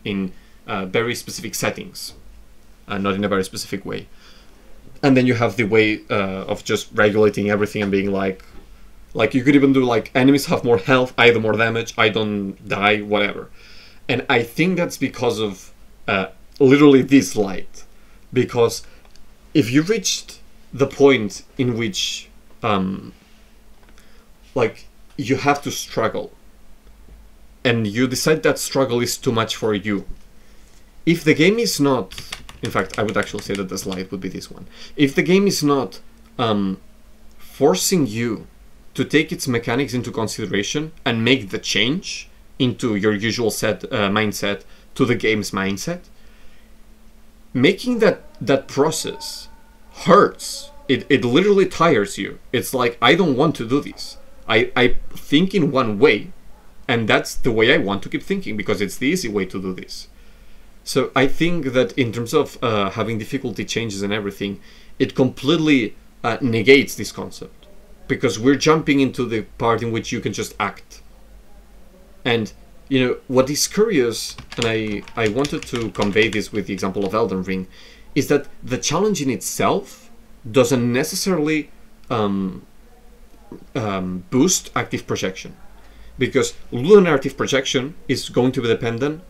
in very specific settings, not in a very specific way. And then you have the way of just regulating everything and being like you could even do like enemies have more health, I do more damage, I don't die, whatever. And I think that's because of literally this light. Because if you reached the point in which like you have to struggle and you decide that struggle is too much for you, if the game is not, in fact I would actually say that the slide would be this one, if the game is not forcing you to take its mechanics into consideration and make the change into your usual mindset to the game's mindset, making that process hurts. It literally tires you. It's like, I don't want to do this. I think in one way, and that's the way I want to keep thinking, because it's the easy way to do this. So I think that in terms of having difficulty changes and everything, it completely negates this concept, because we're jumping into the part in which you can just act. And you know what is curious, and I wanted to convey this with the example of Elden Ring, is that the challenge in itself doesn't necessarily boost active projection, because ludonarrative projection is going to be dependent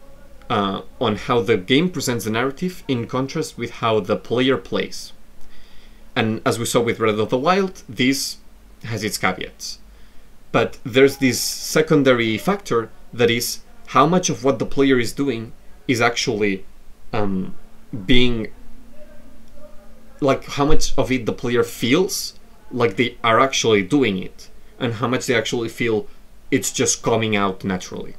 on how the game presents the narrative in contrast with how the player plays. And as we saw with Breath of the Wild, this has its caveats. But there's this secondary factor that is how much of what the player is doing is actually being, like how much of it the player feels like they are actually doing it, and how much they actually feel it's just coming out naturally.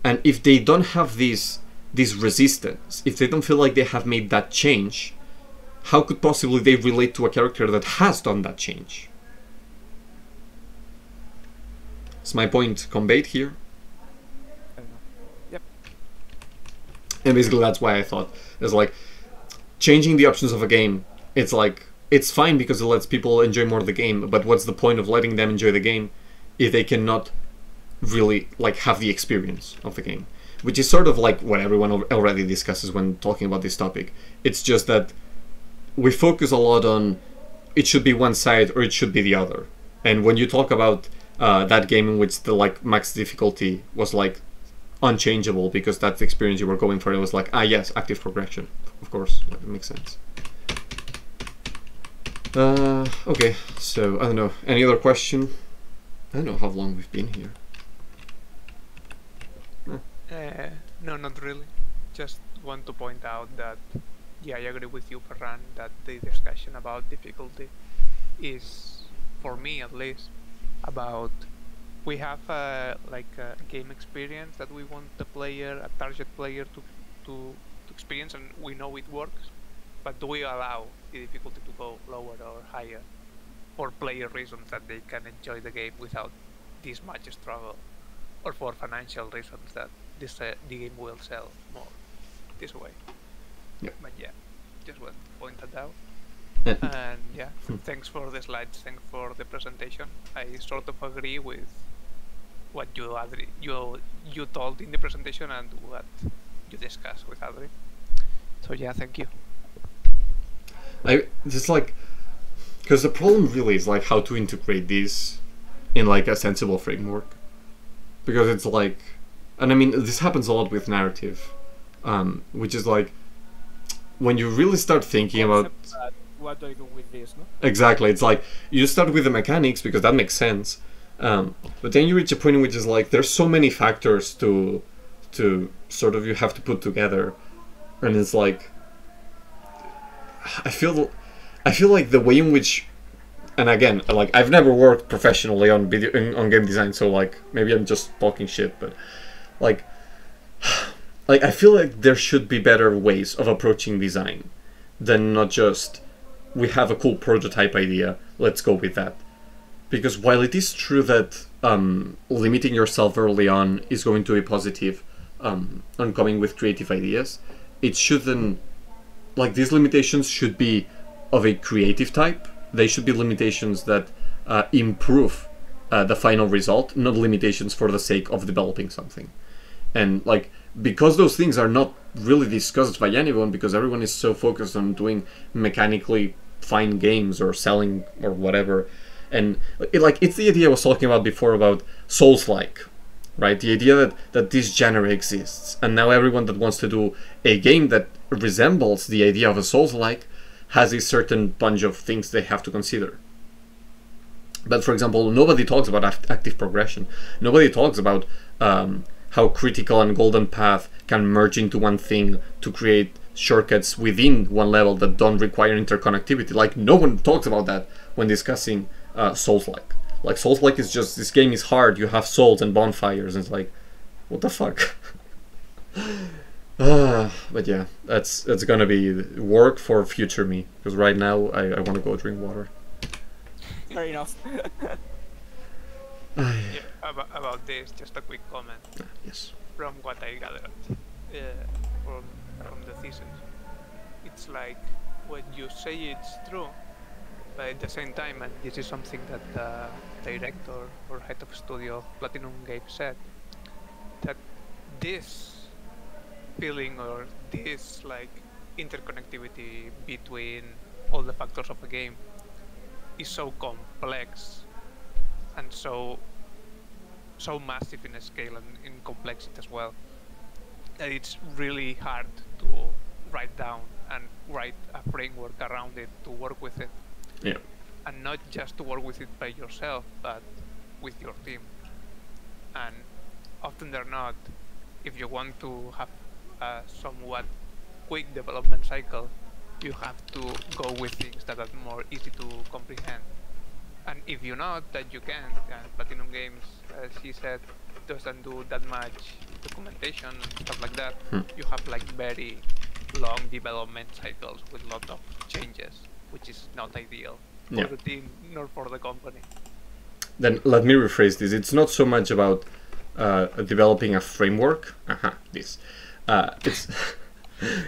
And if they don't have this resistance, if they don't feel like they have made that change, how could possibly they relate to a character that has done that change? Is my point conveyed here? Yep. And basically that's why I thought it's like changing the options of a game, it's like it's fine because it lets people enjoy more of the game, but what's the point of letting them enjoy the game if they cannot really like have the experience of the game? Which is sort of like what everyone already discusses when talking about this topic. It's just that we focus a lot on it should be one side or it should be the other. And when you talk about that game in which the like max difficulty was like unchangeable because that's the experience you were going for, it was like, yes, active progression, of course, that makes sense. Okay, so I don't know, any other question? I don't know how long we've been here. No, not really. Just want to point out that, yeah, I agree with you, Ferran, that the discussion about difficulty is, for me at least, about we have like a game experience that we want the player, a target player, to experience, and we know it works. But do we allow the difficulty to go lower or higher for player reasons that they can enjoy the game without this much struggle, or for financial reasons that this the game will sell more this way? Yeah. But yeah, just want to point that out. Yeah. And yeah, thanks for the slides, thanks for the presentation. I sort of agree with what you told in the presentation and what you discussed with Adri. So yeah, thank you. Just like, because the problem really is like how to integrate this in like a sensible framework, because it's like, and I mean this happens a lot with narrative, which is like when you really start thinking about what do I do with this, no? Exactly. It's like you start with the mechanics because that makes sense, but then you reach a point in which is like there's so many factors to sort of you have to put together, and it's like I feel like the way in which, and again, like I've never worked professionally on on game design, so like maybe I'm just talking shit, but like I feel like there should be better ways of approaching design than not just we have a cool prototype idea, let's go with that. Because while it is true that limiting yourself early on is going to be positive on coming with creative ideas, it shouldn't, like these limitations should be of a creative type. They should be limitations that improve the final result, not limitations for the sake of developing something. And like, because those things are not really discussed by anyone, because everyone is so focused on doing mechanically fine games or selling or whatever, and it's the idea I was talking about before about Souls-like, right? The idea that this genre exists, and now everyone that wants to do a game that resembles the idea of a Souls-like has a certain bunch of things they have to consider. But for example, nobody talks about active progression. Nobody talks about how critical and golden path can merge into one thing to create shortcuts within one level that don't require interconnectivity. Like, no one talks about that when discussing Souls-like. Like, Souls-like is just, this game is hard, you have souls and bonfires, and it's like, what the fuck? But yeah, that's gonna be work for future me, because right now I want to go drink water. Fair enough. Yeah, about this, just a quick comment. Yes. From what I gathered from the thesis, it's like when you say it's true, but at the same time, and this is something that the director or head of studio of Platinum Games said, that this feeling or this like interconnectivity between all the factors of a game is so complex and so massive in scale and in complexity as well, that it's really hard to write down and write a framework around it to work with it. Yeah. And not just to work with it by yourself, but with your team. And often they're not, if you want to have a somewhat quick development cycle, you have to go with things that are more easy to comprehend. And if you know that you can, Platinum Games, as he said, doesn't do that much documentation and stuff like that. You have like very long development cycles with a lot of changes, which is not ideal for the team nor for the company. Then let me rephrase this. It's not so much about developing a framework. It's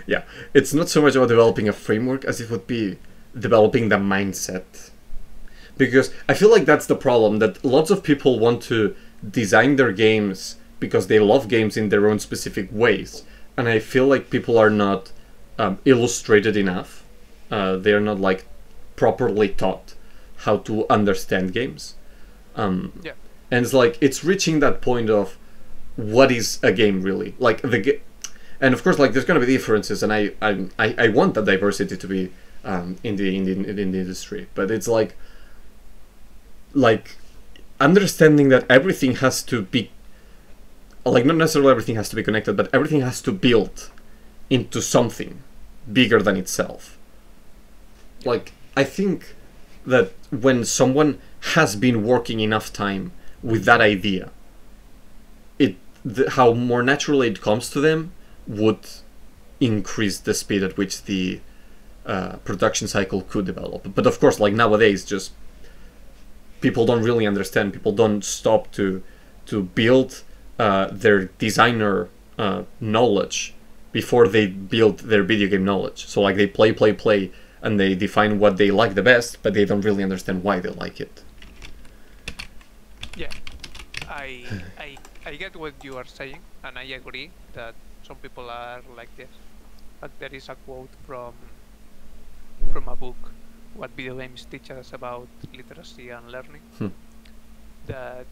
yeah, it's not so much about developing a framework as it would be developing the mindset. Because I feel like that's the problem, that lots of people want to design their games because they love games in their own specific ways. And I feel like people are not illustrated enough. They are not like properly taught how to understand games. And it's like, it's reaching that point of what is a game really? Like and of course, like there's gonna be differences, and I want that diversity to be in the industry, but it's like understanding that everything has to be, like, not necessarily everything has to be connected, but everything has to build into something bigger than itself. Like, I think that when someone has been working enough time with that idea, how more naturally it comes to them would increase the speed at which the production cycle could develop. But of course, like nowadays, just people don't really understand. People don't stop to build their designer knowledge before they build their video game knowledge. So like they play, and they define what they like the best, but they don't really understand why they like it. Yeah, I get what you are saying, and I agree that some people are like this. But there is a quote from a book, What Video Games Teach Us About Literacy and Learning, that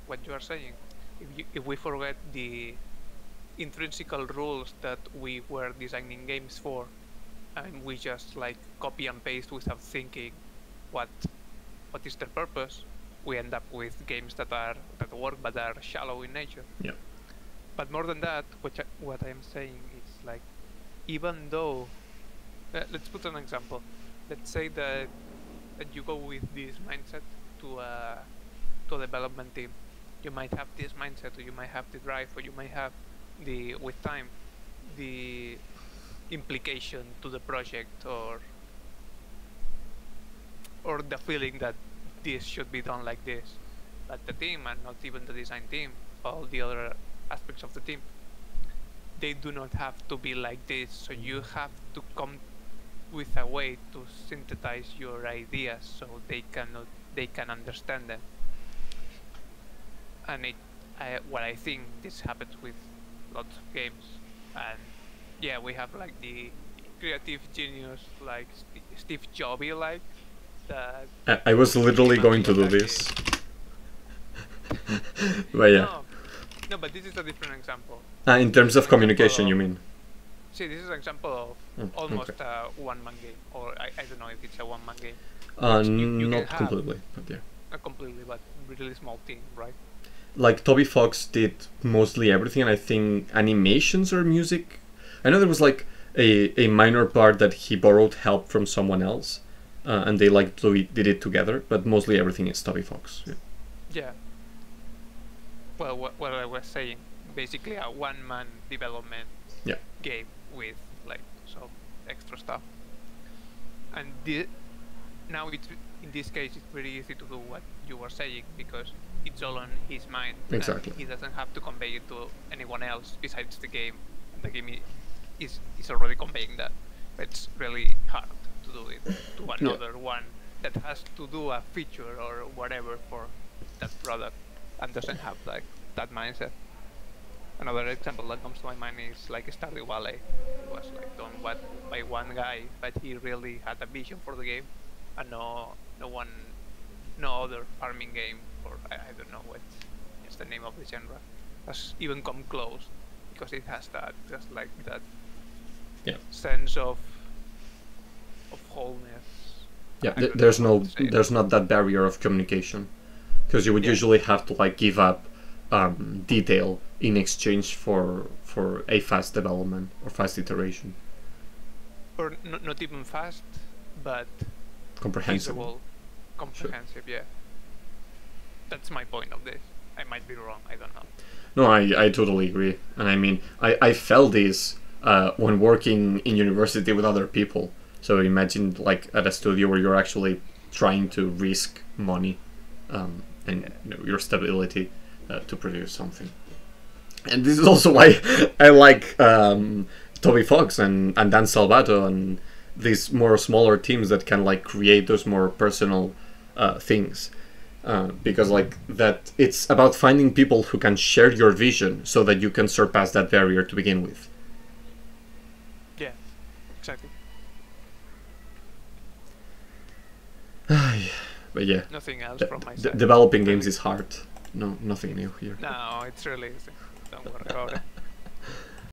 what you are saying, if we forget the intrinsic rules that we were designing games for, and we just like copy and paste without thinking what is their purpose, we end up with games that work but are shallow in nature. Yeah. But more than that, what I'm saying is like, even though, let's put an example. Let's say that you go with this mindset to a development team. You might have this mindset, or you might have the drive, or you might have with time, the implication to the project, or the feeling that this should be done like this. But the team, and not even the design team, all the other aspects of the team, they do not have to be like this. So you have to come with a way to synthesize your ideas so they can understand them. And what I think this happens with lots of games. And yeah, we have like the creative genius like Steve Jobs, like that. I was literally going to do this. But yeah. No, but this is a different example. In terms of communication, you mean? See, this is an example of almost a one-man game, or I don't know if it's a one-man game. You Not completely, but yeah. Not completely, but really small team, right? Like Toby Fox did mostly everything, and I think animations or music. I know there was like a minor part that he borrowed help from someone else, and they like did it together, but mostly everything is Toby Fox. Yeah. Yeah. Well, what I was saying, basically a one-man development game with like some extra stuff. And now it's in this case it's very easy to do what you were saying because it's all on his mind. Exactly. And he doesn't have to convey it to anyone else besides the game. And the game is already conveying that. It's really hard to do it to another one that has to do a feature or whatever for that product and doesn't have like that mindset. Another example that comes to my mind is like Stardew Valley. It was like done by one guy, but he really had a vision for the game, and no other farming game, or I don't know what's the name of the genre, has even come close, because it has that just like that sense of wholeness. Yeah, there's not that barrier of communication, because you would usually have to like give up detail in exchange for a fast development or fast iteration. Or not even fast, but comprehensive. Feasible, comprehensive, yeah. That's my point of this. I might be wrong, I don't know. No, I totally agree. And I mean, I felt this when working in university with other people. So imagine like at a studio where you're actually trying to risk money and your stability to produce something. And this is also why I like Toby Fox and Dan Salvato and these more smaller teams that can like create those more personal things. Because like that, it's about finding people who can share your vision so that you can surpass that barrier to begin with. Yeah, exactly. But yeah, nothing else from my side. Developing games is hard. No, nothing new here. No, it's really easy. Don't worry about it.